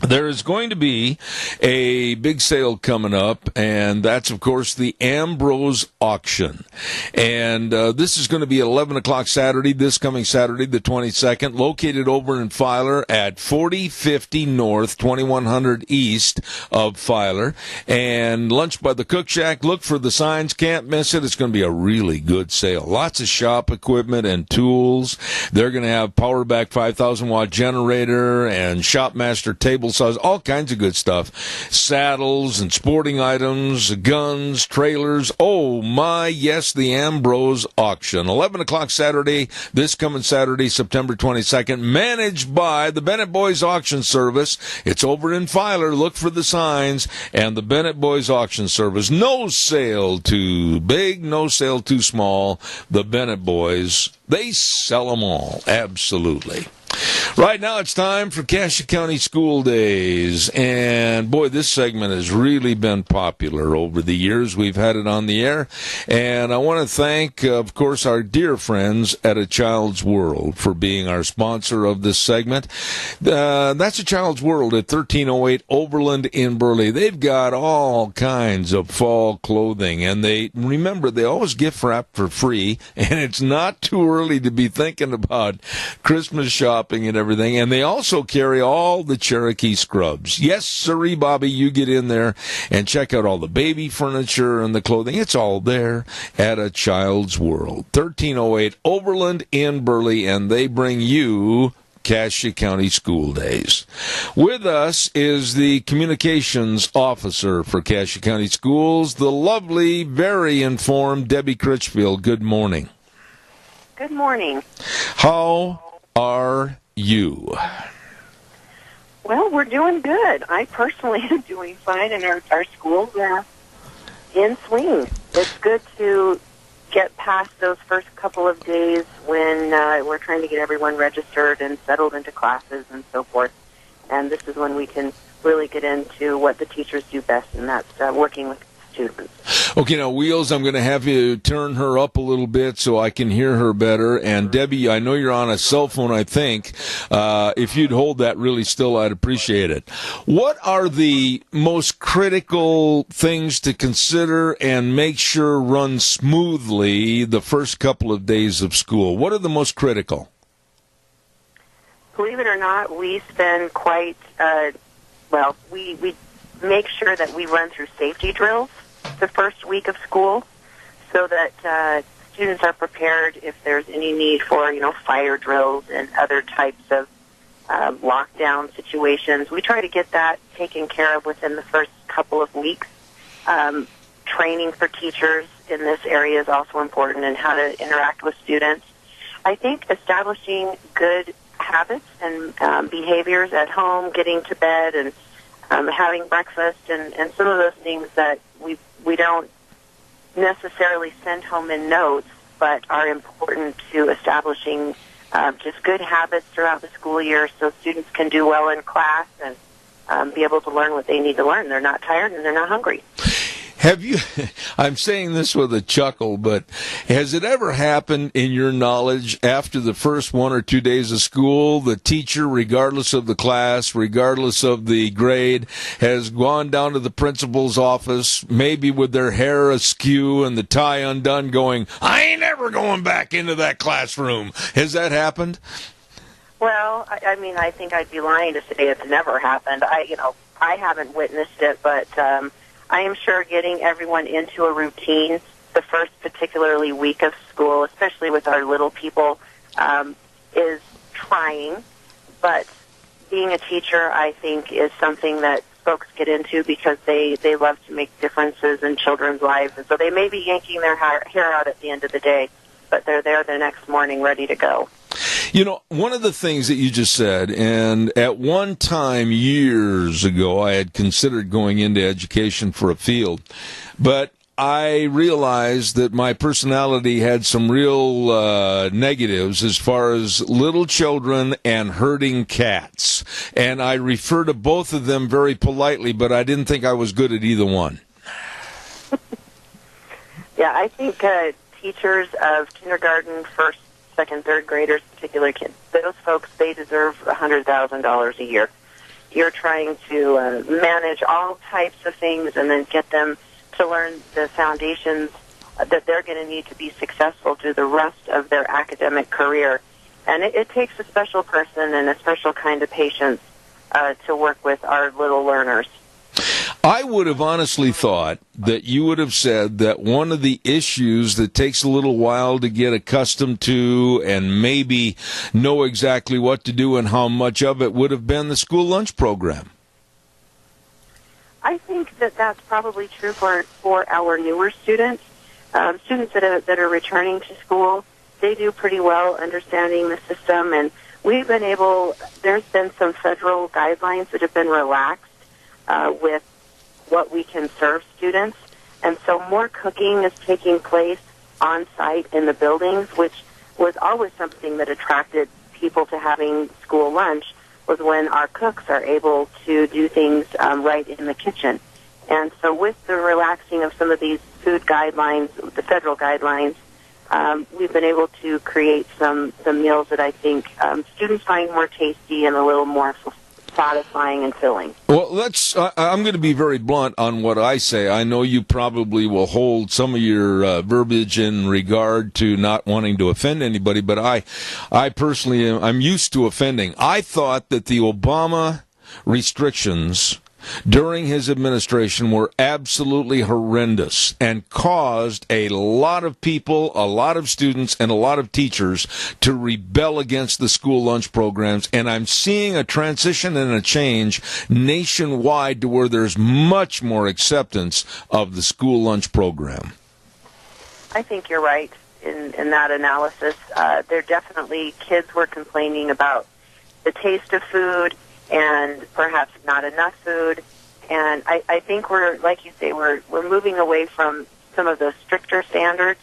There is going to be a big sale coming up, and that's, of course, the Ambrose Auction. And this is going to be at 11 o'clock Saturday, this coming Saturday, the 22nd, located over in Filer at 4050 North, 2100 East of Filer. And lunch by the Cook Shack. Look for the signs. Can't miss it. It's going to be a really good sale. Lots of shop equipment and tools. They're going to have Powerback 5,000-watt generator and Shopmaster table saws, all kinds of good stuff. Saddles and sporting items, guns, trailers. Oh, my, yes, the Ambrose Auction. 11 o'clock Saturday, this coming Saturday, September 22nd, managed by the Bennett Boys Auction Service. It's over in Filer. Look for the signs. And the Bennett Boys Auction Service. No sale too big, no sale too small. The Bennett Boys, they sell them all. Absolutely. Right now it's time for Cassia County School Days, and boy, this segment has really been popular over the years. We've had it on the air, and I want to thank, of course, our dear friends at A Child's World for being our sponsor of this segment. That's A Child's World at 1308 Overland in Burley. They've got all kinds of fall clothing, and they always gift wrap for free, and it's not too early to be thinking about Christmas shopping and everything. And they also carry all the Cherokee scrubs. Yes, sirree, Bobby, you get in there and check out all the baby furniture and the clothing. It's all there at A Child's World. 1308 Overland in Burley, and they bring you Cassia County School Days. With us is the communications officer for Cassia County Schools, the lovely, very informed Debbie Critchfield. Good morning. Good morning. How are you? Well, we're doing good. I personally am doing fine, and our schools are in swing. It's good to get past those first couple of days when we're trying to get everyone registered and settled into classes and so forth. And this is when we can really get into what the teachers do best, and that's working with students. Okay, now, Wheels, I'm going to have you turn her up a little bit so I can hear her better. And, Debbie, I know you're on a cell phone, I think. If you'd hold that really still, I'd appreciate it. What are the most critical things to consider and make sure run smoothly the first couple of days of school? What are the most critical? Believe it or not, we spend quite, we make sure that we run through safety drills the first week of school so that students are prepared if there's any need for, fire drills and other types of lockdown situations. We try to get that taken care of within the first couple of weeks. Training for teachers in this area is also important, and how to interact with students. I think establishing good habits and behaviors at home, getting to bed and having breakfast, and some of those things that we don't necessarily send home in notes, but are important to establishing just good habits throughout the school year so students can do well in class and be able to learn what they need to learn. They're not tired and they're not hungry. Have you, I'm saying this with a chuckle, but has it ever happened in your knowledge after the first 1 or 2 days of school, the teacher, regardless of the class, regardless of the grade, has gone down to the principal's office, maybe with their hair askew and the tie undone, going, I ain't ever going back into that classroom? Has that happened? Well, I think I'd be lying to say it's never happened. I haven't witnessed it, but I am sure getting everyone into a routine the first particularly week of school, especially with our little people, is trying. But being a teacher, I think, is something that folks get into because they love to make differences in children's lives. And so they may be yanking their hair out at the end of the day, but they're there the next morning ready to go. One of the things that you just said, and at one time years ago, I had considered going into education for a field, but I realized that my personality had some real negatives as far as little children and herding cats. And I refer to both of them very politely, but I didn't think I was good at either one. Yeah, I think teachers of kindergarten, first, second, third graders, particular kids, those folks, they deserve $100,000 a year. You're trying to manage all types of things and then get them to learn the foundations that they're going to need to be successful through the rest of their academic career. And it takes a special person and a special kind of patience to work with our little learners. I would have honestly thought that you would have said that one of the issues that takes a little while to get accustomed to and maybe know exactly what to do and how much of it would have been the school lunch program. I think that that's probably true for our newer students. Students that are returning to school, they do pretty well understanding the system, and we've been able, there's been some federal guidelines that have been relaxed with what we can serve students, and so more cooking is taking place on site in the buildings, which was always something that attracted people to having school lunch, was when our cooks are able to do things right in the kitchen. And so with the relaxing of some of these food guidelines, the federal guidelines, we've been able to create some meals that I think students find more tasty and a little more satisfying and filling. Well, I'm going to be very blunt on what I say. I know you probably will hold some of your verbiage in regard to not wanting to offend anybody, but I personally I'm used to offending. I thought that the Obama restrictions during his administration were absolutely horrendous and caused a lot of people, a lot of students, and a lot of teachers to rebel against the school lunch programs. And I'm seeing a transition and a change nationwide to where there's much more acceptance of the school lunch program. I think you're right in that analysis. There definitely, kids were complaining about the taste of food and perhaps not enough food. And I think we're, like you say, we're moving away from some of those stricter standards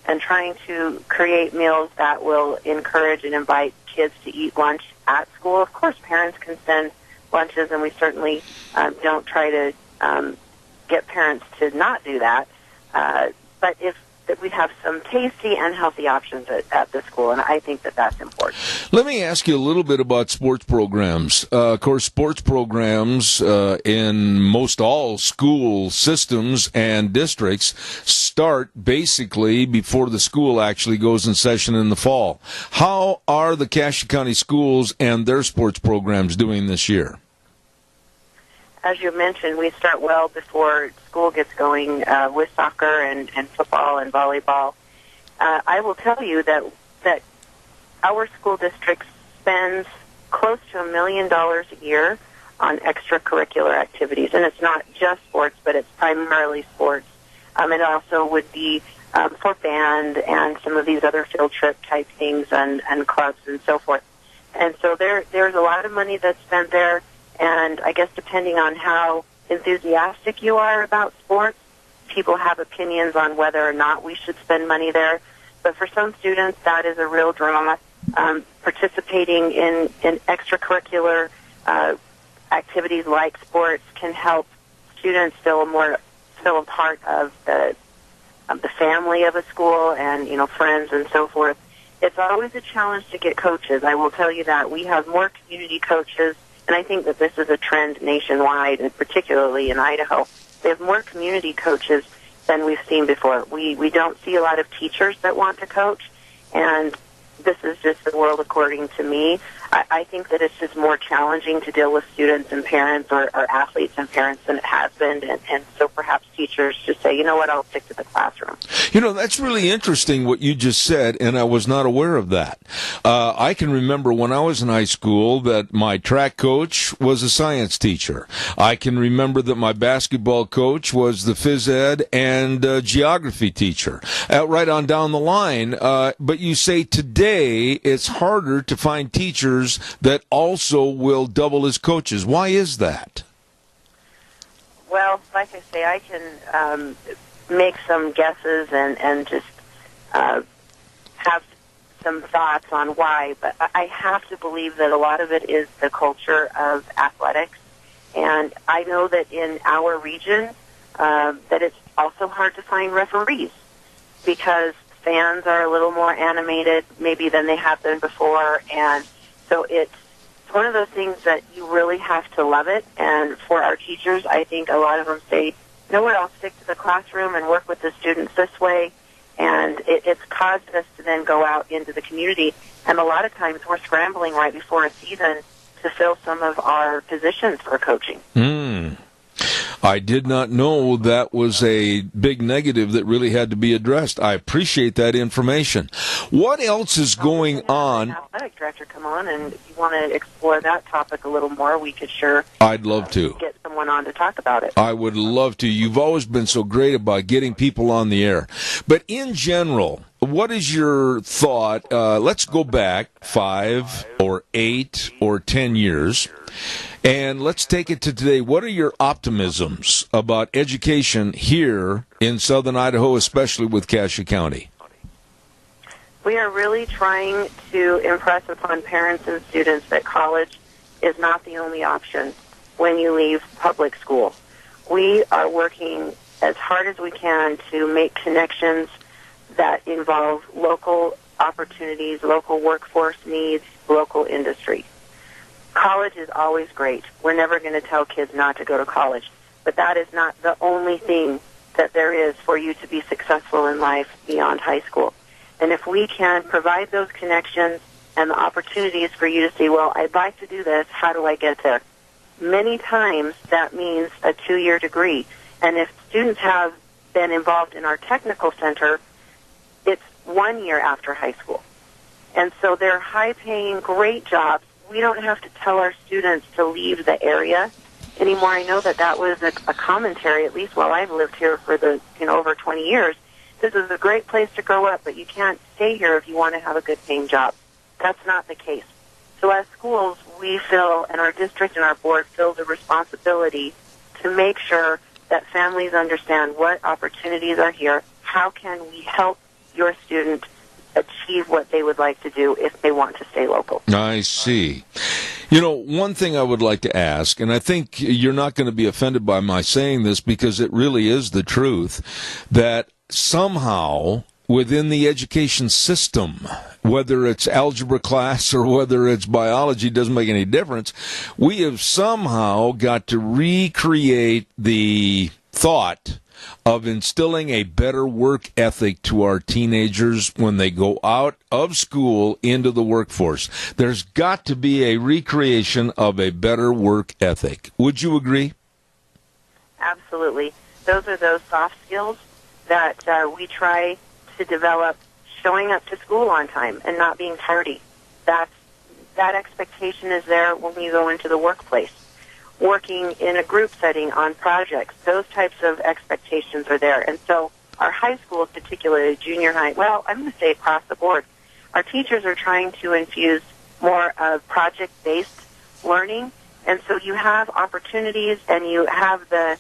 and trying to create meals that will encourage and invite kids to eat lunch at school. Of course, parents can send lunches, and we certainly don't try to get parents to not do that. But if we have some tasty and healthy options at the school, and I think that that's important. Let me ask you a little bit about sports programs. Of course, sports programs in most all school systems and districts start basically before the school actually goes in session in the fall. How are the Cassia County schools and their sports programs doing this year? As you mentioned, we start well before school gets going with soccer and football and volleyball. I will tell you that our school district spends close to $1 million a year on extracurricular activities, and it's not just sports, but it's primarily sports. It also would be for band and some of these other field trip type things and clubs and so forth. And so there's a lot of money that's spent there. And I guess depending on how enthusiastic you are about sports, people have opinions on whether or not we should spend money there. But for some students, that is a real draw. Participating in extracurricular activities like sports can help students feel a part of the family of a school and, friends and so forth. It's always a challenge to get coaches. I will tell you that. We have more community coaches. And I think that this is a trend nationwide, and particularly in Idaho. We have more community coaches than we've seen before. We don't see a lot of teachers that want to coach, and this is just the world according to me. I think that it's just more challenging to deal with students and parents or athletes and parents than it has been, and so perhaps teachers just say, you know what, I'll stick to the classroom. That's really interesting what you just said, and I was not aware of that. I can remember when I was in high school that my track coach was a science teacher. I can remember that my basketball coach was the phys ed and geography teacher, right on down the line. But you say today it's harder to find teachers that also will double as coaches. Why is that? Well, like I say, I can make some guesses and just have some thoughts on why, but I have to believe that a lot of it is the culture of athletics. And I know that in our region that it's also hard to find referees. because fans are a little more animated maybe than they have been before, and so it's one of those things that you really have to love it. And for our teachers, I think a lot of them say, you know what, I'll stick to the classroom and work with the students this way. And it's caused us to then go out into the community. And a lot of times we're scrambling right before a season to fill some of our positions for coaching. I did not know that was a big negative that really had to be addressed. I appreciate that information. What else is going on? Athletic director come on, and if you want to explore that topic a little more, we could sure. I'd love to get someone on to talk about it. I would love to. You've always been so great about getting people on the air. But in general, what is your thought? Let's go back 5 or 8 or 10 years. And let's take it to today. What are your optimisms about education here in southern Idaho, especially with Cassia County? We are really trying to impress upon parents and students that college is not the only option when you leave public school. We are working as hard as we can to make connections that involve local opportunities, local workforce needs, local industry. College is always great. We're never going to tell kids not to go to college, but that is not the only thing that there is for you to be successful in life beyond high school. And if we can provide those connections and the opportunities for you to see, well, I'd like to do this, how do I get there? Many times that means a 2-year degree. And if students have been involved in our technical center, it's 1 year after high school. And so they're high-paying, great jobs. We don't have to tell our students to leave the area anymore. I know that was a commentary, at least while I've lived here for over 20 years. This is a great place to grow up, but you can't stay here if you want to have a good-paying job. That's not the case. So as schools, we feel, and our district and our board feel the responsibility to make sure that families understand what opportunities are here, how can we help your student achieve what they would like to do if they want to stay local. I see. You know, one thing I would like to ask, and I think you're not going to be offended by my saying this because it really is the truth, that somehow within the education system, whether it's algebra class or whether it's biology, doesn't make any difference, we have somehow got to recreate the thought of instilling a better work ethic to our teenagers when they go out of school into the workforce. There's got to be a recreation of a better work ethic. Would you agree? Absolutely. Those are those soft skills that we try to develop, showing up to school on time and not being tardy. That expectation is there when you go into the workplace. Working in a group setting on projects, those types of expectations are there. And so our high schools, particularly junior high, well, I'm going to say across the board, our teachers are trying to infuse more of project-based learning. And so you have opportunities and you have the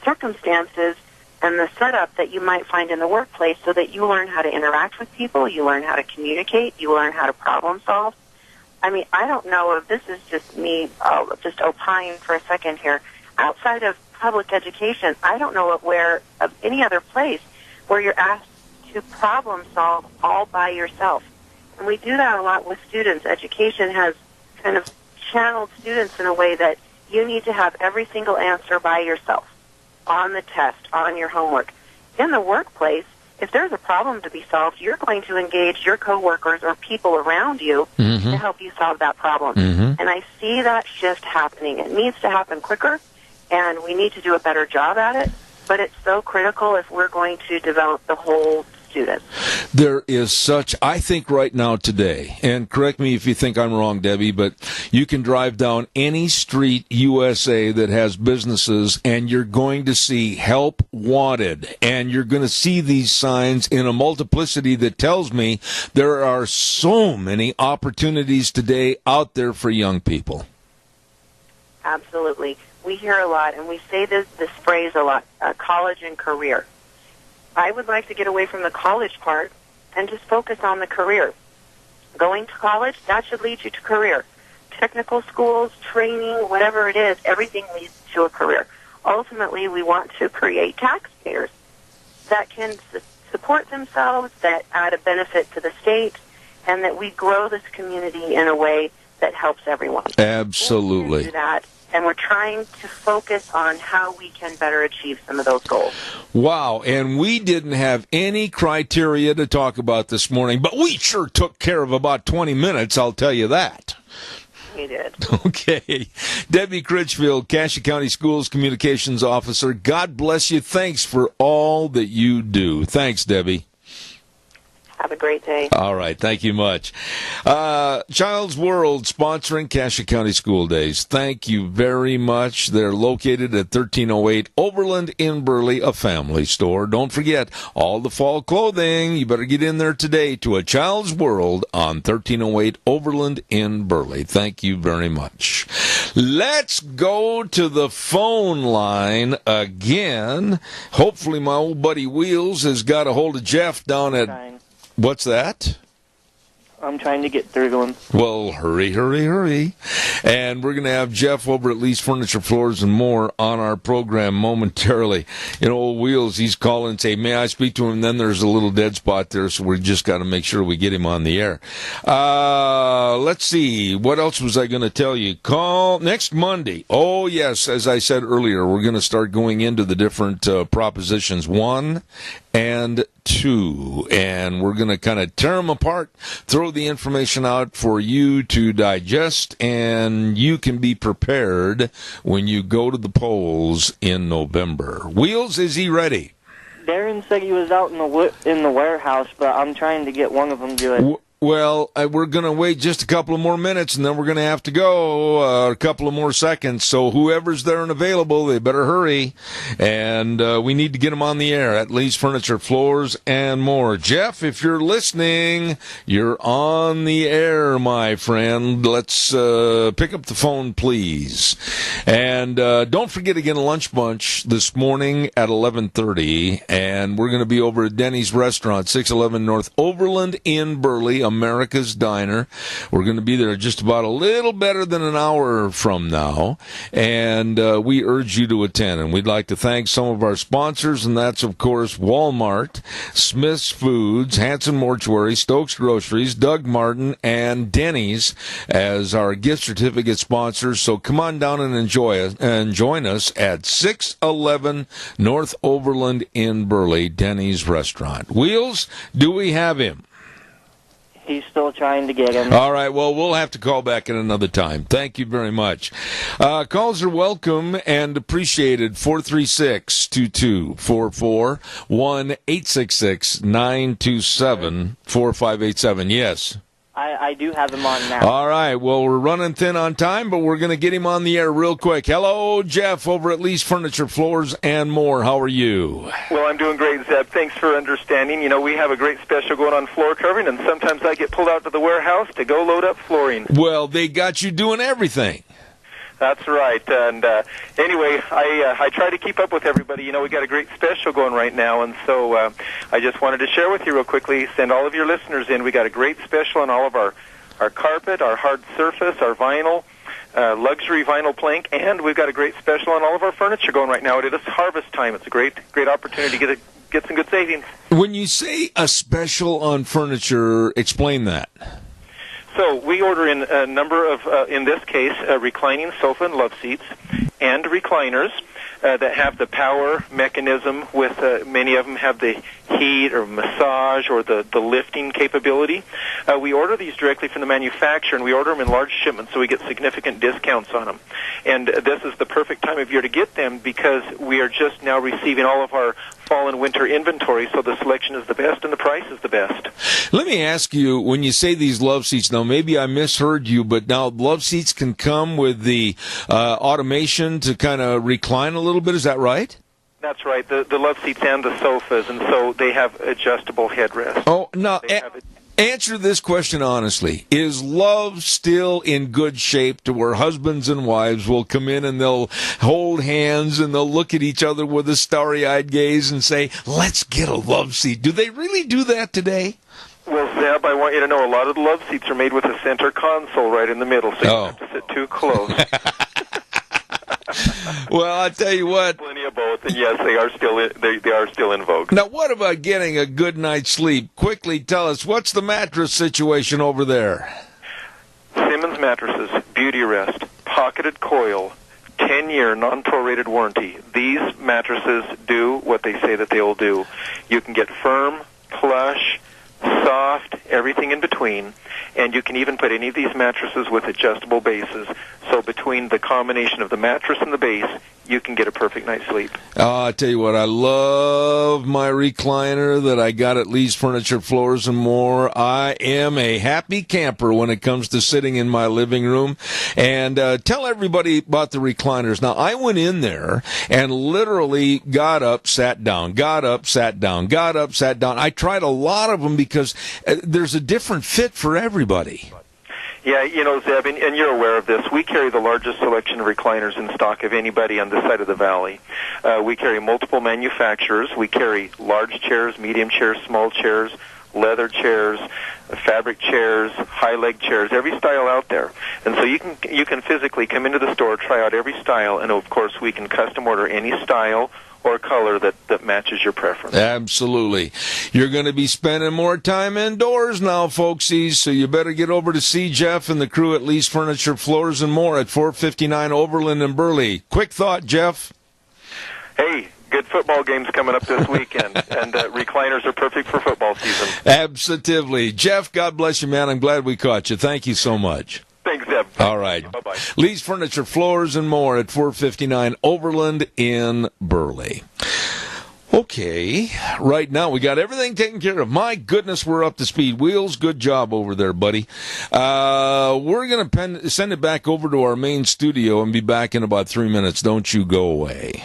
circumstances and the setup that you might find in the workplace so that you learn how to interact with people, you learn how to communicate, you learn how to problem solve. I mean, I don't know if this is just me, just opine for a second here. Outside of public education, I don't know of any other place where you're asked to problem solve all by yourself. And we do that a lot with students. Education has kind of channeled students in a way that you need to have every single answer by yourself on the test, on your homework. In the workplace, if there's a problem to be solved, you're going to engage your coworkers or people around you to help you solve that problem. And I see that shift happening. It needs to happen quicker, and we need to do a better job at it, but it's so critical if we're going to develop the whole student. There is such, I think right now today, and correct me if you think I'm wrong, Debbie, but you can drive down any street USA that has businesses and you're going to see help wanted, and you're going to see these signs in a multiplicity that tells me there are so many opportunities today out there for young people. Absolutely. We hear a lot, and we say this phrase a lot, college and career. I would like to get away from the college part and just focus on the career. Going to college, that should lead you to career. Technical schools, training, whatever it is, everything leads to a career. Ultimately, we want to create taxpayers that can support themselves, that add a benefit to the state, and that we grow this community in a way that helps everyone. Absolutely. We do that, and we're trying to focus on how we can better achieve some of those goals. Wow, and we didn't have any criteria to talk about this morning, but we sure took care of about 20 minutes, I'll tell you that. We did. Okay. Debbie Critchfield, Cassia County Schools Communications Officer, God bless you. Thanks for all that you do. Thanks, Debbie. Have a great day. All right. Thank you much. Child's World sponsoring Cassia County School Days. Thank you very much. They're located at 1308 Overland in Burley, a family store. Don't forget, all the fall clothing. You better get in there today to a Child's World on 1308 Overland in Burley. Thank you very much. Let's go to the phone line again. Hopefully my old buddy Wheels has got a hold of Jeff down at... What's that? I'm trying to get through to him. Well, hurry. And we're going to have Jeff over at Lee's Furniture, Floors, and More on our program momentarily. You know, old Wheels, he's calling and say, may I speak to him? And then there's a little dead spot there, so we just got to make sure we get him on the air. Let's see. What else was I going to tell you? Call next Monday. Oh, yes, as I said earlier, we're going to start going into the different propositions 1 and 2, and we're going to kind of tear them apart, throw the information out for you to digest, and you can be prepared when you go to the polls in November. Wheels, is he ready? Darren said he was out in the warehouse, but I'm trying to get one of them to it. Well, we're going to wait just a couple of more minutes, and then we're going to have to go a couple of more seconds. So whoever's there and available, they better hurry. And we need to get them on the air at Lee's Furniture, Floors, and More. Jeff, if you're listening, you're on the air, my friend. Let's pick up the phone, please. And don't forget again, Lunch Bunch this morning at 11:30. And we're going to be over at Denny's Restaurant, 611 North Overland in Burley, America's Diner. We're going to be there just about a little better than an hour from now, and we urge you to attend. And we'd like to thank some of our sponsors, and that's, of course, Walmart, Smith's Foods, Hanson Mortuary, Stokes Groceries, Doug Martin, and Denny's as our gift certificate sponsors. So come on down and join us at 611 North Overland in Burley, Denny's Restaurant. Wheels, do we have him? He's still trying to get him. All right, well, we'll have to call back at another time. Thank you very much. Calls are welcome and appreciated. 436-2244, 1-866-927-4587. Yes. I do have him on now. All right. Well, we're running thin on time, but we're going to get him on the air real quick. Hello, Jeff, over at Lee's Furniture, Floors, and More. How are you? Well, I'm doing great, Zeb. Thanks for understanding. You know, we have a great special going on floor covering, and sometimes I get pulled out to the warehouse to go load up flooring. Well, they got you doing everything. That's right. And anyway, I try to keep up with everybody. You know, we got a great special going right now, and so I just wanted to share with you real quickly, send all of your listeners in. We got a great special on all of our carpet, our hard surface, our vinyl, luxury vinyl plank, and we've got a great special on all of our furniture going right now. It is harvest time. It's a great opportunity to get some good savings. When you say a special on furniture, explain that. So we order in a number of, in this case, reclining sofa and love seats and recliners that have the power mechanism with, many of them have the heat or massage or the lifting capability. We order these directly from the manufacturer, and we order them in large shipments, so we get significant discounts on them. And this is the perfect time of year to get them because we are just now receiving all of our fall and winter inventory, so the selection is the best and the price is the best. Let me ask you, when you say these love seats, now maybe I misheard you, but now love seats can come with the automation to kind of recline a little bit, is that right? That's right, the love seats and the sofas, and so they have adjustable headrests. Oh, no, answer this question honestly. Is love still in good shape to where husbands and wives will come in and they'll hold hands and they'll look at each other with a starry-eyed gaze and say, let's get a love seat? Do they really do that today? Well, Zeb, I want you to know a lot of the love seats are made with a center console right in the middle, so you don't have to sit too close. Well, I tell you what. Plenty of both. then yes, they are still in vogue. Now, what about getting a good night's sleep? Quickly tell us, what's the mattress situation over there? Simmons mattresses, Beauty Rest, pocketed coil, 10-year non-prorated warranty. These mattresses do what they say that they will do. You can get firm, plush, soft, everything in between, and you can even put any of these mattresses with adjustable bases. So between the combination of the mattress and the base, you can get a perfect night's sleep. I tell you what, I love my recliner that I got at Lee's Furniture, Floors and More. I am a happy camper when it comes to sitting in my living room. And tell everybody about the recliners. Now, I went in there and literally got up, sat down, got up, sat down, got up, sat down. I tried a lot of them because there's a different fit for everybody. Yeah, Zeb, and you're aware of this, we carry the largest selection of recliners in stock of anybody on this side of the valley. We carry multiple manufacturers. We carry large chairs, medium chairs, small chairs, leather chairs, fabric chairs, high leg chairs, every style out there. And so you can physically come into the store, try out every style, and of course we can custom order any style or color that matches your preference. Absolutely. You're going to be spending more time indoors now, folksies, so you better get over to see Jeff and the crew at Lee's Furniture, Floors and More at 459 Overland in Burley. Quick thought, Jeff? Hey, good football games coming up this weekend, and recliners are perfect for football season. Absolutely. Jeff, God bless you, man. I'm glad we caught you. Thank you so much. Thanks, Zeb. All right. Bye-bye. Lee's Furniture, Floors and More at 459 Overland in Burley. Okay, right now we got everything taken care of. My goodness, we're up to speed. Wheels, good job over there, buddy. We're going to send it back over to our main studio and be back in about 3 minutes. Don't you go away.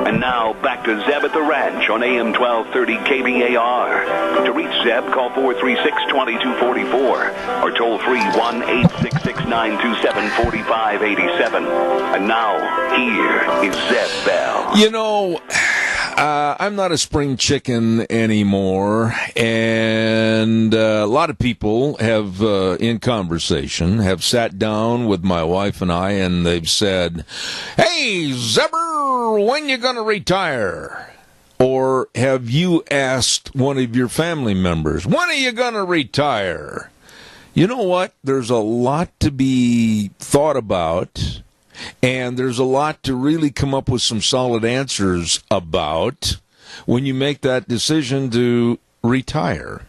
And now, back to Zeb at the Ranch on AM 1230 KBAR. To reach Zeb, call 436-2244 or toll free 1-866-927-4587. And now, here is Zeb Bell. You know, I'm not a spring chicken anymore, and a lot of people have, in conversation, have sat down with my wife and I, and they've said, "Hey, Zebber, when you going to retire?" Or have you asked one of your family members, "When are you going to retire?" You know what? There's a lot to be thought about, and there's a lot to really come up with some solid answers about when you make that decision to retire.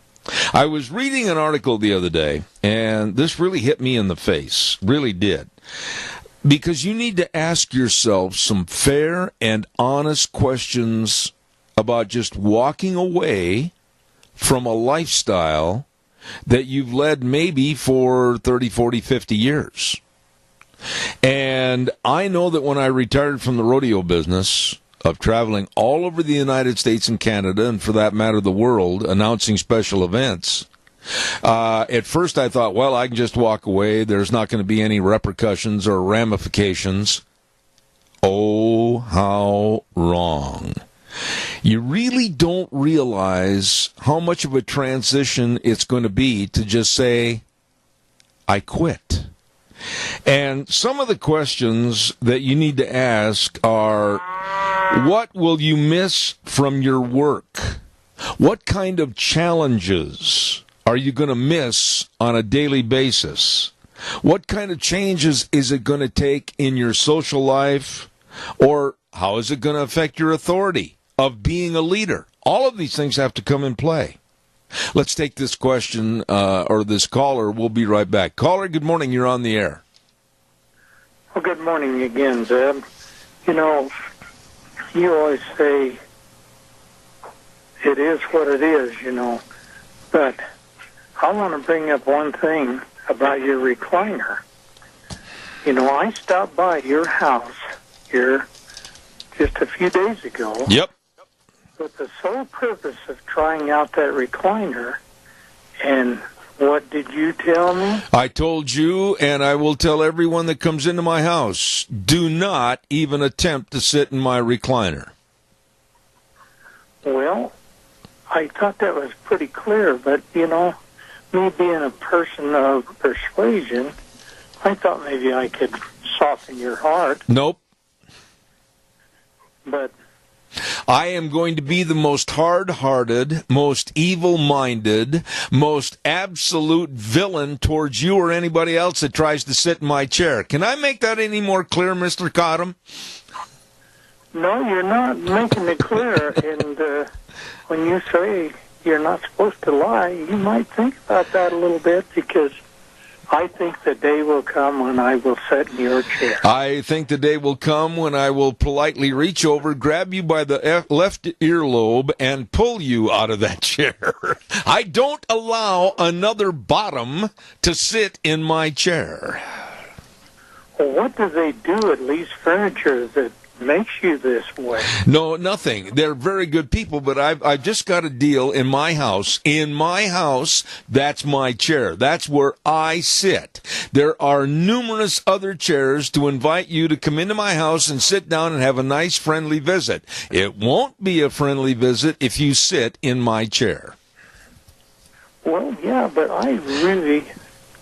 I was reading an article the other day, and this really hit me in the face, really did. Because you need to ask yourself some fair and honest questions about just walking away from a lifestyle that you've led maybe for 30, 40, 50 years. And I know that when I retired from the rodeo business of traveling all over the United States and Canada, and for that matter the world, announcing special events, at first I thought, well, I can just walk away. There's not going to be any repercussions or ramifications. Oh, how wrong. You really don't realize how much of a transition it's going to be to just say, I quit. And some of the questions that you need to ask are, what will you miss from your work? What kind of challenges are you going to miss on a daily basis? What kind of changes is it going to take in your social life? Or how is it going to affect your authority of being a leader? All of these things have to come in play. Let's take this question, or this caller. We'll be right back. Caller, good morning. You're on the air. Well, good morning again, Zeb. You know, you always say it is what it is, you know. But I want to bring up one thing about your recliner. You know, I stopped by your house here just a few days ago. Yep. With the sole purpose of trying out that recliner. And what did you tell me? I told you, and I will tell everyone that comes into my house, do not even attempt to sit in my recliner. Well, I thought that was pretty clear, but, you know, me being a person of persuasion, I thought maybe I could soften your heart. Nope. but I am going to be the most hard-hearted, most evil-minded, most absolute villain towards you or anybody else that tries to sit in my chair. Can I make that any more clear, Mr. Cottam? no, you're not making it clear. And when you say you're not supposed to lie, you might think about that a little bit, because I think the day will come when I will sit in your chair. I think the day will come when I will politely reach over, grab you by the left earlobe, and pull you out of that chair. I don't allow another bottom to sit in my chair. Well, what do they do at Lee's Furniture that makes you this way? No, nothing. They're very good people, but I've just got a deal in my house. In my house, that's my chair. That's where I sit. There are numerous other chairs to invite you to come into my house and sit down and have a nice, friendly visit. It won't be a friendly visit if you sit in my chair. Well, yeah, but I really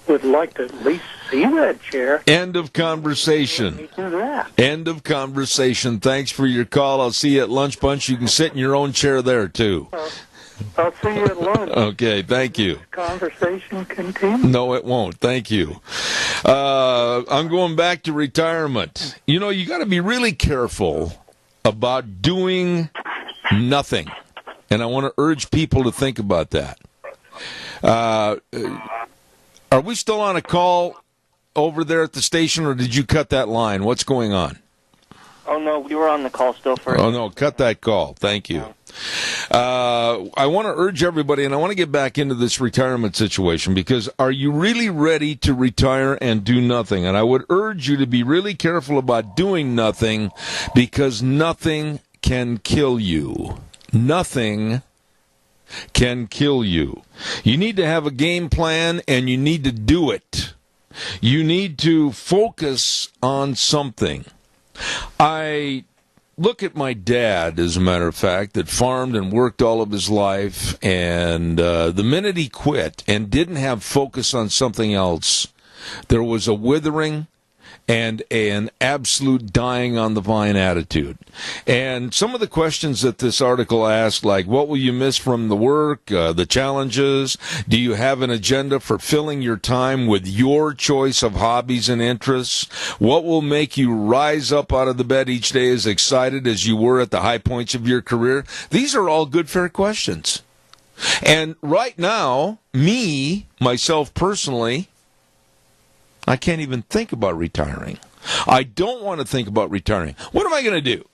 would like to at least see that chair. End of conversation. Let me do that. End of conversation. Thanks for your call. I'll see you at Lunch Bunch. You can sit in your own chair there, too. I'll see you at lunch. Okay, thank you. Conversation continue. No, it won't. Thank you. I'm going back to retirement. You know, you got to be really careful about doing nothing. And I want to urge people to think about that. Are we still on a call over there at the station, or did you cut that line? What's going on? Oh, no, we were on the call still for... Oh, no, cut that call. Thank you. I want to urge everybody, and I want to get back into this retirement situation, because are you really ready to retire and do nothing? And I would urge you to be really careful about doing nothing, because nothing can kill you. Nothing can kill you. You need to have a game plan, and you need to do it. You need to focus on something. I look at my dad, as a matter of fact, that farmed and worked all of his life, and the minute he quit and didn't have focus on something else, there was a withering and an absolute dying on the vine attitude. And some of the questions that this article asked, like, what will you miss from the work, the challenges? Do you have an agenda for filling your time with your choice of hobbies and interests? What will make you rise up out of the bed each day as excited as you were at the high points of your career? These are all good, fair questions. And right now, myself personally, I can't even think about retiring. I don't want to think about retiring. What am I going to do?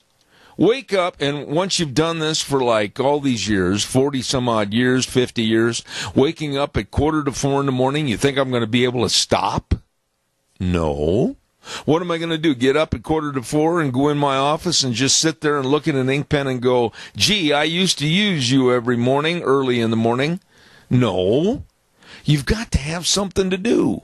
Wake up, and once you've done this for like all these years, 40 some odd years, 50 years, waking up at 3:45 in the morning, you think I'm going to be able to stop? No. What am I going to do? Get up at 3:45 and go in my office and just sit there and look at an ink pen and go, gee, I used to use you every morning, early in the morning? No. You've got to have something to do.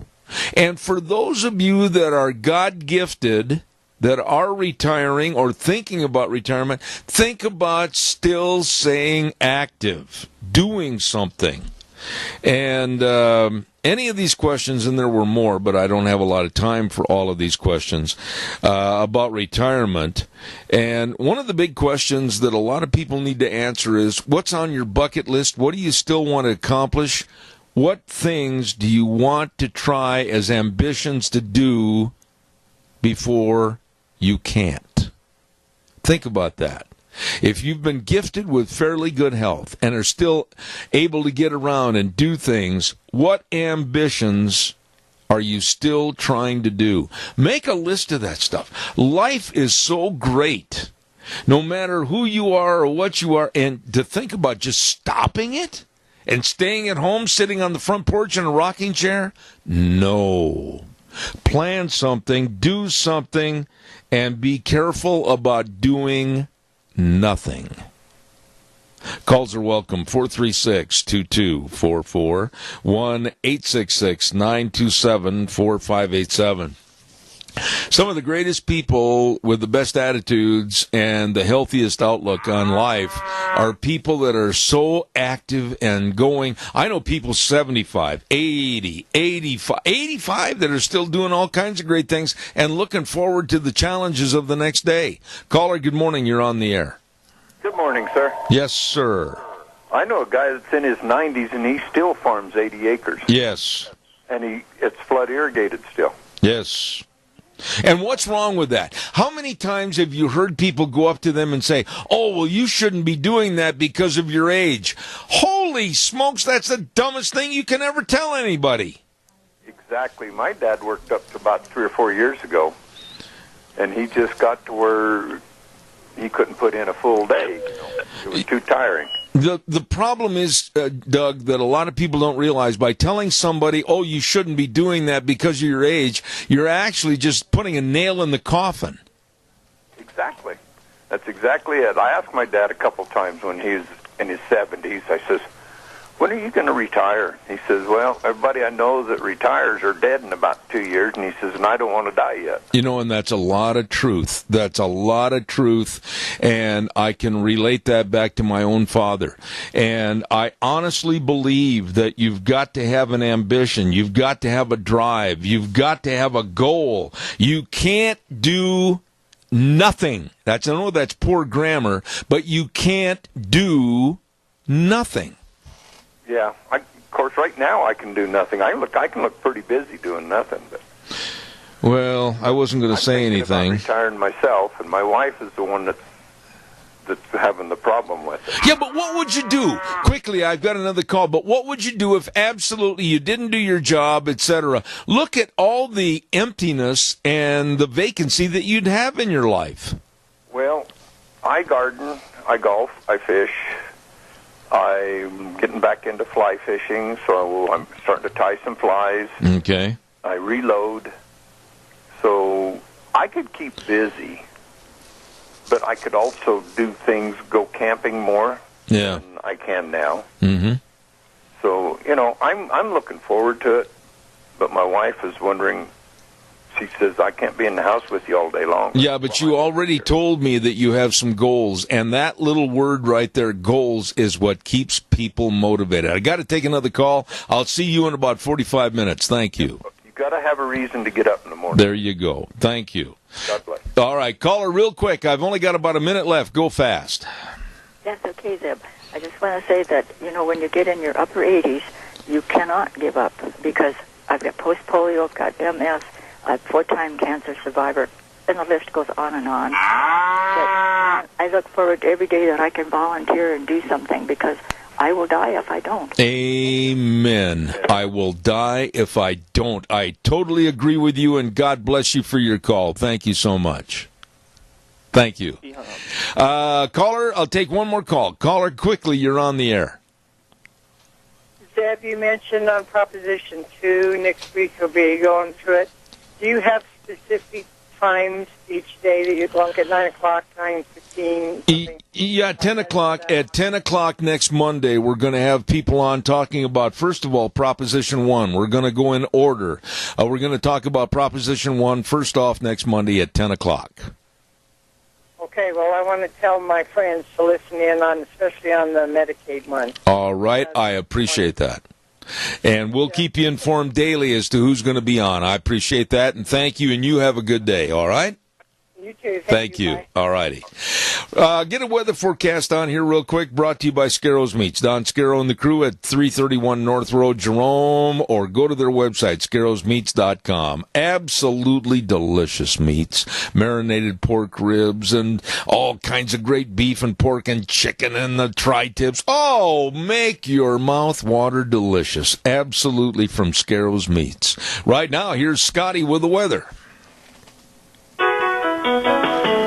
And for those of you that are God-gifted, that are retiring or thinking about retirement, think about still staying active, doing something. And any of these questions, and there were more, but I don't have a lot of time for all of these questions about retirement. And one of the big questions that a lot of people need to answer is, what's on your bucket list? What do you still want to accomplish? What things do you want to try as ambitions to do before you can't? Think about that. If you've been gifted with fairly good health and are still able to get around and do things, what ambitions are you still trying to do? Make a list of that stuff. Life is so great, no matter who you are or what you are, and to think about just stopping it and staying at home, sitting on the front porch in a rocking chair? No. Plan something, do something, and be careful about doing nothing. Calls are welcome. 436-2244, 1-866-927-4587. Some of the greatest people with the best attitudes and the healthiest outlook on life are people that are so active and going. I know people 75, 80, 85 that are still doing all kinds of great things and looking forward to the challenges of the next day. Caller, good morning. You're on the air. Good morning, sir. Yes, sir. I know a guy that's in his 90s, and he still farms 80 acres. Yes. And it's flood irrigated still. Yes. And what's wrong with that? How many times have you heard people go up to them and say, oh, well, you shouldn't be doing that because of your age? Holy smokes, that's the dumbest thing you can ever tell anybody. Exactly. My dad worked up to about 3 or 4 years ago, and he just got to where he couldn't put in a full day. It was too tiring. The problem is, Doug, that a lot of people don't realize by telling somebody, oh, you shouldn't be doing that because of your age, you're actually just putting a nail in the coffin. Exactly. That's exactly it. I asked my dad a couple times when he was in his 70s, I says, when are you going to retire? He says, well, everybody I know that retires are dead in about 2 years, and he says, and I don't want to die yet. You know, and that's a lot of truth. That's a lot of truth, and I can relate that back to my own father. And I honestly believe that you've got to have an ambition. You've got to have a drive. You've got to have a goal. You can't do nothing. I know that's poor grammar, but you can't do nothing. Yeah, of course, right now I can do nothing. I can look pretty busy doing nothing. But well, I wasn't going to say anything. I'm retiring myself, and my wife is the one that's having the problem with it. Yeah, but what would you do? Quickly, I've got another call, but what would you do if absolutely you didn't do your job, etc.? Look at all the emptiness and the vacancy that you'd have in your life. Well, I garden, I golf, I fish. I'm getting back into fly fishing, so I'm starting to tie some flies. Okay. I reload. So I could keep busy, but I could also do things, go camping more than I can now. Mm-hmm. So, I'm looking forward to it, but my wife is wondering. She says, I can't be in the house with you all day long. Yeah, but you already told me that you have some goals, and that little word right there, goals, is what keeps people motivated. I got to take another call. I'll see you in about 45 minutes. Thank you. You've got to have a reason to get up in the morning. There you go. Thank you. God bless. All right, caller, real quick. I've only got about a minute left. Go fast. That's okay, Zeb. I just want to say that, when you get in your upper 80s, you cannot give up, because I've got post-polio, I've got MS, I'm a 4-time cancer survivor, and the list goes on and on. But I look forward to every day that I can volunteer and do something, because I will die if I don't. Amen. I will die if I don't. I totally agree with you, and God bless you for your call. Thank you so much. Thank you. Caller, I'll take one more call. Caller, quickly, you're on the air. Zeb, you mentioned on Proposition 2, next week you'll be going through it. Do you have specific times each day that you're going at 9 o'clock, 9:15? Yeah, 10 o'clock. At 10 o'clock next Monday, we're going to have people on talking about, first of all, Proposition 1. We're going to go in order. We're going to talk about Proposition 1 first off next Monday at 10 o'clock. Okay, well, I want to tell my friends to listen in on, especially on the Medicaid one. All right, I appreciate that. And we'll keep you informed daily as to who's going to be on. I appreciate that, and thank you, and you have a good day, all right? You too. Thank you. All righty. Get a weather forecast on here real quick, brought to you by Scarro's Meats. Don Scarrow and the crew at 331 North Road, Jerome, or go to their website, scarrowsmeats.com. Absolutely delicious meats. Marinated pork ribs and all kinds of great beef and pork and chicken and the tri-tips. Oh, make your mouth water delicious. Absolutely from Scarrow's Meats. Right now, here's Scotty with the weather.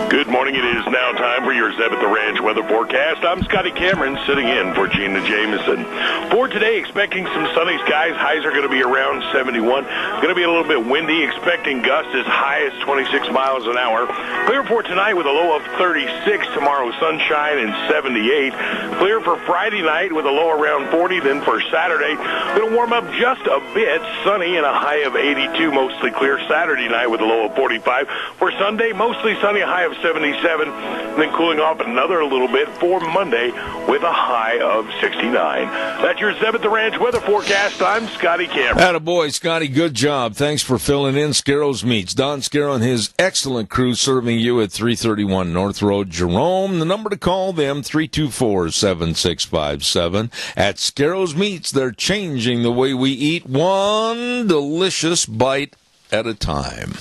Good morning. morning. It is now time for your Zeb at the Ranch weather forecast. I'm Scotty Cameron, sitting in for Gina Jameson. For today, expecting some sunny skies. Highs are going to be around 71. Going to be a little bit windy, expecting gusts as high as 26 miles an hour. Clear for tonight with a low of 36. Tomorrow, sunshine and 78. Clear for Friday night with a low around 40. Then for Saturday, going to warm up just a bit. Sunny and a high of 82. Mostly clear Saturday night with a low of 45. For Sunday, mostly sunny, a high of 77. Then cooling off another little bit for Monday with a high of 69. That's your Zeb at the Ranch weather forecast. I'm Scotty Cameron. Attaboy, Scotty. Good job. Thanks for filling in. Scarro's Meats. Don Scarrow and his excellent crew serving you at 331 North Road, Jerome. The number to call them, 324-7657. At Scarro's Meats, they're changing the way we eat, one delicious bite at a time.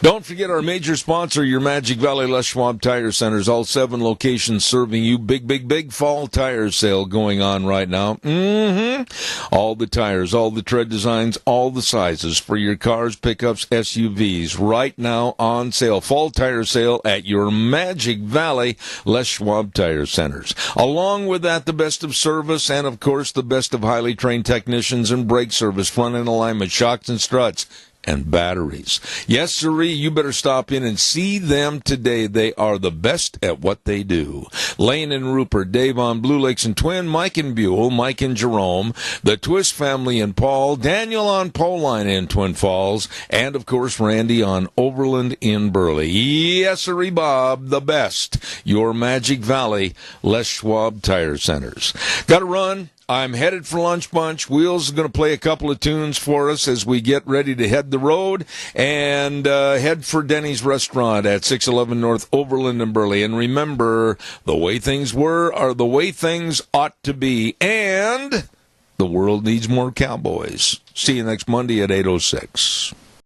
Don't forget our major sponsor, your Magic Valley Les Schwab Tire Centers. All 7 locations serving you. Big fall tire sale going on right now. All the tires, all the tread designs, all the sizes for your cars, pickups, SUVs. Right now on sale. Fall tire sale at your Magic Valley Les Schwab Tire Centers. Along with that, the best of service and, of course, the best of highly trained technicians and brake service, front end alignment, shocks and struts, and batteries. Yes, sirree, you better stop in and see them today. They are the best at what they do. Lane and Rupert, Dave on Blue Lakes and Twin, Mike and Buell, Mike and Jerome, the Twist family and Paul, Daniel on Poline in Twin Falls, and, of course, Randy on Overland in Burley. Yes, sirree, Bob, the best. Your Magic Valley Les Schwab Tire Centers. Got to run. I'm headed for Lunch Bunch. Wheels is going to play a couple of tunes for us as we get ready to head the road and head for Denny's Restaurant at 611 North Overland and Burley. And remember, the way things were are the way things ought to be. And the world needs more cowboys. See you next Monday at 8:06.